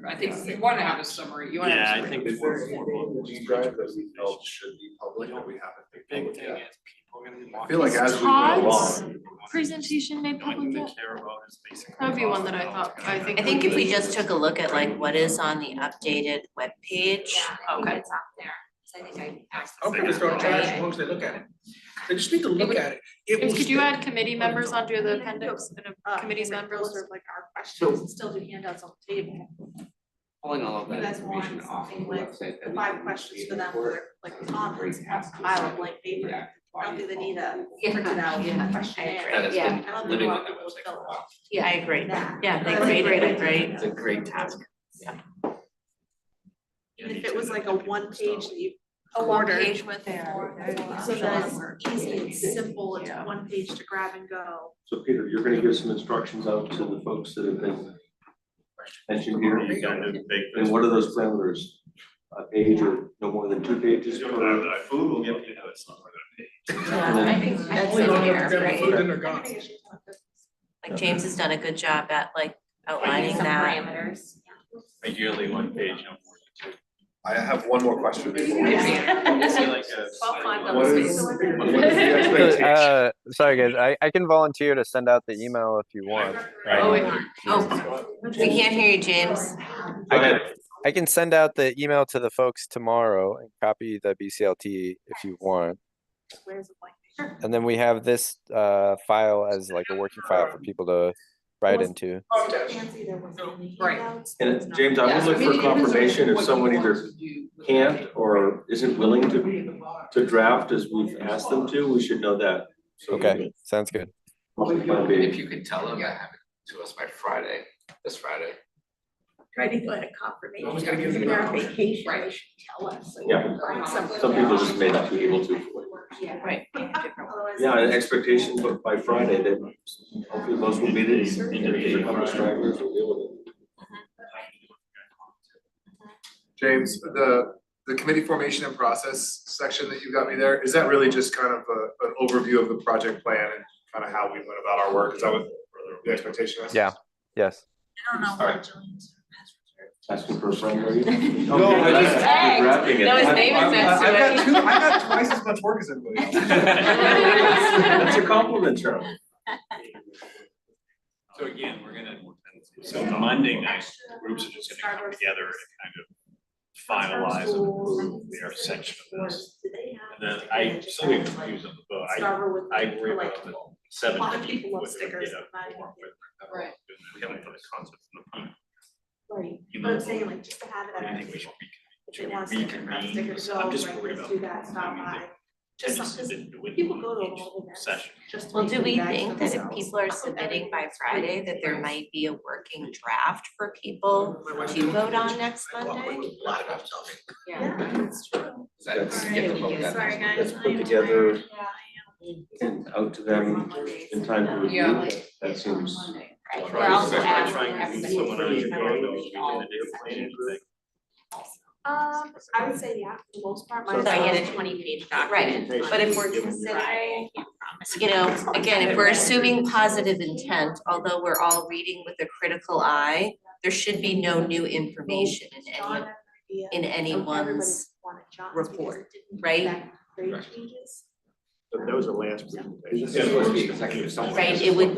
I think you wanna have a summary, you wanna have a summary. Is there anything in the G drive that we felt should be public that we haven't been public yet? I feel like as we went along. Presentation made public yet? That'd be one that I thought, I think. I think if we just took a look at like what is on the updated webpage. Okay. It's up there. So I think I asked. Okay, just throw it trash as long as they look at it. They just need to look at it. It will Could you still- add committee members onto the appendix, committees members? Those are like our questions, and still do handouts on the table. Pulling all of You that guys want information off of the something like website. that the we 5 can questions for create them, for or like comments, file of blank paper. I don't think they need a printed out questionnaire. That has Yeah. been I don't think living a on lot that of people website fill for a it while. out. Yeah, I agree. That. Yeah, they That's created great a great. It's a great task. And if it was like a 1-page that you A one ordered, page with there. so that it's easy and simple, it's 1 page to grab and go. So Peter, you're gonna give some instructions out to the folks that have been mentioned here. And what are those parameters? A page or no more than 2 pages per? Food will get you know it's not more than a page. Yeah, I think that's Only in look here, at them, right? food, then they're gone. Like James has done a good job at like outlining Some that. parameters. Ideally, 1 page, no more than 2. I have one more question before we. What is the expectation? Sorry guys, I can volunteer to send out the email if you want. Oh, we can't hear you, James. I can send out the email to the folks tomorrow and copy the BCLT if you want. Where's the blank paper? And then we have this file as like a working file for people to write into. Fancy there was any Right. handouts. And James, I would look for confirmation if someone either can't or isn't willing to draft as we've asked them to, we should know that. So Okay, sounds good. If you could tell them to have it to us by Friday, this Friday. Try to get a confirmation. Always gotta give them If they're an on option. vacation, they should tell us. so we Yeah. can find Some people just may not be able to. Right. Otherwise- Yeah, an expectation, but by Friday, that hopefully most will be there, there's a couple of stragglers will deal with it. James, the committee formation and process section that you got me there, is that really just kind of an overview of the project plan and kind of how we went about our work? Is that what the expectation is? Yeah, yes. I don't know All what right. Jillian's. Asking for a friend, are you? No, I just- You're drafting it. No, his name is next to it. I got twice as much work as everybody else. That's a compliment, Charlie. So again, so Monday night, groups are just gonna come together and kind of finalize and approve their section of this. And then I still get confused on the vote. I worry about the 7 A lot of people people love what they're gonna stickers, get but up not for, even- but Right. we haven't put a concept in the plan. Right, You but I'm know, saying like just to have it I at our think we table. should If they want a sticker, grab a reconvene. sticker, I'm go, just right, worried let's about do that, stop timing by. that. Just I just something, didn't do it people in go to a each lot of events. session. Just to Well, make do we feedback think for that if themselves. people are submitting by Friday, that there might be a working draft for people to vote on next Monday? Yeah, that's true. That's Alright, sorry guys. That's I put am together tired. and out to them in time to review. Yeah. That seems. Right, Right. we're also Right. asking everybody. Someone else to should vote. go, we did a planning thing. I would say, yeah, for the most part. So I get a 20-page Right, but if we're considering, you know, again, if we're assuming positive intent, although we're all reading with a critical eye, there should be no new information in anyone's report, right? But those are last presentations. Right, it would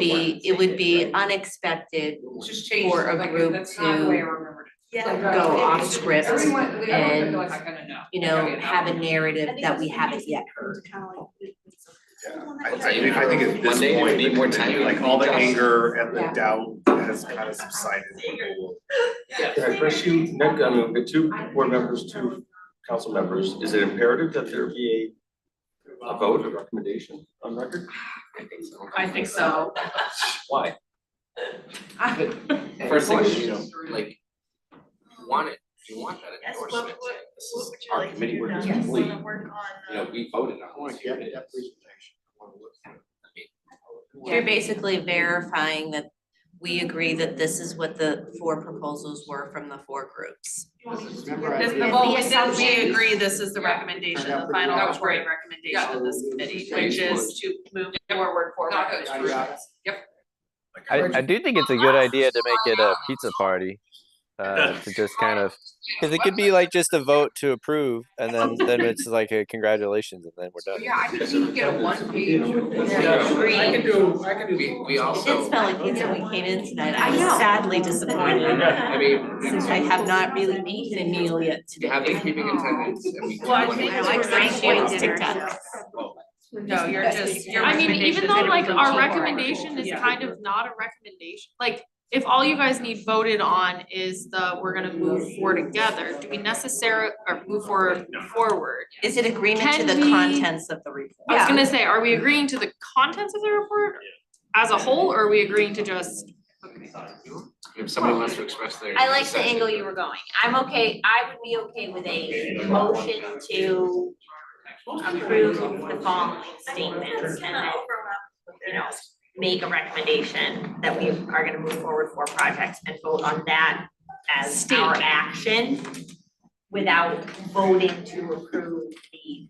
be unexpected Just change for a like, group that's not the way I to remembered go off script Everyone, and, feel like I kinda know. you know, have a narrative that we haven't yet heard. I think at this Monday, do we need more point, time? like all the anger and the Yeah. doubt has kind of subsided. Can I press you, Nick, I mean, the two board members, two council members, is it imperative that there be a vote, a recommendation on record? I think so. Why? First thing is, you know, like, you want it, you want that Yes, endorsement. what This would is you our like to committee do work now? is Yes, complete, wanna work on, you know, we voted on this. Here it is. You're basically verifying that we agree that this is what the 4 proposals were from the 4 groups. This, the vote, we agree this is the recommendation, the final operating recommendation of this committee, which is to move forward for recommendations. Yep. I do think it's a good idea to make it a pizza party. To just kind of, because it could be like just a vote to approve, and then it's like a congratulations, and then we're done. Yeah, I think you can get a 1-page. I can do. We It also. did smell like pizza when we came in tonight. I I was know. sadly disappointed. I mean, Since I have not really eaten a meal yet you today. have been keeping attendance and we. Well, I think I like it's Frank great Tic dinner, Tacs. No, you're just, your I mean, recommendation even is though gonna like be our cheaper. recommendation is kind of not a recommendation, like, if all you guys need voted on is we're gonna move forward together, do we necessarily, or move forward? Is it agreement to Can the we- contents of the report? I was gonna say, are we agreeing to the contents of the report as a whole, or are we agreeing to just? If somebody wants to express their. I like the dissension. angle you were going. I would be okay with a motion to approve the following statements and then, you know, make a recommendation that we are gonna move forward for projects and vote on that as our action without voting to approve the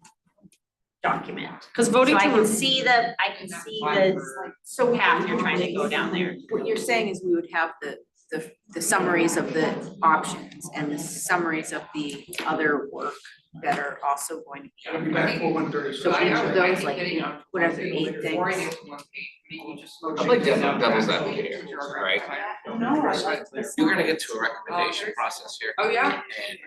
document. Cause voting So I to, can see the path you're trying to go down there. What you're saying is we would have the summaries of the options and the summaries of the other work that are also going to be. So each of those, like, whatever, 8 things. I'm like devil's advocate here, right? You're gonna get to a recommendation process here. Oh, yeah? And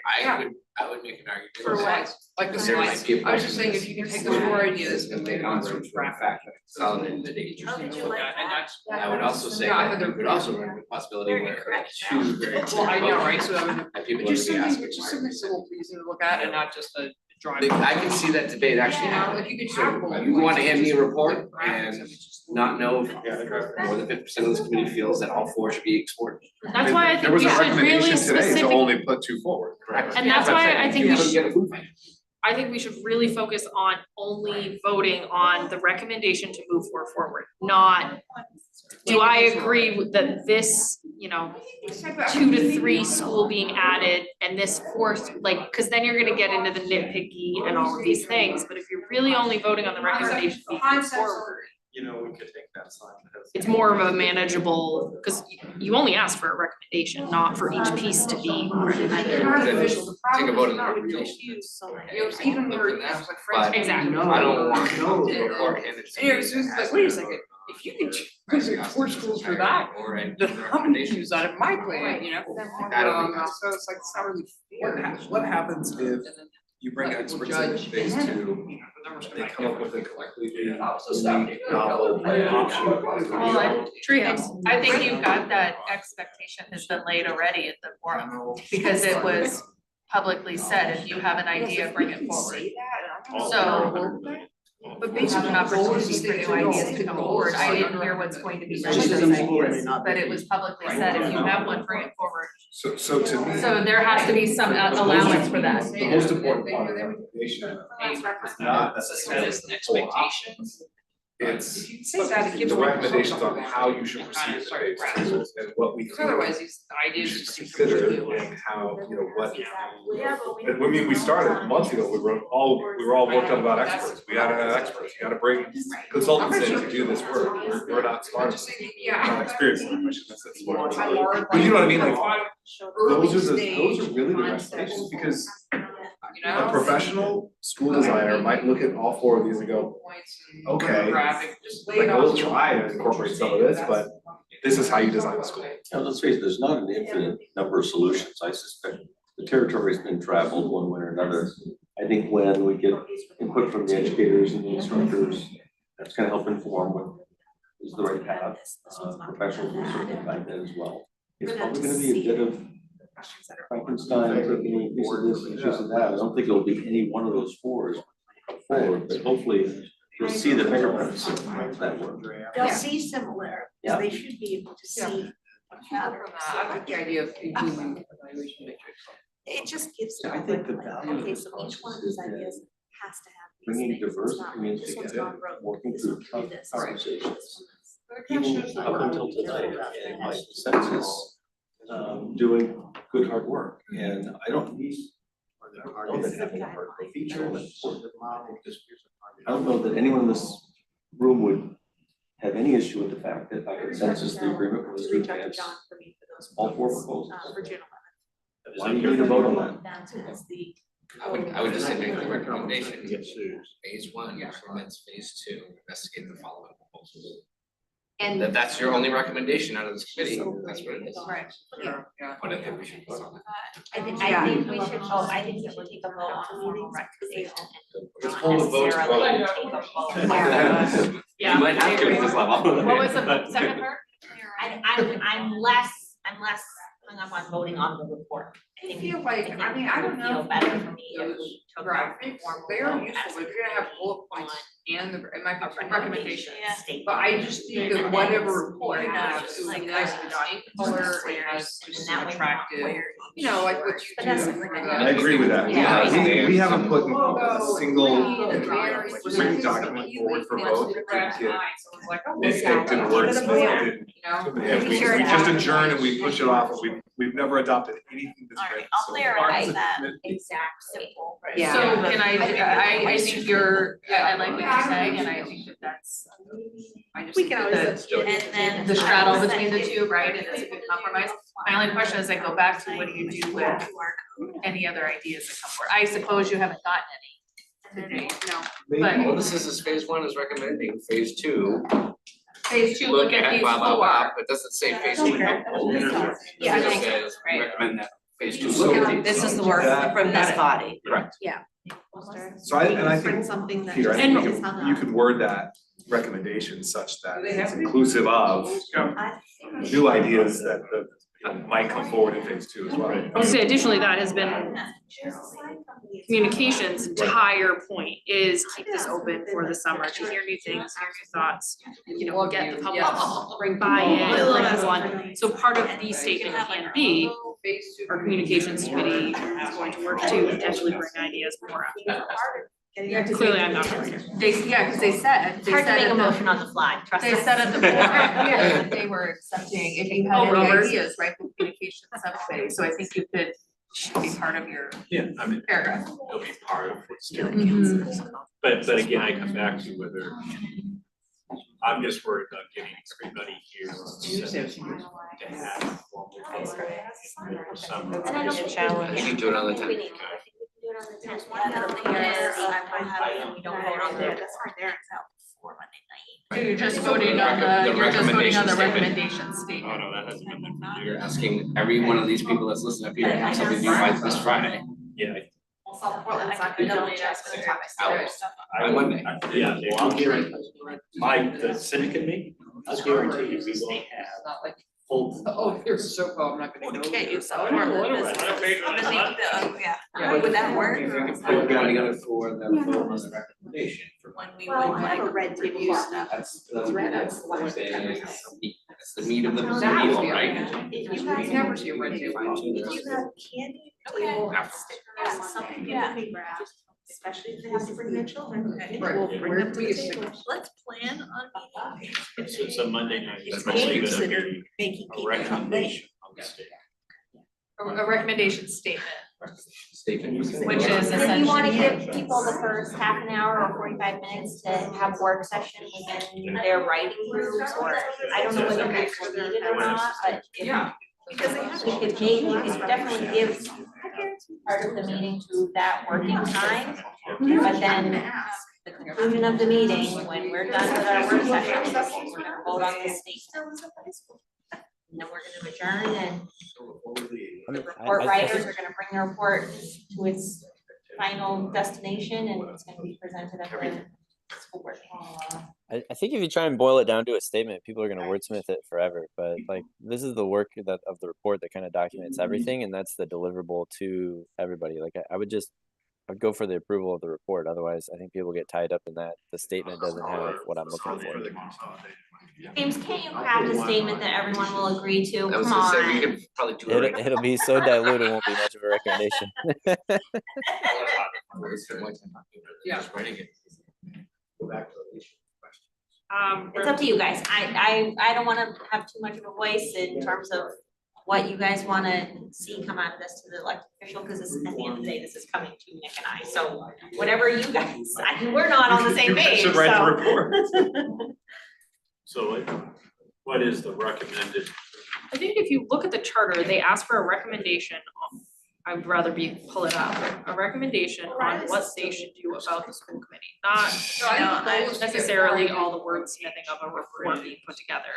I would make an argument. For what? Like the There might slides. be a I was just saying, if you can take those 4 ideas and make on one some sort of fact consolidated the data. Oh, did you like that? I would also say Yeah, I that thought there could also run the possibility where two very. Well, I know, right, so that would. that people are Just gonna be something, asking. just something civil pleasing to look at and not just a drive. I can see that debate actually You know, happening. like you could So have bullet you wanna points. hand me a report and not know if more than 50% of this committee feels that all 4 should be explored. that's why I There think was we a should really recommendation today to specific, only put 2 forward, correct? and that's why I think we You should. get a movement. I think we should really focus on only voting on the recommendation to move forward, not, do I agree with that this, you know, 2 to 3 school being added and this 4th, like, cause then you're gonna get into the nitpicky and all of these things, but if you're really only voting on the recommendation to move forward, You know, we could take that sign. it's more of a manageable, cause you only ask for a recommendation, not for each piece to be recommended. Take a vote on the recommendation. Even where, like, French. Exactly. I don't want the report handed to me. Yeah, so it's like, wait a second, if you can choose 4 schools for that, Or a then I'm gonna use that at my plan, you know? I don't think that's- So it's like, it's not really. What happens if you bring Like, experts we'll in judge. phase 2, they come up with a collectively unique novel option? Well, like treehouse. I think you've got that expectation has been laid already at the forum, because it was publicly said, if you have an idea, bring it forward. So, but basically an opportunity for new ideas to come forward, I didn't hear what's going to be done with those ideas, but it was publicly said, if you have one, bring it forward. So to me. So there has to be some allowance for that. The most important part of the recommendation is not necessarily the expectations. It's Say that, it gives the more- recommendations on how you should proceed in phase 2 and what we Because think otherwise, these you ideas should just seem to consider really and how, you know, what. Yeah, but we. And I mean, we started months ago, we were all worked up about experts, we gotta have experts, you gotta bring consultants in to do this work, we're not smart. We're not experienced enough, I shouldn't say smart. But you know what I mean, like, those are really the recommendations, because a professional school designer might look at all 4 of these and go, okay, like, we'll try to incorporate some of this, but this is how you design a school. Now, let's face it, there's not an infinite number of solutions. I suspect the territory's been traveled one way or another. I think when we get input from the educators and the instructors, that's gonna help inform what is the right path. Professionals will certainly find that as well. It's probably gonna be a bit of Frankenstein, taking a piece of this and a piece of that. I don't think it'll be any one of those fours come forward, but hopefully you'll see the fingerprints of that work. They'll see similarities, Yeah. they should be able to see. I like the idea of a human evaluation matrix. It just gives I them think the like, value of okay, the so each process one of is these that ideas has to have these bringing things. It's diverse not like communities this one's together, gone broke, working this through one can do tough this. conversations. Even up until tonight, in my consensus, doing good hard work, and I don't need. I don't know that having a hard work feature is important. I don't know that anyone in this room would have any issue with the fact that by consensus, the agreement was to advance all four proposals. For June Why do you need to vote on that? That's the. I would just say make the recommendation, phase one, implements phase two, investigate the following proposals. And That's your only recommendation out of this committee, that's what it is. Right. But I think we should vote on that. I think we should vote, I think we should take a vote on formal recommendation and Let's not hold a vote to necessarily vote. take a vote. You might have to at this level. What was the second part? I'm less hung up on voting on the report. I feel like, I mean, I don't know. Feel better for me if we took a Graphics, formal they are vote useful, as if you're gonna have bullet points and the, it might be a two recommendation recommendations. statement. But I just think that whatever report it has, Just it would like be nice a to dot color, it has And just that some way we're not attractive, where- you know, like what you But do that's for like- the. I agree with that. Yeah. We haven't put a Logo, single very written document forward for vote. It It didn't work. It didn't- You know? Yeah, we just adjourn and we push it off, and we've never adopted anything that's written. I'll so clarify far. that exact simple. Yeah. So can I think you're, I like what you're saying, and I think that that's, I just We think can that always. And then the straddle between the two, right, and it's a good compromise. My only question is I go back to what do you do with any other ideas that come forward? I suppose you haven't gotten any today, no, but Well, this is phase one is recommending, phase two, phase two, look at blah, blah, blah, but doesn't say phase one. Yeah, It just thank you. says, recommend that phase two. This is the work from this body. Correct. Yeah. So I think, Something that Peter, I just think is hung you up. could word that recommendation such that it's inclusive of, new ideas that might come forward in phase two as well. I would say additionally, that has been communication's entire point is keep this open for the summer to hear new things, hear new thoughts. You know, get the public, bring buy-in, bring everyone. So part of the statement can be, our communications committee is going to work to potentially bring ideas more after. Clearly, I'm not a writer. because they said, It's hard to make a motion on the fly, trust They us. said at the board, yeah, that they were accepting, if you Oh, had any Robert. ideas, right, the communication subcommittee, so I think you could, should be part of your Yeah, I mean, paragraph. it'll be part of what's doing. Mhm. But again, I come back to whether, I'm just worried about getting everybody here to have formal vote in the summer. And I don't think we We should do it on the I think 10th. we need, I think we can do it on the 10th. One of the things is, and we don't vote on it, that's hard there, it's out before Monday night. So you're just voting on the, you're just voting on the recommendation recommendation statement. Oh, no, that hasn't been done for years. You're asking every one of these people that's listening up here to have something due by this Friday. Yeah. Portland's not gonna delete us for the topics that are stuff. By Monday. Yeah, well, I'll guarantee, the Civic and me, I'll guarantee you, we won't have Not like, full. oh, here's so cool, I'm not gonna go. Can't use I don't know, I don't know. I don't pay for this. Yeah, would that work? If you can put it down together for the vote on the recommendation. When we would like red review stuff. That's the meat of the deal, right? If you I have, never see a red table. if you have candy table, yeah, something Yeah. can be grabbed, especially if they have to bring their children. Right. We'll bring them to the We get table. Let's plan on meeting. So Monday night, It's it's mostly gonna considered be making a people come late. recommendation on the state. A recommendation statement, Statement. which is And then you wanna essentially. give people the first half an hour or 45 minutes to have work session within their writing groups, or I don't know whether groups will need it or not, but if Yeah. because we could definitely give part of the meeting to that working time, but then the conclusion of the meeting, when we're done with our work session, we're gonna vote on the state. and then we're gonna adjourn and I mean, the report writers are gonna bring the report to its final destination and it's gonna be presented at the school board. I think if you try and boil it down to a statement, people are gonna wordsmith it forever, but like, this is the work that of the report that kind of documents everything, and that's the deliverable to everybody. Like, I'd go for the approval of the report, otherwise I think people get tied up in that the statement doesn't have what I'm looking for. James, can't you craft a statement that everyone will agree to? I was Come gonna say, we on. could probably do it right It'll be so dilute, it won't be much of a recommendation. Yeah. Just writing it. Go back to the issue. It's up to you guys. I don't wanna have too much of a voice in terms of what you guys wanna see come out of this to the elected official, cause this, at the end of the day, this is coming to Nick and I, so whatever you guys, we're not on the same page, You should write the so. report. So what is the recommended? I think if you look at the charter, they ask for a recommendation, I would rather pull it up, a recommendation on what they should do about the school committee, not necessarily all the wordsmithing of a report being put together.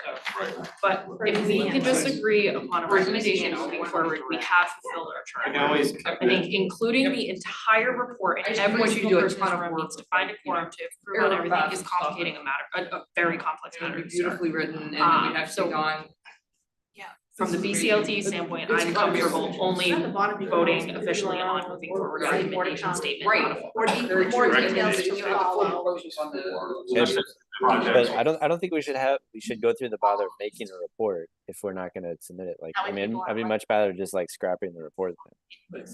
But if we can just agree upon a recommendation moving forward, we have fulfilled our charter. I think including the entire report and every single person in this room needs to find a quorum to approve on everything is complicating a matter, a very complex matter to start. Beautifully written and we'd have to So be gone. from the BCLT standpoint, I'm comfortable only voting officially on moving forward a recommendation statement, not a full report. More details that you have the full process on the. But I don't think we should go through the bother of making a report if we're not gonna submit it. Like, I mean, I'd be much better just like scrapping the report then.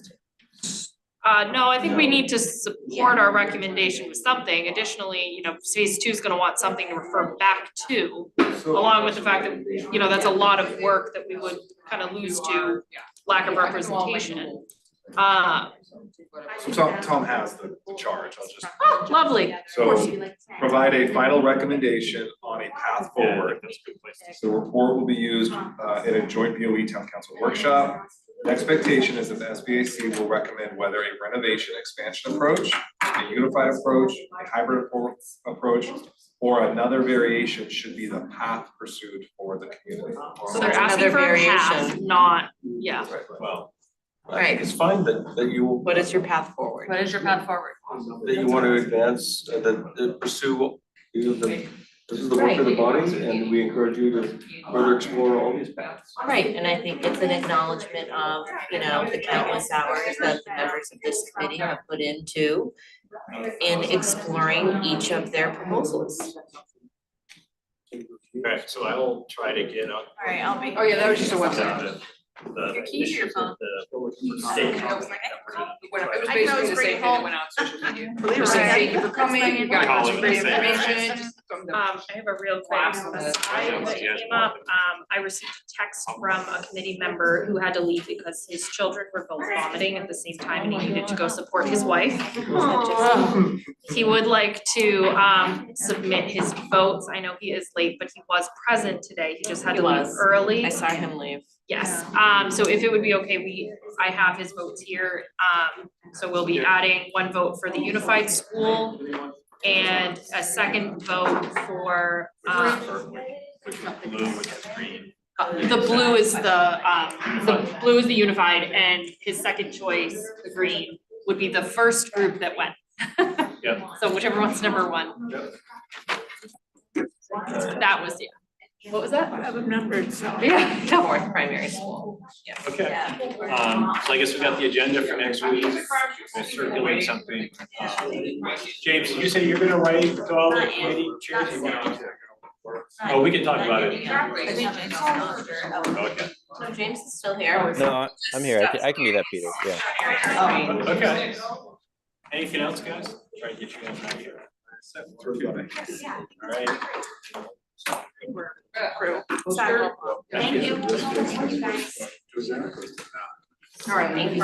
No, I think we need to support our recommendation with something. Additionally, phase 2 is gonna want something to refer back to, along with the fact that, that's a lot of work that we would kind of lose to lack of representation. So Tom has the charge, I'll just. Oh, lovely. So provide a final recommendation on a path forward. The report will be used in a joint BOE town council workshop. The expectation is that the SBAC will recommend whether a renovation expansion approach, a unified approach, a hybrid approach, or another variation should be the path pursued for the community. So they're asking for a path, not, yeah. Well, I think it's fine that you. What is your path forward? What is your path forward? That you want to advance, that pursue, this is the work of the body, and we encourage you to further explore all these paths. Right, and I think it's an acknowledgement of, the countless hours that the members of this committee have put into in exploring each of their proposals. Okay, so I will try to get on. Alright, I'll be. Oh, yeah, that was just a website. Your keys to your phone. State. I was basically the same thing that went out on social media. Just saying, thank you for coming, you got some great information. I have a real quick aside that came up. I received a text from a committee member who had to leave because his children were both vomiting at the same time and he needed to go support his wife. He would like to submit his votes. I know he is late, but he was present today. He just had to leave early. I saw him leave. Yes, so if it would be okay, I have his votes here. So we'll be adding one vote for the unified school and a second vote for, the blue is the blue is the unified, and his second choice, the green, would be the first group that went. Yep. So whichever one's number one. That was, yeah. What was that? I have them numbered, so. Yeah. Fourth primary school, yeah. Okay, so I guess we got the agenda for next week. We'll circulate something. James, did you say you're gonna write to all the committee chairs? You want to? Oh, we can talk about it. I think James is still here. Okay. So James is still here. No, I'm here. I can be that, Peter. Yeah. Okay. Anything else, guys? Try to get you guys out of here. All right. Thank you. Thank you guys. All right, thank you.